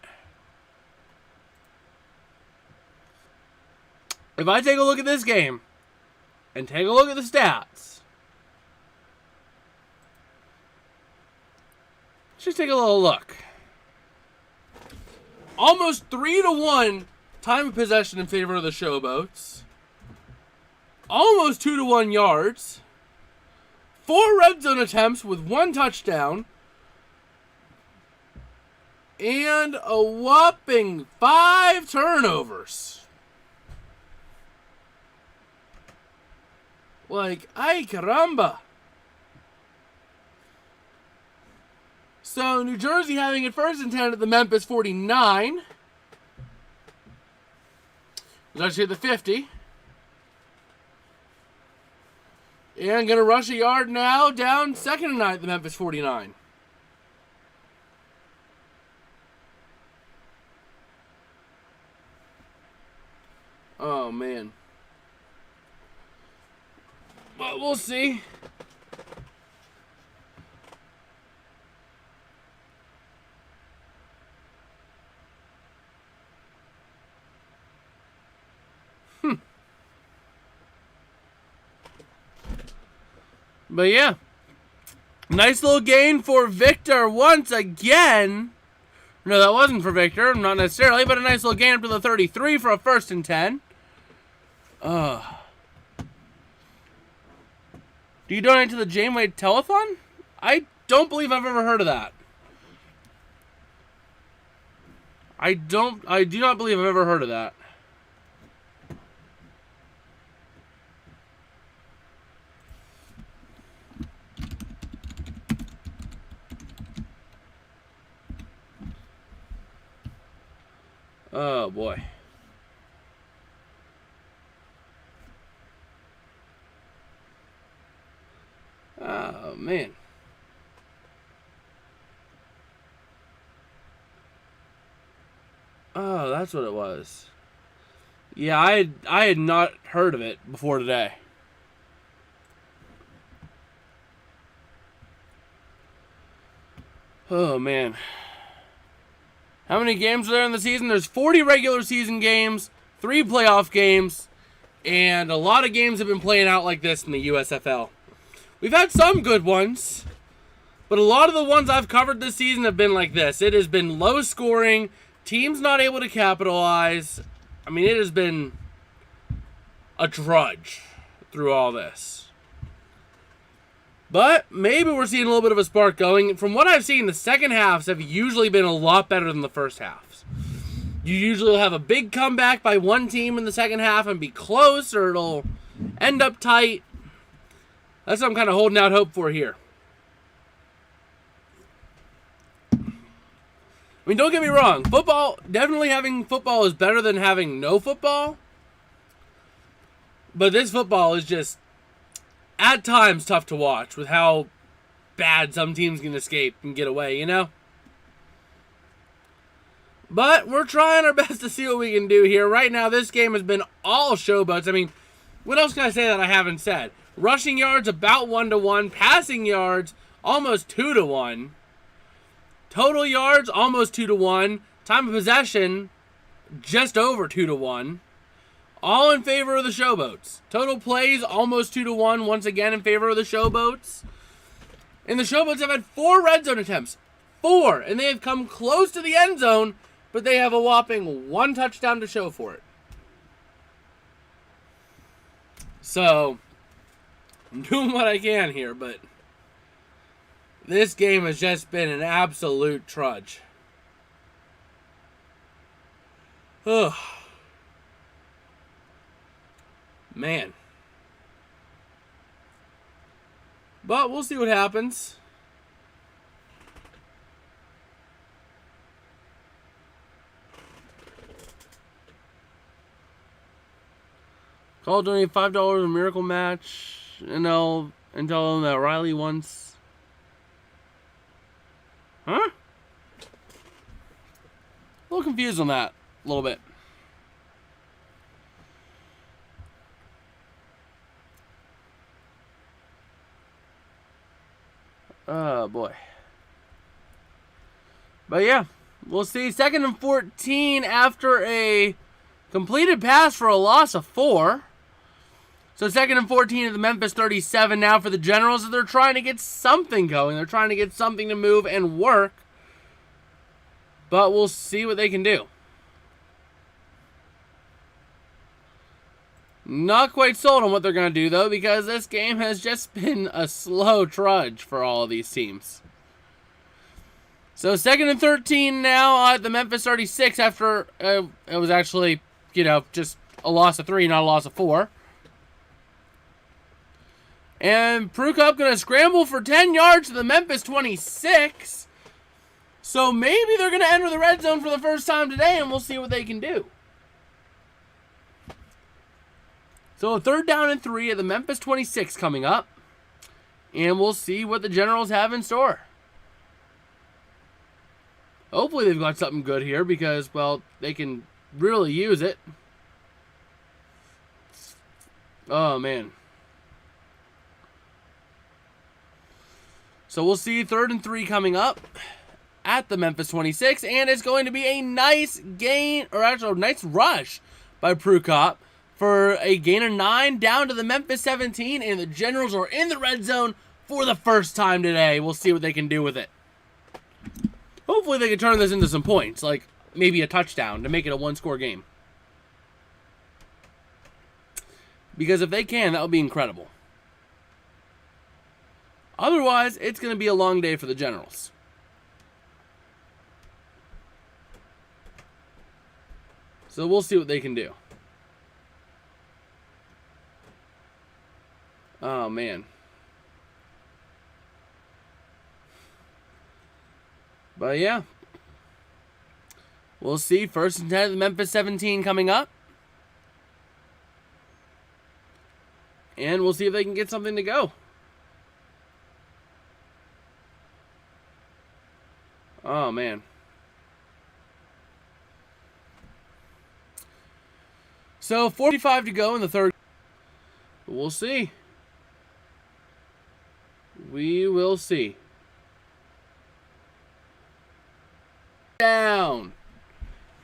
If I take a look at this game and take a look at the stats, let's just take a little look. Almost 3-1 time of possession in favor of the Showboats. Almost 2-1 yards. 4 red zone attempts with 1 touchdown. And a whopping 5 turnovers. Like, ay caramba. So, New Jersey having it first and 10 at the Memphis 49. It's actually at the 50. And going to rush a yard now, down 2nd and 9 at the Memphis 49. Oh, man. But we'll see. But yeah, nice little gain for Victor once again. No, that wasn't for Victor, not necessarily, but a nice little gain up to the 33 for a 1st and 10. Do you donate to the Janeway Telethon? I don't believe I've ever heard of that. I do not believe I've ever heard of that. Oh, boy. Oh, man. Oh, that's what it was. Yeah, I had not heard of it before today. Oh, man. How many games are there in the season? There's 40 regular season games, 3 playoff games, and a lot of games have been playing out like this in the USFL. We've had some good ones, but a lot of the ones I've covered this season have been like this. It has been low scoring, teams not able to capitalize. I mean, it has been a drudge through all this. But maybe we're seeing a little bit of a spark going. From what I've seen, the second halves have usually been a lot better than the first halves. You usually will have a big comeback by one team in the second half and be close, or it'll end up tight. That's what I'm kind of holding out hope for here. I mean, don't get me wrong. Football, definitely having football is better than having no football. But this football is just, at times, tough to watch with how bad some teams can escape and get away, you know? But we're trying our best to see what we can do here. Right now, this game has been all showboats. I mean, what else can I say that I haven't said? Rushing yards about 1-to-1. Passing yards almost 2-to-1. Total yards almost 2-to-1. Time of possession just over 2-to-1. All in favor of the Showboats. Total plays almost 2-to-1. Once again in favor of the Showboats. And the Showboats have had 4 red zone attempts. 4. And they have come close to the end zone, but they have a whopping 1 touchdown to show for it. So, I'm doing what I can here, but this game has just been an absolute trudge. Ugh. Man. But we'll see what happens. Call donate $5 a miracle match. And tell them that Riley wants. Huh? A little confused on that. A little bit. Oh, boy. But yeah, we'll see. 2nd and 14 after a completed pass for a loss of 4. So 2nd and 14 at the Memphis 37 now for the Generals. They're trying to get something going. They're trying to get something to move and work. But we'll see what they can do. Not quite sold on what they're going to do, though, because this game has just been a slow trudge for all of these teams. So 2nd and 13 now at the Memphis 36 after it was actually, just a loss of 3, not a loss of 4. And Prukop going to scramble for 10 yards to the Memphis 26. So maybe they're going to enter the red zone for the first time today, and we'll see what they can do. So 3rd down and 3 at the Memphis 26 coming up. And we'll see what the Generals have in store. Hopefully they've got something good here because, well, they can really use it. Oh, man. So we'll see 3rd and 3 coming up at the Memphis 26. And it's going to be a nice gain, or actually a nice rush by Prukop for a gain of 9 down to the Memphis 17. And the Generals are in the red zone for the first time today. We'll see what they can do with it. Hopefully they can turn this into some points, like maybe a touchdown to make it a 1-score game. Because if they can, that would be incredible. Otherwise, it's going to be a long day for the Generals. So we'll see what they can do. Oh, man. But, yeah. We'll see. 1st and 10 of the Memphis 17 coming up. And we'll see if they can get something to go. Oh, man. So, 45 to go in the third. We'll see. We will see. Down.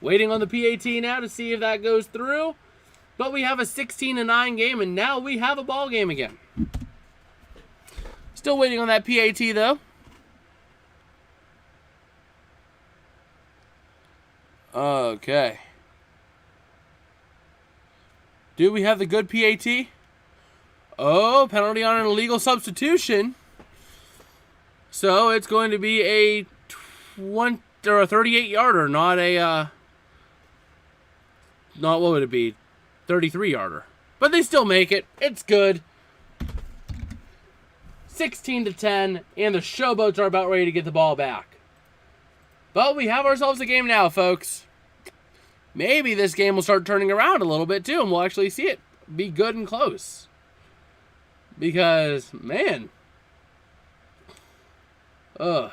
Waiting on the PAT now to see if that goes through. But we have a 16-9 game, and now we have a ball game again. Still waiting on that PAT, though. Okay. Do we have the good PAT? Oh, penalty on an illegal substitution. So it's going to be a 38-yarder, not a not what would it be? 33-yarder. But they still make it. It's good. 16-10, and the Showboats are about ready to get the ball back. But we have ourselves a game now, folks. Maybe this game will start turning around a little bit, too, and we'll actually see it be good and close. Because, man. Ugh.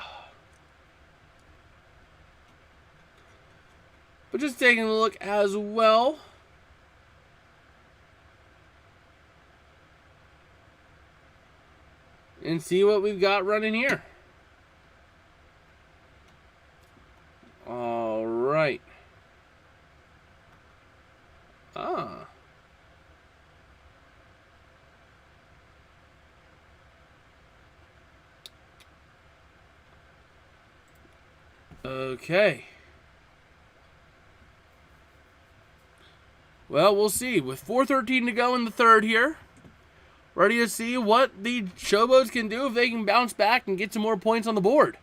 But just taking a look as well. And see what we've got running here. All right. Ah. Okay. Well, we'll see. With 4:13 to go in the third here. Ready to see what the Showboats can do if they can bounce back and get some more points on the board.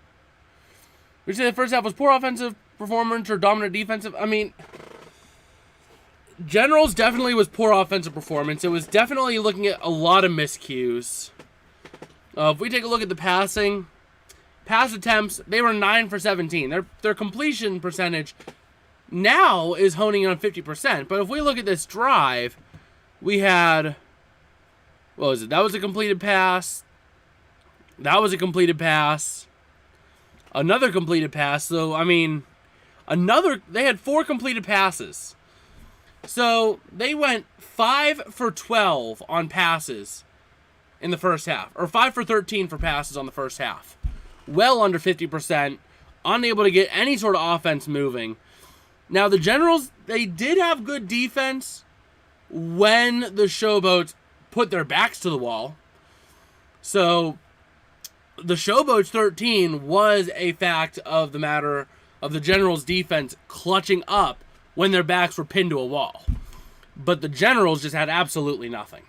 We say the first half was poor offensive performance or dominant defensive. I mean, Generals definitely was poor offensive performance. It was definitely looking at a lot of miscues. If we take a look at the passing, pass attempts, they were 9 for 17. Their completion percentage now is honing on 50%. But if we look at this drive, we had... What was it? That was a completed pass. That was a completed pass. Another completed pass. So, I mean, they had 4 completed passes. So, they went 5 for 12 on passes in the first half. Or 5 for 13 for passes on the first half. Well under 50%. Unable to get any sort of offense moving. Now, the Generals, they did have good defense when the Showboats put their backs to the wall. So, the Showboats 13 was a fact of the matter of the Generals' defense clutching up when their backs were pinned to a wall. But the Generals just had absolutely nothing.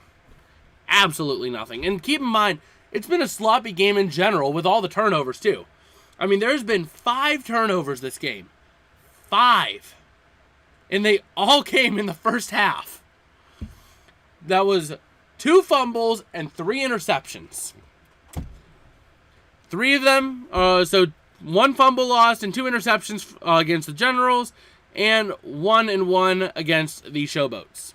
Absolutely nothing. And keep in mind, it's been a sloppy game in general with all the turnovers, too. I mean, there's been 5 turnovers this game. 5. And they all came in the first half. That was 2 fumbles and 3 interceptions. 3 of them, so 1 fumble lost and 2 interceptions against the Generals, and 1 against the Showboats.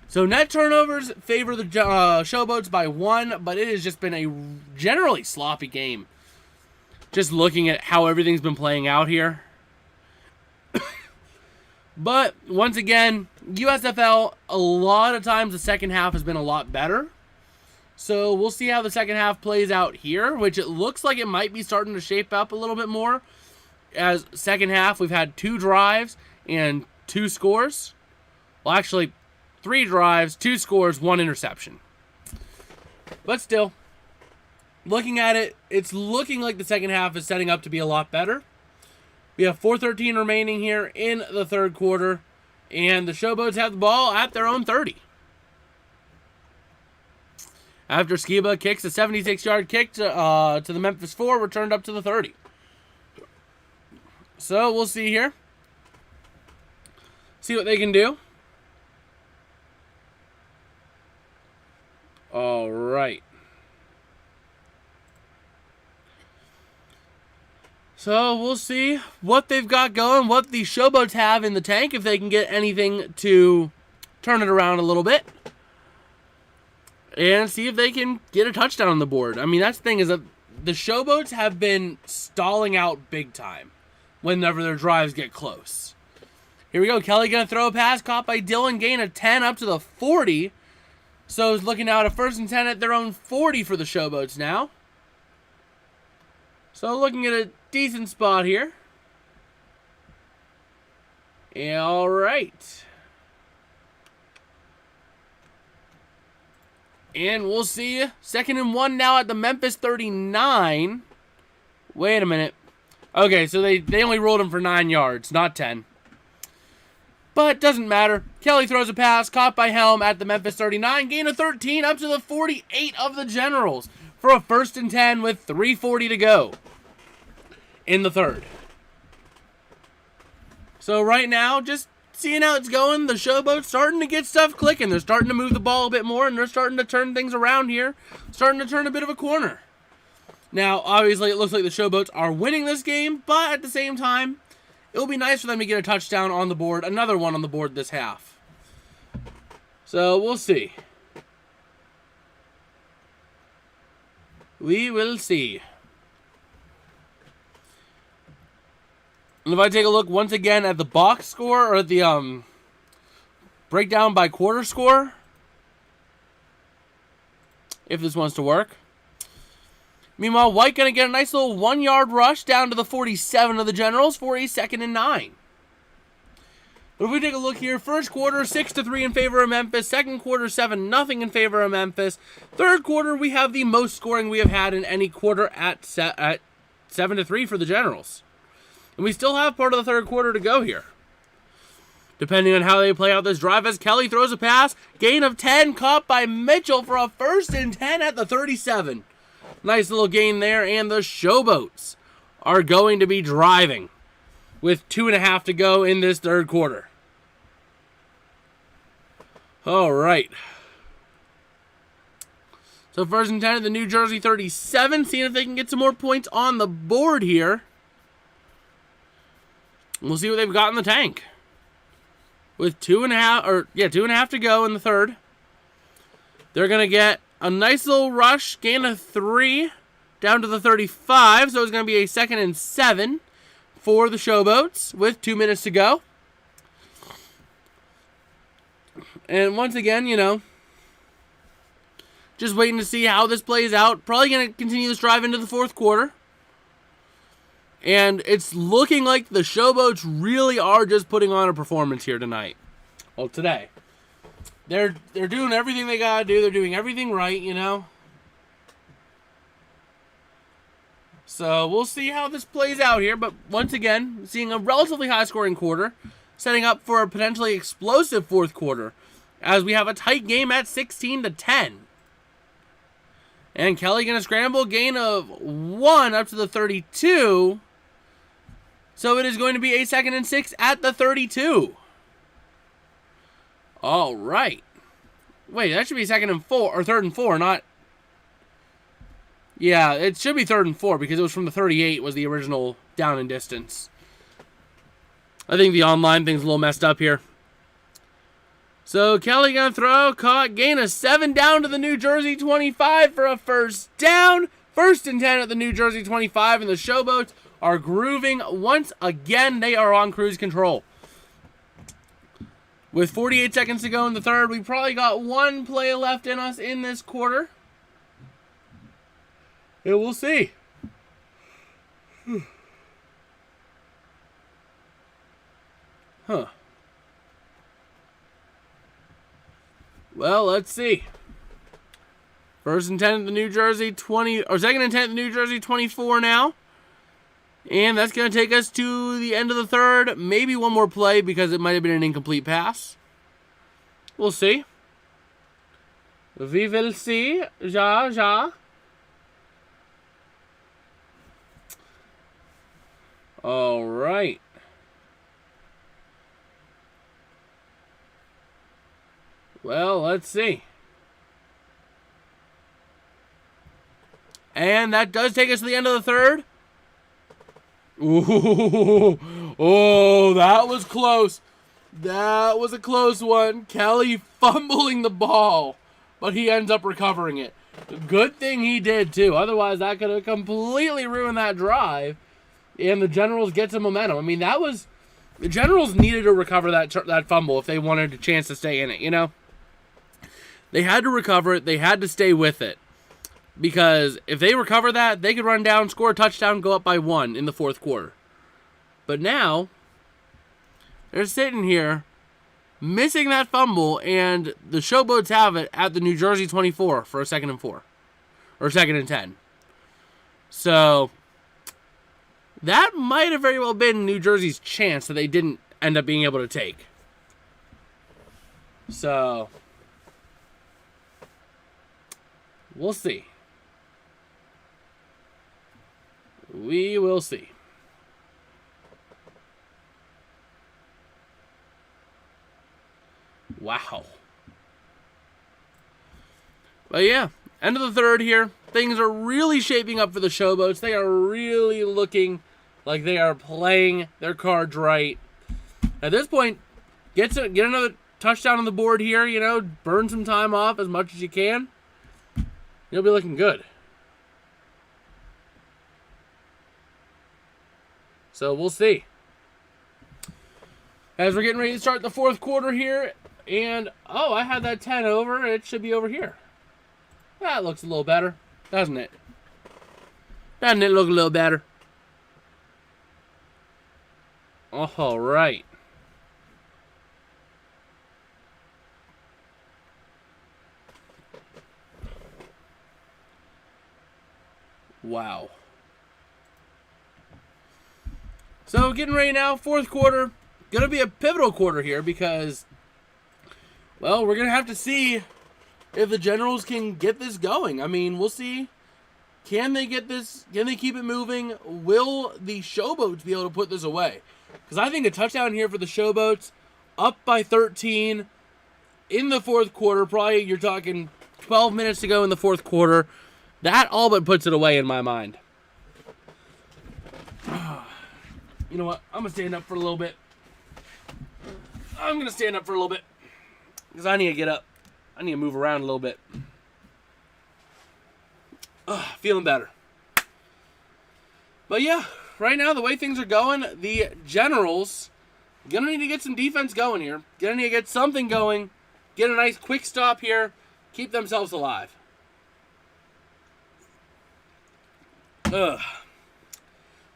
So net turnovers favor the Showboats by 1, but it has just been a generally sloppy game. Just looking at how everything's been playing out here. But, once again, USFL, a lot of times the second half has been a lot better. So, we'll see how the second half plays out here, which it looks like it might be starting to shape up a little bit more. As second half, we've had 2 drives and 2 scores. Well, actually, 3 drives, 2 scores, 1 interception. But still, looking at it, it's looking like the second half is setting up to be a lot better. We have 4:13 remaining here in the third quarter, and the Showboats have the ball at their own 30. After Skiba kicks a 76-yard kick to the Memphis 4, returned up to the 30. So we'll see here. See what they can do. All right. So we'll see what they've got going, what the Showboats have in the tank, if they can get anything to turn it around a little bit. And see if they can get a touchdown on the board. I mean, that's the thing, is that the Showboats have been stalling out big time whenever their drives get close. Here we go. Kelly going to throw a pass, caught by Dylan, gain of 10 up to the 40. So it's looking out a 1st and 10 at their own 40 for the Showboats now. So looking at a decent spot here. All right. And we'll see 2nd and 1 now at the Memphis 39. Wait a minute. Okay, so they only rolled him for 9 yards, not 10. But doesn't matter. Kelly throws a pass, caught by Helm at the Memphis 39. Gain of 13 up to the 48 of the Generals for a 1st and 10 with 3:40 to go in the 3rd. So right now, just seeing how it's going, the Showboats starting to get stuff clicking. They're starting to move the ball a bit more, and they're starting to turn things around here. Starting to turn a bit of a corner. Now, obviously, it looks like the Showboats are winning this game, but at the same time, it will be nice for them to get a touchdown on the board, another one on the board this half. So, we'll see. We will see. And if I take a look once again at the box score, or at the breakdown by quarter score, if this wants to work. Meanwhile, White going to get a nice little 1-yard rush down to the 47 of the Generals for a 2nd and 9. But if we take a look here, 1st quarter, 6-3 in favor of Memphis. 2nd quarter, 7-0 in favor of Memphis. 3rd quarter, we have the most scoring we have had in any quarter at 7-3 for the Generals. And we still have part of the 3rd quarter to go here, depending on how they play out this drive, as Kelly throws a pass. Gain of 10, caught by Mitchell for a 1st and 10 at the 37. Nice little gain there, and the Showboats are going to be driving with 2.5 to go in this 3rd quarter. All right. So 1st and 10 at the New Jersey 37, seeing if they can get some more points on the board here. We'll see what they've got in the tank. With 2.5 to go in the 3rd. They're going to get a nice little rush, gain of 3 down to the 35. So it's going to be a 2nd and 7 for the Showboats with 2 minutes to go. And once again, you know, just waiting to see how this plays out. Probably going to continue this drive into the 4th quarter. And it's looking like the Showboats really are just putting on a performance here tonight. Well, today. They're doing everything they gotta do. They're doing everything right, you know. So we'll see how this plays out here. But once again, seeing a relatively high-scoring quarter, setting up for a potentially explosive 4th quarter, as we have a tight game at 16-10. And Kelly gonna scramble, gain of 1 up to the 32. So it is going to be a 2nd and 6 at the 32. All right. Wait, that should be 2nd and 4, or 3rd and 4, not... Yeah, it should be 3rd and 4, because it was from the 38 was the original down and distance. I think the online thing's a little messed up here. So Kelly gonna throw, caught, gain of 7 down to the New Jersey 25 for a 1st down. 1st and 10 at the New Jersey 25, and the Showboats are grooving once again. They are on cruise control. With 48 seconds to go in the 3rd, we probably got 1 play left in us in this quarter. And we'll see. Huh. Well, let's see. 1st and 10 at the New Jersey 20, or 2nd and 10 at the New Jersey 24 now. And that's going to take us to the end of the 3rd. Maybe 1 more play because it might have been an incomplete pass. We'll see. We will see. Ja. All right. Well, let's see. And that does take us to the end of the third. Ooh, oh, that was close. That was a close one. Kelly fumbling the ball, but he ends up recovering it. Good thing he did, too. Otherwise, that could have completely ruined that drive, and the Generals get some momentum. I mean, that was... The Generals needed to recover that fumble if they wanted a chance to stay in it, you know? They had to recover it. They had to stay with it. Because if they recover that, they could run down, score a touchdown, go up by 1 in the fourth quarter. But now, they're sitting here, missing that fumble, and the Showboats have it at the New Jersey 24 for a 2nd and 4. Or 2nd and 10. So, that might have very well been New Jersey's chance that they didn't end up being able to take. So, we'll see. We will see. Wow. But yeah, end of the third here. Things are really shaping up for the Showboats. They are really looking like they are playing their cards right. At this point, get another touchdown on the board here, you know, burn some time off as much as you can. You'll be looking good. So we'll see. As we're getting ready to start the fourth quarter here, and oh, I had that 10 over. It should be over here. That looks a little better, doesn't it? Doesn't it look a little better? All right. Wow. So getting ready now, fourth quarter. Going to be a pivotal quarter here because, well, we're going to have to see if the Generals can get this going. I mean, we'll see. Can they get this? Can they keep it moving? Will the Showboats be able to put this away? Because I think a touchdown here for the Showboats, up by 13 in the fourth quarter. Probably you're talking 12 minutes to go in the fourth quarter. That all but puts it away in my mind. You know what? I'm going to stand up for a little bit. Because I need to get up. I need to move around a little bit. Feeling better. But yeah, right now, the way things are going, the Generals going to need to get some defense going here. Going to need to get something going. Get a nice quick stop here. Keep themselves alive. But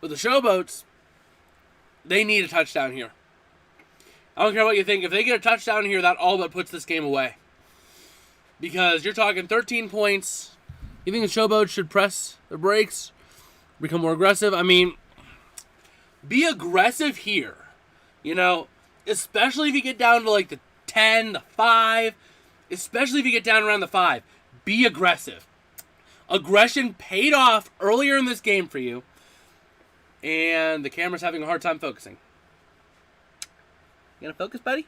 the Showboats, they need a touchdown here. I don't care what you think. If they get a touchdown here, that all but puts this game away. Because you're talking 13 points. You think the Showboats should press the brakes? Become more aggressive? I mean, be aggressive here. You know, especially if you get down to like the 10, the 5. Especially if you get down around the 5. Be aggressive. Aggression paid off earlier in this game for you. And the camera's having a hard time focusing. You gonna focus, buddy?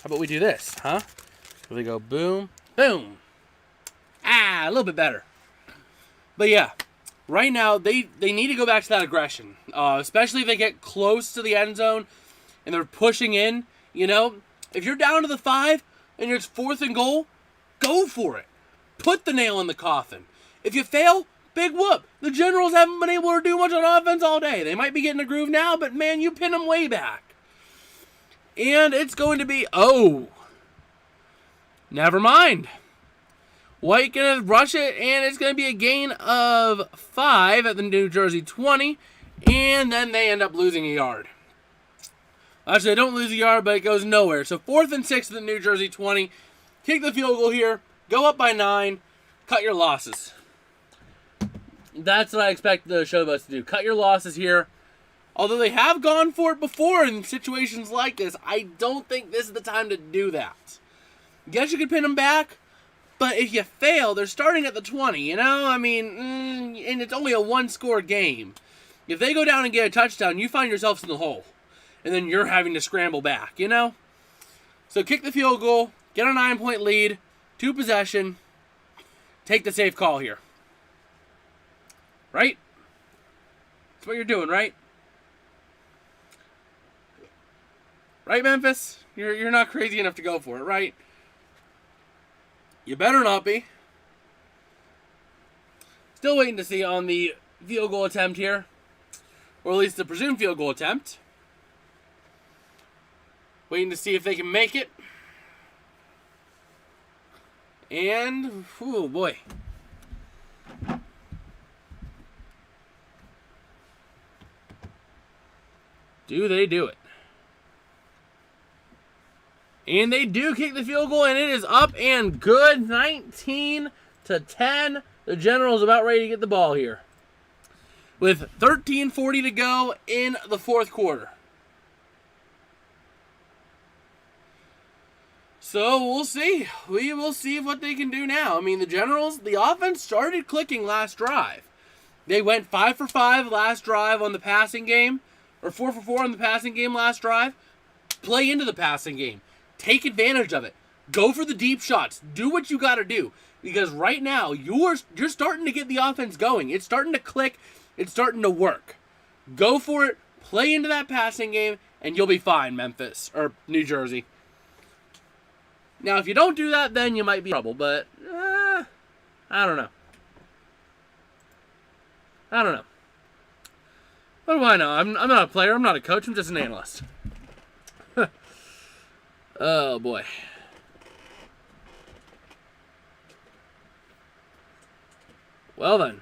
How about we do this, huh? Here we go, boom, boom. A little bit better. But yeah, right now, they need to go back to that aggression. Especially if they get close to the end zone and they're pushing in. You know, if you're down to the 5 and it's 4th and goal, go for it. Put the nail in the coffin. If you fail, big whoop. The Generals haven't been able to do much on offense all day. They might be getting a groove now, but man, you pin them way back. And it's going to be, never mind. White going to rush it, and it's going to be a gain of 5 at the New Jersey 20, and then they end up losing a yard. Actually, they don't lose a yard, but it goes nowhere. So 4th and 6 at the New Jersey 20. Kick the field goal here. Go up by 9. Cut your losses. That's what I expect the Showboats to do. Cut your losses here. Although they have gone for it before in situations like this, I don't think this is the time to do that. Guess you could pin them back, but if you fail, they're starting at the 20, you know? I mean, and it's only a one-score game. If they go down and get a touchdown, you find yourselves in the hole. And then you're having to scramble back, you know? So kick the field goal, get a 9-point lead, 2 possession, take the safe call here. Right? That's what you're doing, right? Right, Memphis? You're not crazy enough to go for it, right? You better not be. Still waiting to see on the field goal attempt here. Or at least the presumed field goal attempt. Waiting to see if they can make it. And, oh boy. Do they do it? And they do kick the field goal, and it is up and good. 19-10. The Generals about ready to get the ball here, with 13:40 to go in the fourth quarter. So we'll see. We will see what they can do now. I mean, the Generals, the offense started clicking last drive. They went 5 for 5 last drive on the passing game, or 4 for 4 on the passing game last drive. Play into the passing game. Take advantage of it. Go for the deep shots. Do what you got to do. Because right now, you're starting to get the offense going. It's starting to click. It's starting to work. Go for it. Play into that passing game, and you'll be fine, Memphis, or New Jersey. Now, if you don't do that, then you might be in trouble. But, I don't know. I don't know. What do I know? I'm not a player. I'm not a coach. I'm just an analyst. Oh, boy. Well, then.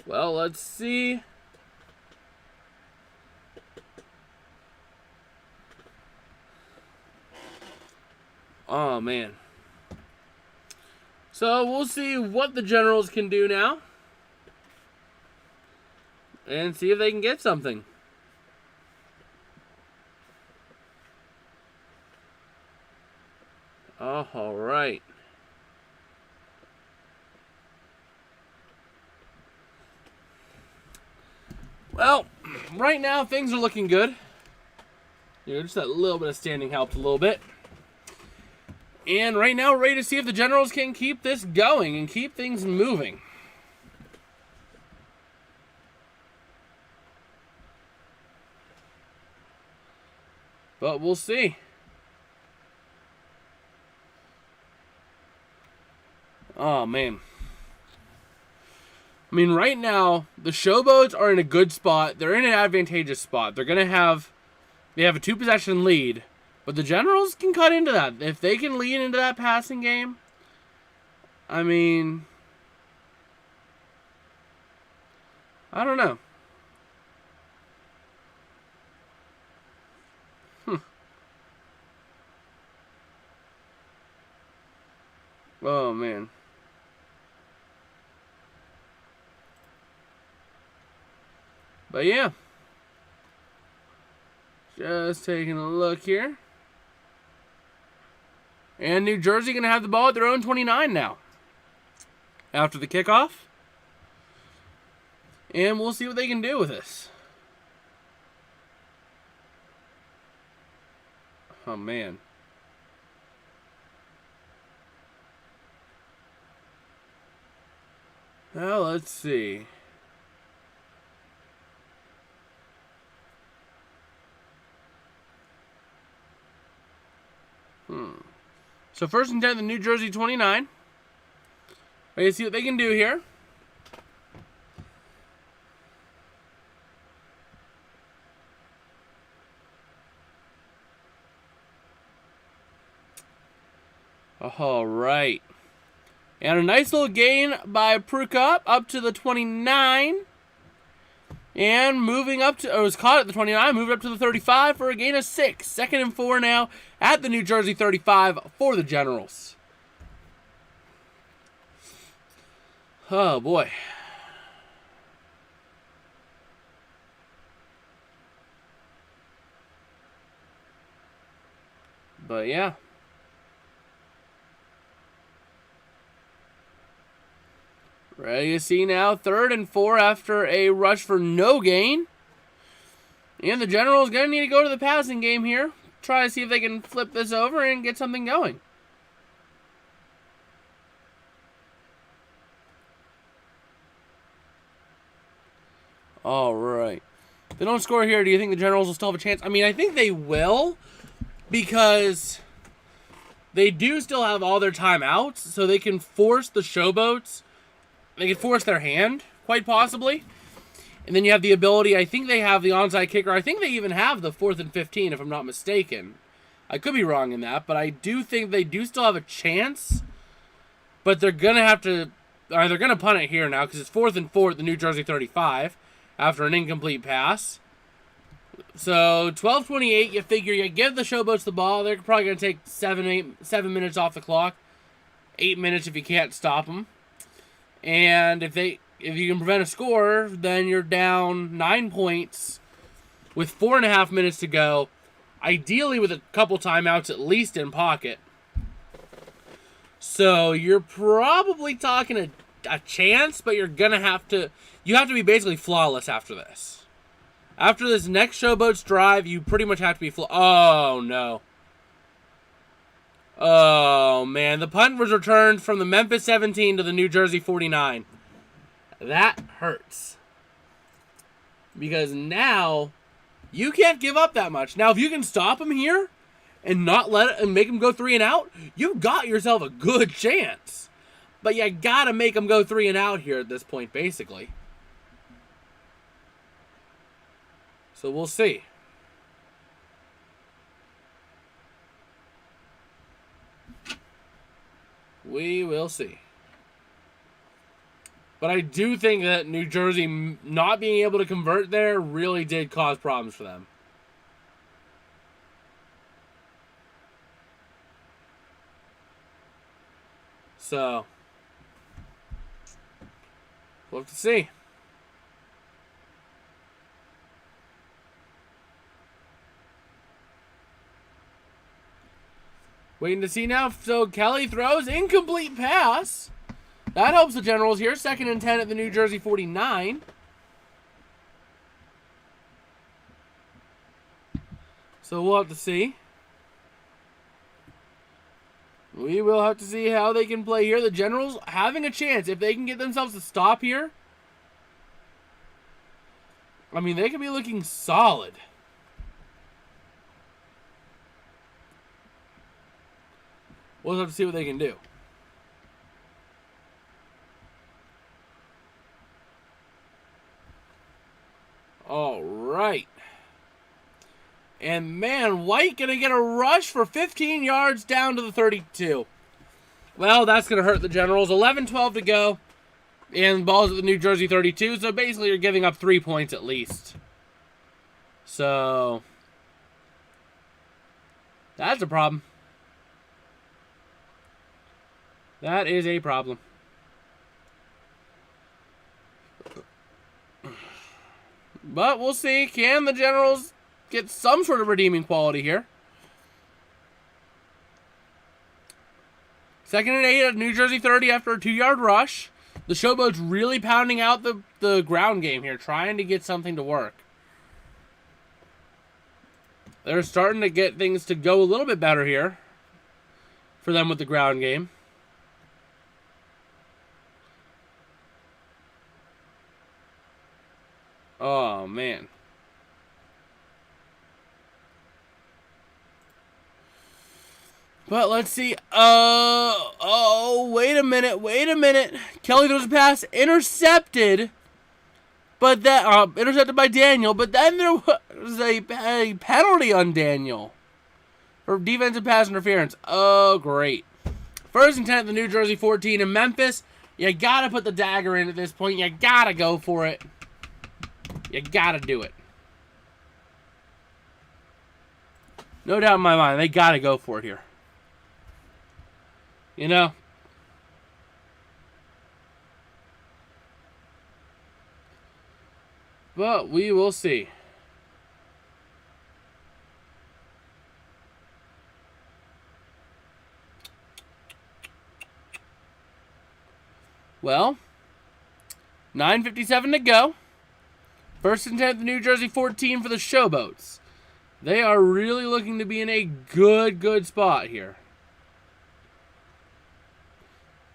Well, let's see. Oh, man. So, we'll see what the Generals can do now. And see if they can get something. Oh, all right. Well, right now things are looking good. You know, just that little bit of standing helped a little bit. And right now we're ready to see if the Generals can keep this going and keep things moving. But we'll see. Oh, man. I mean, right now, the Showboats are in a good spot. They're in an advantageous spot. They have a 2-possession lead. But the Generals can cut into that. If they can lean into that passing game, I mean, I don't know. Oh, man. But yeah. Just taking a look here. And New Jersey going to have the ball at their own 29 now. After the kickoff. And we'll see what they can do with this. Oh, man. Well, let's see. So 1st and 10, the New Jersey 29. Ready to see what they can do here. All right. And a nice little gain by Pruka up to the 29. And moving up to, was caught at the 29, moved up to the 35 for a gain of 6. 2nd and 4 now at the New Jersey 35 for the Generals. Oh, boy. But, yeah. Ready to see now. 3rd and 4 after a rush for no gain. And the Generals going to need to go to the passing game here. Try to see if they can flip this over and get something going. All right. If they don't score here, do you think the Generals will still have a chance? I mean, I think they will, because they do still have all their timeouts, so they can force the Showboats. They can force their hand, quite possibly. And then you have the ability, I think they have the onside kicker. I think they even have the 4th and 15, if I'm not mistaken. I could be wrong in that, but I do think they do still have a chance. But they're going to have to, they're going to punt it here now, because it's 4th and 4 at the New Jersey 35 after an incomplete pass. So 12:28, you figure you give the Showboats the ball. They're probably going to take 7 minutes off the clock. 8 minutes if you can't stop them. And if you can prevent a score, then you're down 9 points with 4.5 minutes to go. Ideally with a couple timeouts at least in pocket. So you're probably talking a chance, but you're going to have to be basically flawless after this. After this next Showboats drive, you pretty much have to be oh, no. Oh, man. The punt was returned from the Memphis 17 to the New Jersey 49. That hurts. Because now, you can't give up that much. Now, if you can stop him here and not let it and make him go 3 and out, you got yourself a good chance. But you got to make him go 3 and out here at this point, basically. So we'll see. We will see. But I do think that New Jersey not being able to convert there really did cause problems for them. So, we'll have to see. Waiting to see now. So Kelly throws incomplete pass. That helps the Generals here. 2nd and 10 at the New Jersey 49. So we'll have to see. We will have to see how they can play here. The Generals having a chance. If they can get themselves to stop here, I mean, they could be looking solid. We'll have to see what they can do. All right. And man, White going to get a rush for 15 yards down to the 32. Well, that's going to hurt the Generals. 11-12 to go. And the ball's at the New Jersey 32. So basically you're giving up 3 points at least. So that's a problem. That is a problem. But we'll see. Can the Generals get some sort of redeeming quality here? 2nd and 8 at New Jersey 30 after a 2-yard rush. The Showboats really pounding out the ground game here, trying to get something to work. They're starting to get things to go a little bit better here for them with the ground game. Oh, man. But let's see. Oh, wait a minute. Kelly throws a pass, intercepted. But that intercepted by Daniel. But then there was a penalty on Daniel for defensive pass interference. Oh, great. 1st and 10 at the New Jersey 14 in Memphis. You gotta put the dagger in at this point. You gotta go for it. You gotta do it. No doubt in my mind, they gotta go for it here. You know? But we will see. Well, 9:57 to go. First and 10 at the New Jersey 14 for the Showboats. They are really looking to be in a good spot here.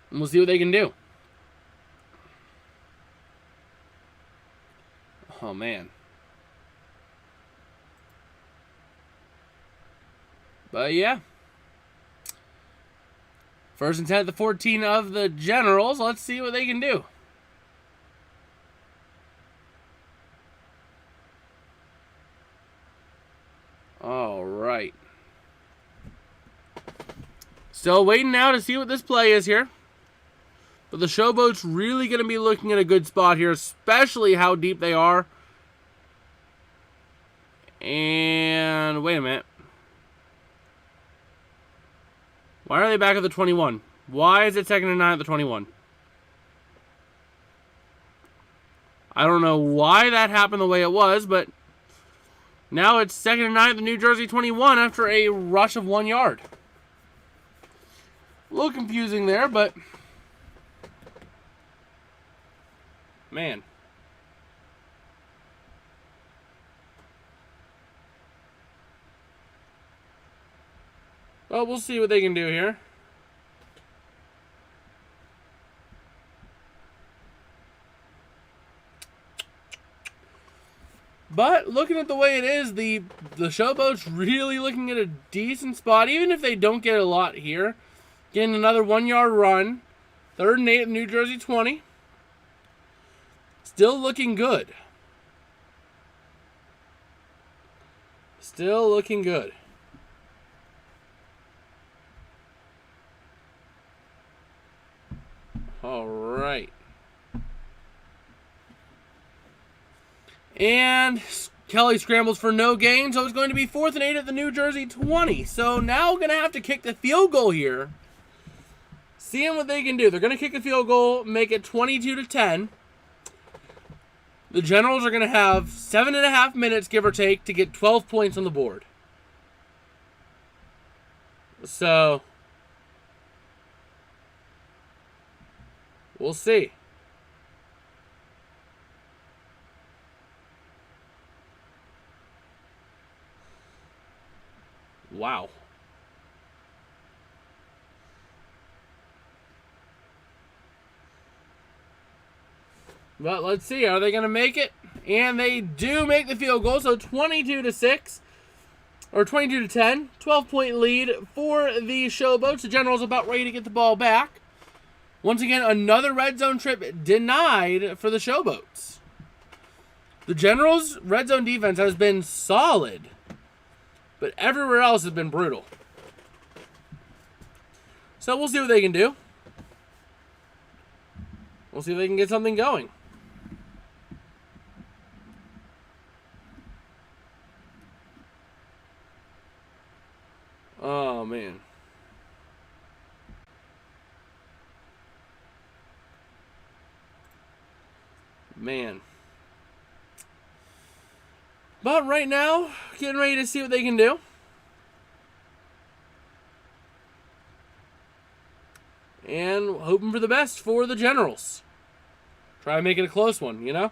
And we'll see what they can do. Oh, man. But, yeah. First and 10 at the 14 of the Generals. Let's see what they can do. All right. Still waiting now to see what this play is here. But the Showboats really going to be looking at a good spot here, especially how deep they are. And wait a minute. Why are they back at the 21? Why is it 2nd and 9 at the 21? I don't know why that happened the way it was, but now it's 2nd and 9 at the New Jersey 21 after a rush of 1 yard. A little confusing there, but man. Well, we'll see what they can do here. But looking at the way it is, the Showboats really looking at a decent spot, even if they don't get a lot here. Getting another 1 yard run. 3rd and 8 at New Jersey 20. Still looking good. Still looking good. All right. And Kelly scrambles for no gain, so it's going to be 4th and 8 at the New Jersey 20. So now going to have to kick the field goal here. Seeing what they can do. They're going to kick the field goal, make it 22-10. The Generals are going to have 7.5 minutes, give or take, to get 12 points on the board. So we'll see. Wow. But let's see. Are they going to make it? And they do make the field goal. So 22-6. Or 22-10. 12-point lead for the Showboats. The Generals about ready to get the ball back. Once again, another red zone trip denied for the Showboats. The Generals' red zone defense has been solid, but everywhere else has been brutal. So we'll see what they can do. We'll see if they can get something going. Oh, man. Man. But right now, getting ready to see what they can do. And hoping for the best for the Generals. Try to make it a close one, you know?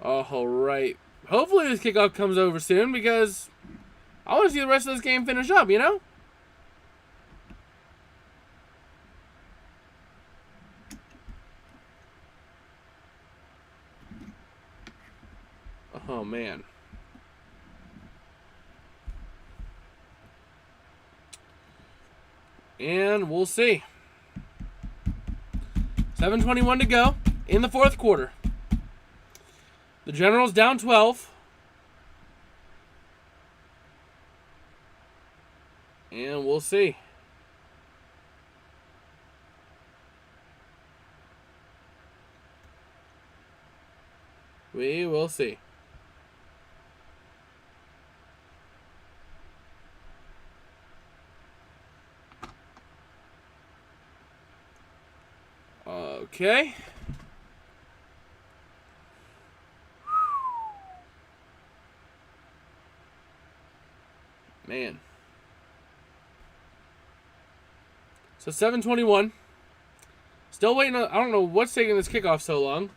All right. Hopefully this kickoff comes over soon because I want to see the rest of this game finish up, you know? Oh, man. And we'll see. 7:21 to go in the 4th quarter. The Generals down 12. And we'll see. We will see. Okay. Man. So 7:21. Still waiting. I don't know what's taking this kickoff so long.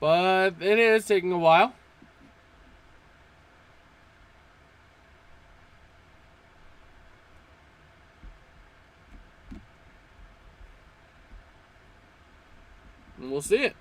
But it is taking a while. And we'll see it.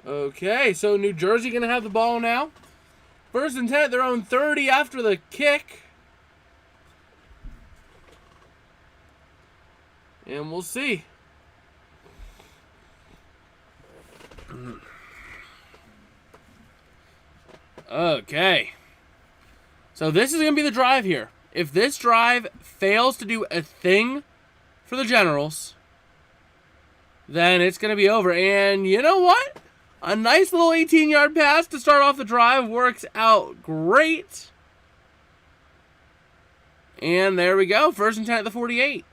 Okay, so New Jersey going to have the ball now. First and 10 at their own 30 after the kick. And we'll see. Okay. So this is going to be the drive here. If this drive fails to do a thing for the Generals, then it's going to be over. And you know what? A nice little 18-yard pass to start off the drive works out great. And there we go. First and 10 at the 48.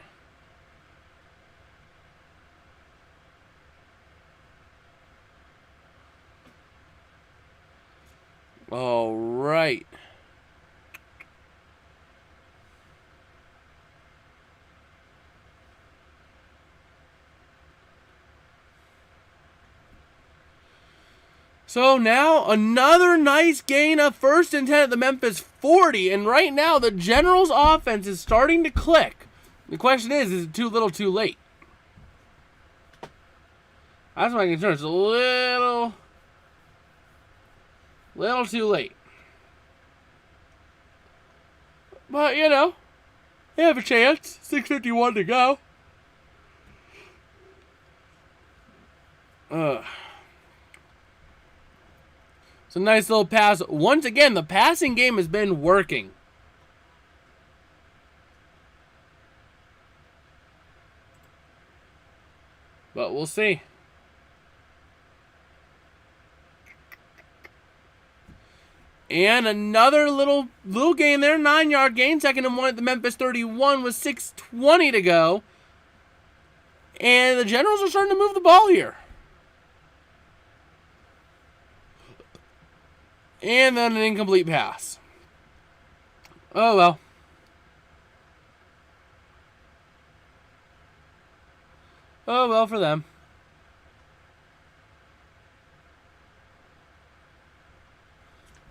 All right. So now another nice gain of first and 10 at the Memphis 40. And right now the Generals offense is starting to click. The question is it too little too late? That's my concern. It's a little too late. But, you know, they have a chance. 6:51 to go. It's a nice little pass. Once again, the passing game has been working. But we'll see. And another little gain there, 9-yard gain. Second and 1 at the Memphis 31 with 6:20 to go. And the Generals are starting to move the ball here. And then an incomplete pass. Oh, well. Oh, well for them.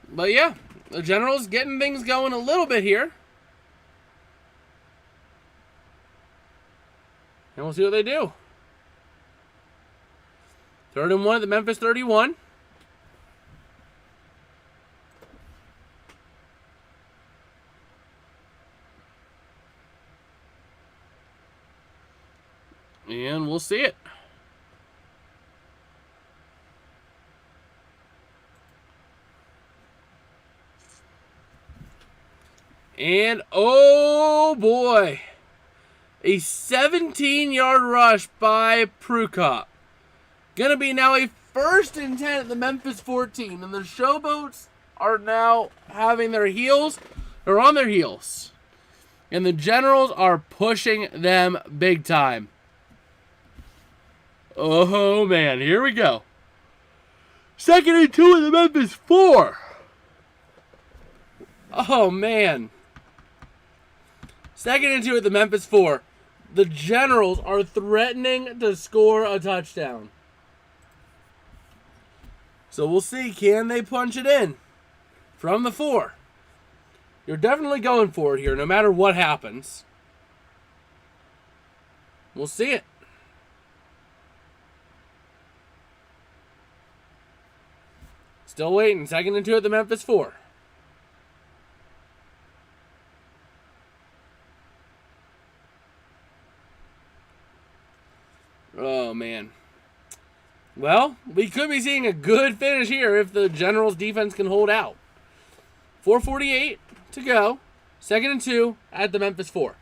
But yeah, the Generals getting things going a little bit here. And we'll see what they do. 3rd and 1 at the Memphis 31. And we'll see it. And, oh boy, a 17-yard rush by Prukop. Gonna be now a 1st and 10 at the Memphis 14. And the Showboats are now having their heels, or on their heels. And the Generals are pushing them big time. Oh man, here we go. 2nd and 2 at the Memphis 4. Oh man. 2nd and 2 at the Memphis 4. The Generals are threatening to score a touchdown. So we'll see. Can they punch it in from the 4? You're definitely going for it here, no matter what happens. We'll see it. Still waiting. 2nd and 2 at the Memphis 4. Oh, man. Well, we could be seeing a good finish here if the Generals' defense can hold out. 4:48 to go. 2nd and 2 at the Memphis 4.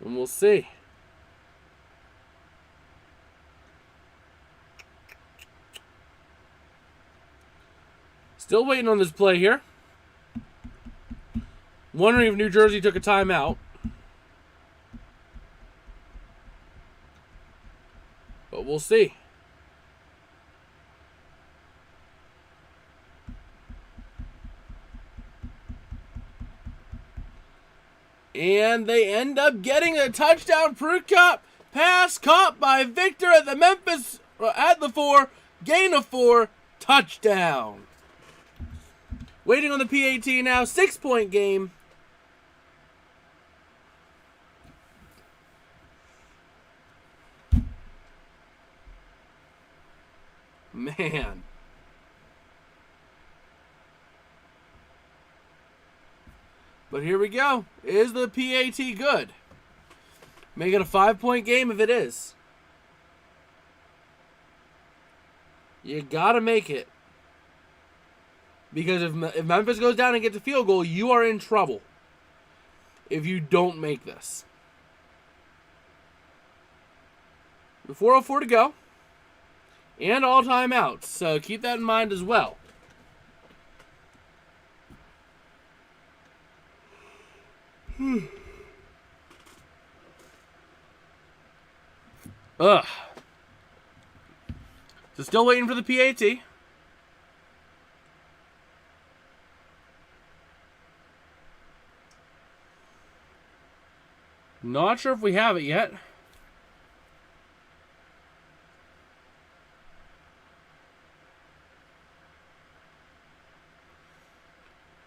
And we'll see. Still waiting on this play here. Wondering if New Jersey took a timeout. But we'll see. And they end up getting a touchdown. Prukop pass caught by Victor at the Memphis at the 4. Gain of 4. Touchdown. Waiting on the PAT now. 6-point game. Man. But here we go. Is the PAT good? Make it a 5-point game if it is. You gotta make it. Because if Memphis goes down and gets a field goal, you are in trouble. If you don't make this. 4:04 to go. And all timeouts. So keep that in mind as well. Ugh. So still waiting for the PAT. Not sure if we have it yet.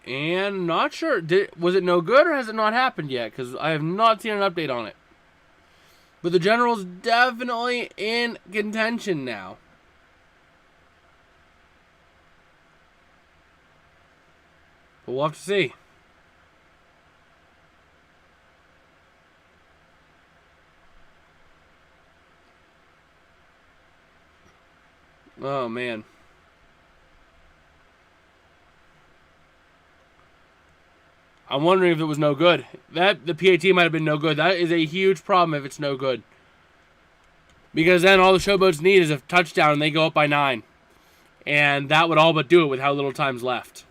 And not sure. Was it no good or has it not happened yet? Because I have not seen an update on it. But the General's definitely in contention now. But we'll have to see. Oh, man. I'm wondering if it was no good. The PAT might have been no good. That is a huge problem if it's no good. Because then all the Showboats need is a touchdown and they go up by 9. And that would all but do it with how little time's left.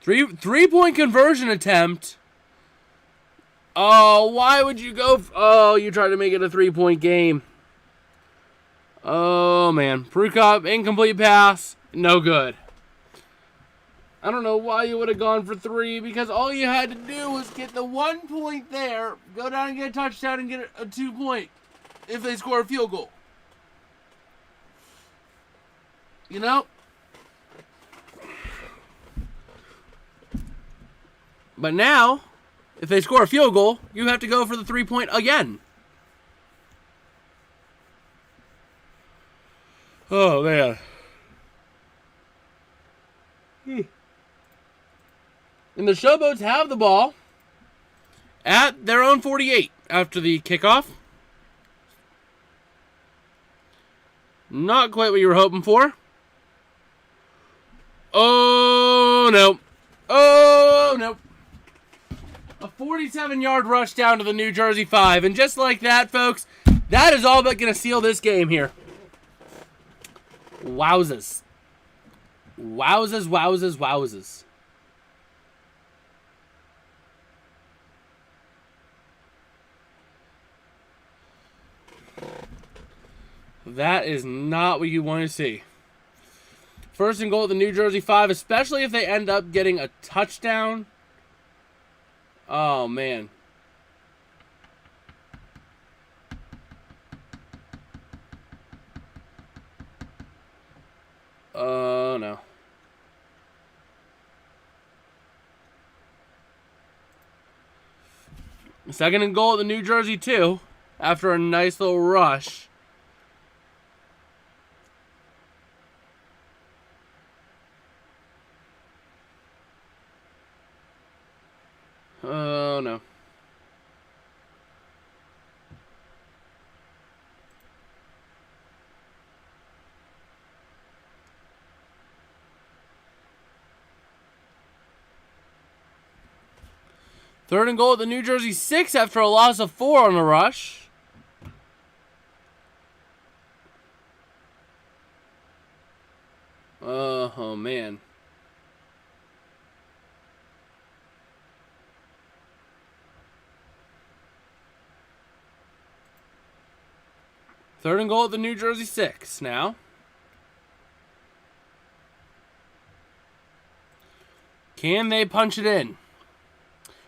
Three-point conversion attempt. Oh, why would you go? Oh, you tried to make it a 3-point game. Oh, man. Prukop, incomplete pass. No good. I don't know why you would have gone for 3, because all you had to do was get the 1 point there, go down and get a touchdown and get a 2-point if they score a field goal. You know? But now, if they score a field goal, you have to go for the 3-point again. Oh, man. And the Showboats have the ball at their own 48 after the kickoff. Not quite what you were hoping for. Oh, no. Oh, no. A 47-yard rush down to the New Jersey 5. And just like that, folks, that is all but going to seal this game here. Wowzers. Wowzers, wowzers, wowzers. That is not what you want to see. First and goal at the New Jersey 5, especially if they end up getting a touchdown. Oh, man. Oh, no. Second and goal at the New Jersey 2 after a nice little rush. Oh, no. Third and goal at the New Jersey 6 after a loss of 4 on the rush. Oh, man. Third and goal at the New Jersey 6 now. Can they punch it in?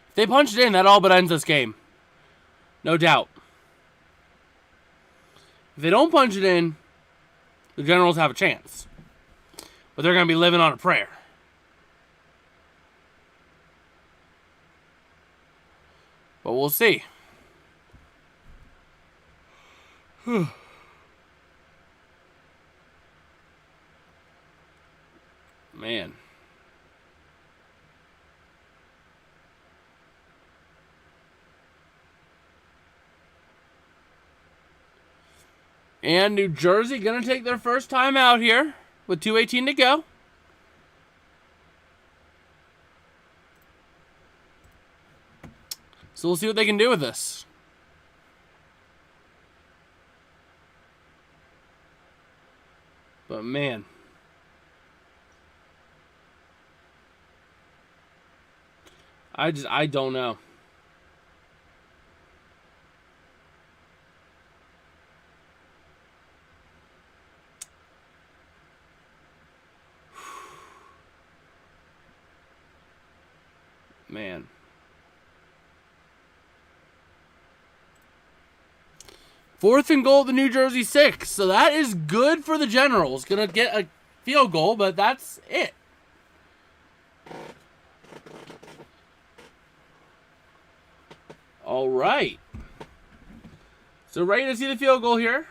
If they punch it in, that all but ends this game. No doubt. If they don't punch it in, the Generals have a chance. But they're going to be living on a prayer. But we'll see. Man. And New Jersey going to take their first time out here with 2:18 to go. So we'll see what they can do with this. But man. I don't know. Man. Fourth and goal at the New Jersey 6. So that is good for the Generals. Going to get a field goal, but that's it. All right. So ready to see the field goal here.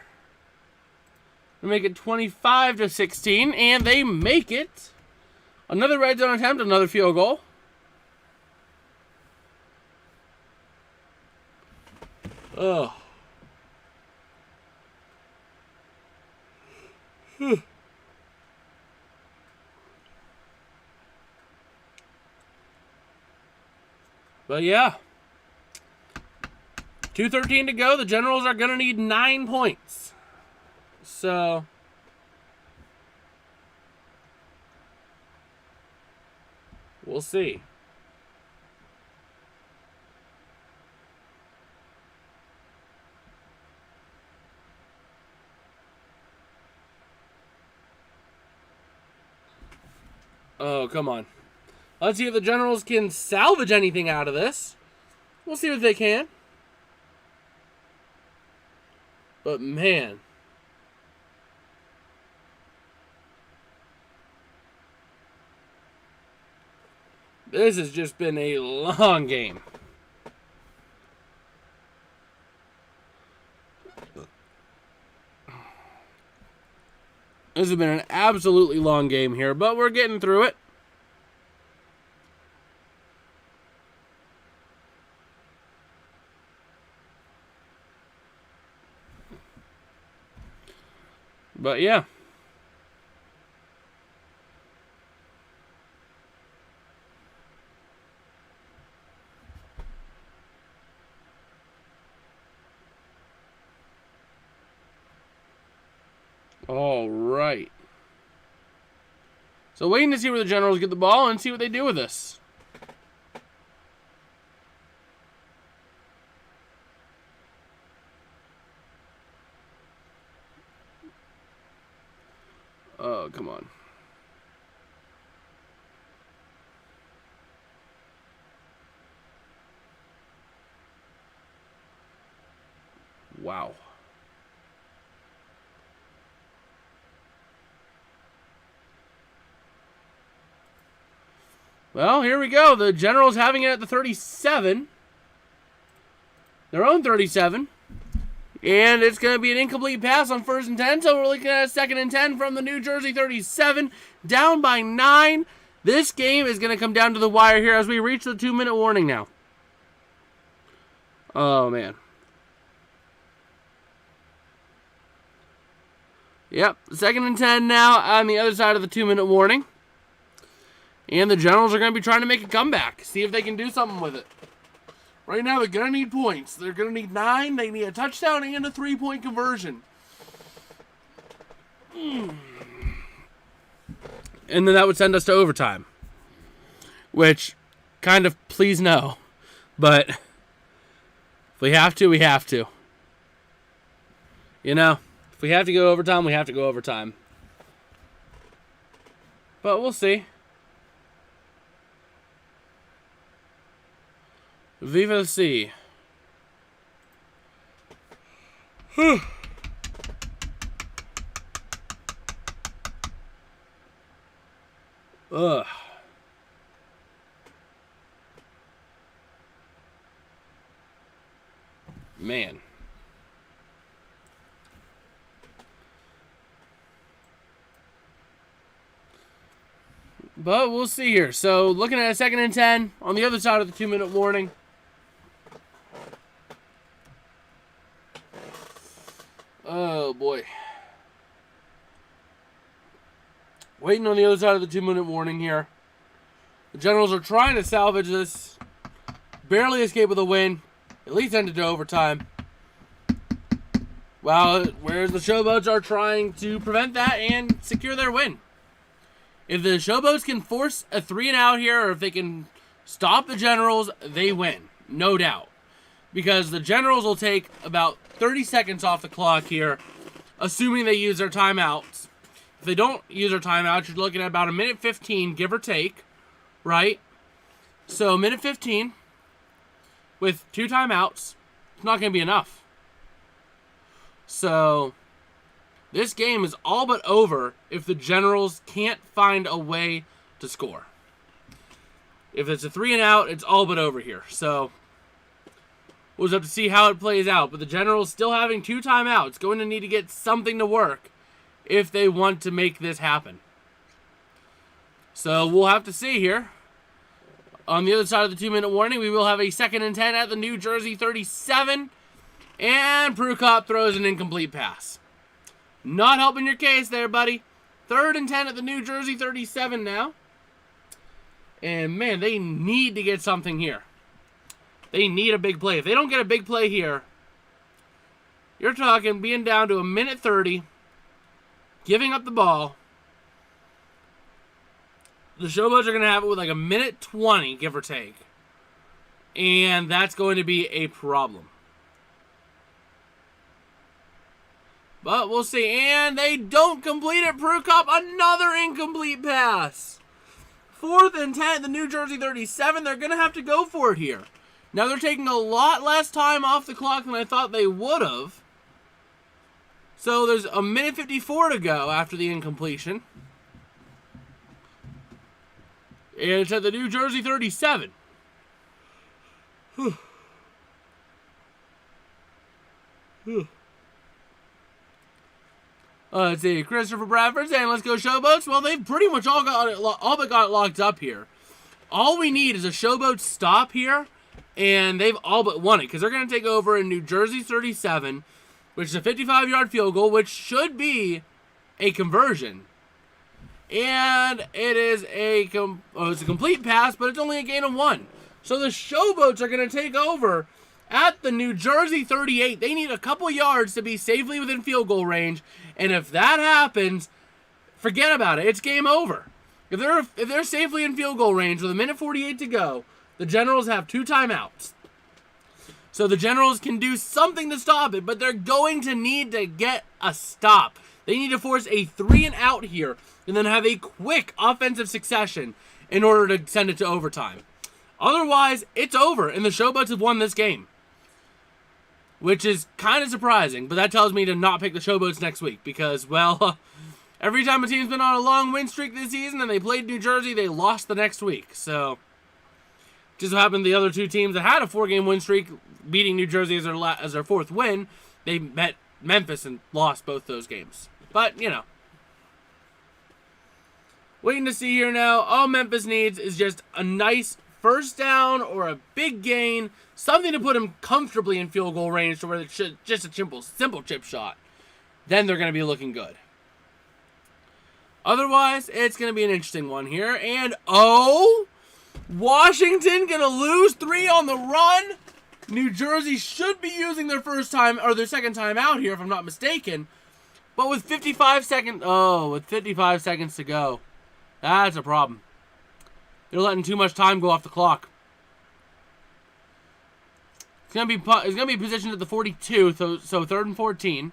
We make it 25-16, and they make it. Another red zone attempt, another field goal. Oh. But yeah. 2:13 to go. The Generals are going to need 9 points. So we'll see. Oh, come on. Let's see if the Generals can salvage anything out of this. We'll see if they can. But man. This has just been a long game. This has been an absolutely long game here, but we're getting through it. But yeah. All right. So waiting to see where the Generals get the ball and see what they do with this. Oh, come on. Wow. Well, here we go. The Generals having it at the 37. Their own 37. And it's going to be an incomplete pass on 1st and 10. So we're looking at a 2nd and 10 from the New Jersey 37. Down by 9. This game is going to come down to the wire here as we reach the 2-minute warning now. Oh, man. Yep, 2nd and 10 now on the other side of the 2-minute warning. And the Generals are going to be trying to make a comeback. See if they can do something with it. Right now, they're going to need points. They're going to need 9. They need a touchdown and a 3-point conversion. And then that would send us to overtime. Which, kind of, please no. But, if we have to, we have to. You know, if we have to go overtime, we have to go overtime. But we'll see. Viva C. Ugh. Man. But we'll see here. So, looking at a 2nd and 10 on the other side of the 2-minute warning. Oh, boy. Waiting on the other side of the 2-minute warning here. The Generals are trying to salvage this. Barely escape with a win. At least ended to overtime. Whereas the Showboats are trying to prevent that and secure their win. If the Showboats can force a 3-and-out here, or if they can stop the Generals, they win. No doubt. Because the Generals will take about 30 seconds off the clock here, assuming they use their timeouts. If they don't use their timeouts, you're looking at about 1:15, give or take, right? So, 1:15 with 2 timeouts, it's not going to be enough. So, this game is all but over if the Generals can't find a way to score. If it's a 3-and-out, it's all but over here. So, we'll just have to see how it plays out. But the Generals still having 2 timeouts, going to need to get something to work if they want to make this happen. So, we'll have to see here. On the other side of the 2-minute warning, we will have a 2nd and 10 at the New Jersey 37. And Prukop throws an incomplete pass. Not helping your case there, buddy. 3rd and 10 at the New Jersey 37 now. And, man, they need to get something here. They need a big play. If they don't get a big play here, you're talking being down to 1:30, giving up the ball. The Showboats are going to have it with like 1:20, give or take. And that's going to be a problem. But we'll see. And they don't complete it. Prukop, another incomplete pass. 4th and 10 at the New Jersey 37. They're going to have to go for it here. Now they're taking a lot less time off the clock than I thought they would have. So there's 1:54 to go after the incompletion. And it's at the New Jersey 37. Let's see, Christopher Bradford saying, let's go Showboats. Well, they've pretty much all but got it locked up here. All we need is a Showboat stop here, and they've all but won it, because they're going to take over in New Jersey 37, which is a 55-yard field goal, which should be a conversion. And it is it's a complete pass, but it's only a gain of 1. So the Showboats are going to take over at the New Jersey 38. They need a couple yards to be safely within field goal range. And if that happens, forget about it. It's game over. If they're safely in field goal range with 1:48 to go, the Generals have 2 timeouts. So the Generals can do something to stop it, but they're going to need to get a stop. They need to force a 3-and-out here and then have a quick offensive succession in order to send it to overtime. Otherwise, it's over, and the Showboats have won this game. Which is kind of surprising, but that tells me to not pick the Showboats next week because, well, every time a team's been on a long win streak this season and they played New Jersey, they lost the next week. So, just so happened the other 2 teams that had a 4-game win streak, beating New Jersey as their 4th win, they met Memphis and lost both those games. But, you know. Waiting to see here now. All Memphis needs is just a nice first down or a big gain, something to put them comfortably in field goal range to where it's just a simple chip shot. Then they're going to be looking good. Otherwise, it's going to be an interesting one here. And, Washington going to lose 3 on the run? New Jersey should be using their first time or their second time out here, if I'm not mistaken. But with 55 seconds to go, that's a problem. They're letting too much time go off the clock. It's gonna be positioned at the 42, so 3rd and 14.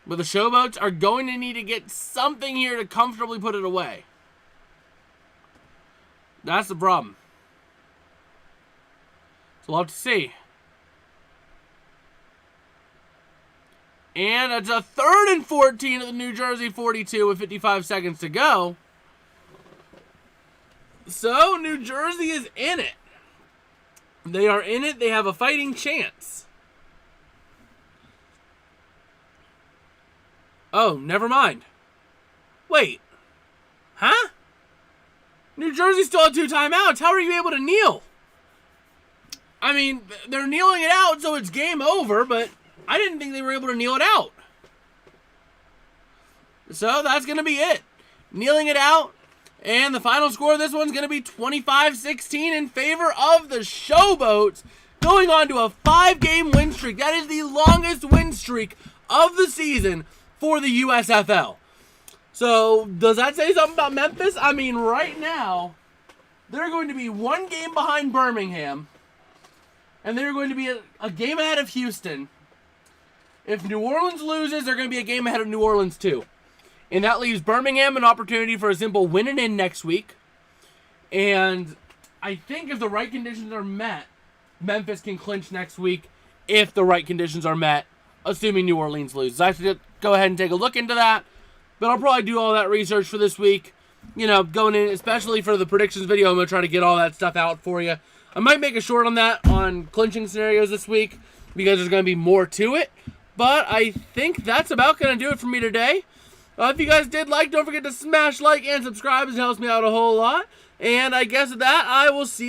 But the Showboats are going to need to get something here to comfortably put it away. That's the problem. So we'll have to see. And it's a 3rd and 14 at the New Jersey 42 with 55 seconds to go. So New Jersey is in it. They are in it. They have a fighting chance. Oh, never mind. Wait. Huh? New Jersey still had 2 timeouts. How are you able to kneel? I mean, they're kneeling it out, so it's game over, but I didn't think they were able to kneel it out. So that's going to be it. Kneeling it out. And the final score of this one's going to be 25-16 in favor of the Showboats, going on to a 5-game win streak. That is the longest win streak of the season for the USFL. So, does that say something about Memphis? I mean, right now, they're going to be 1 game behind Birmingham, and they're going to be a game ahead of Houston. If New Orleans loses, they're going to be a game ahead of New Orleans too. And that leaves Birmingham an opportunity for a simple win and in next week. And I think if the right conditions are met, Memphis can clinch next week if the right conditions are met, assuming New Orleans loses. I have to go ahead and take a look into that. But I'll probably do all that research for this week. You know, going in, especially for the predictions video, I'm going to try to get all that stuff out for you. I might make a short on that on clinching scenarios this week because there's going to be more to it. But I think that's about going to do it for me today. If you guys did like, don't forget to smash like and subscribe. It helps me out a whole lot. And I guess with that, I will see you.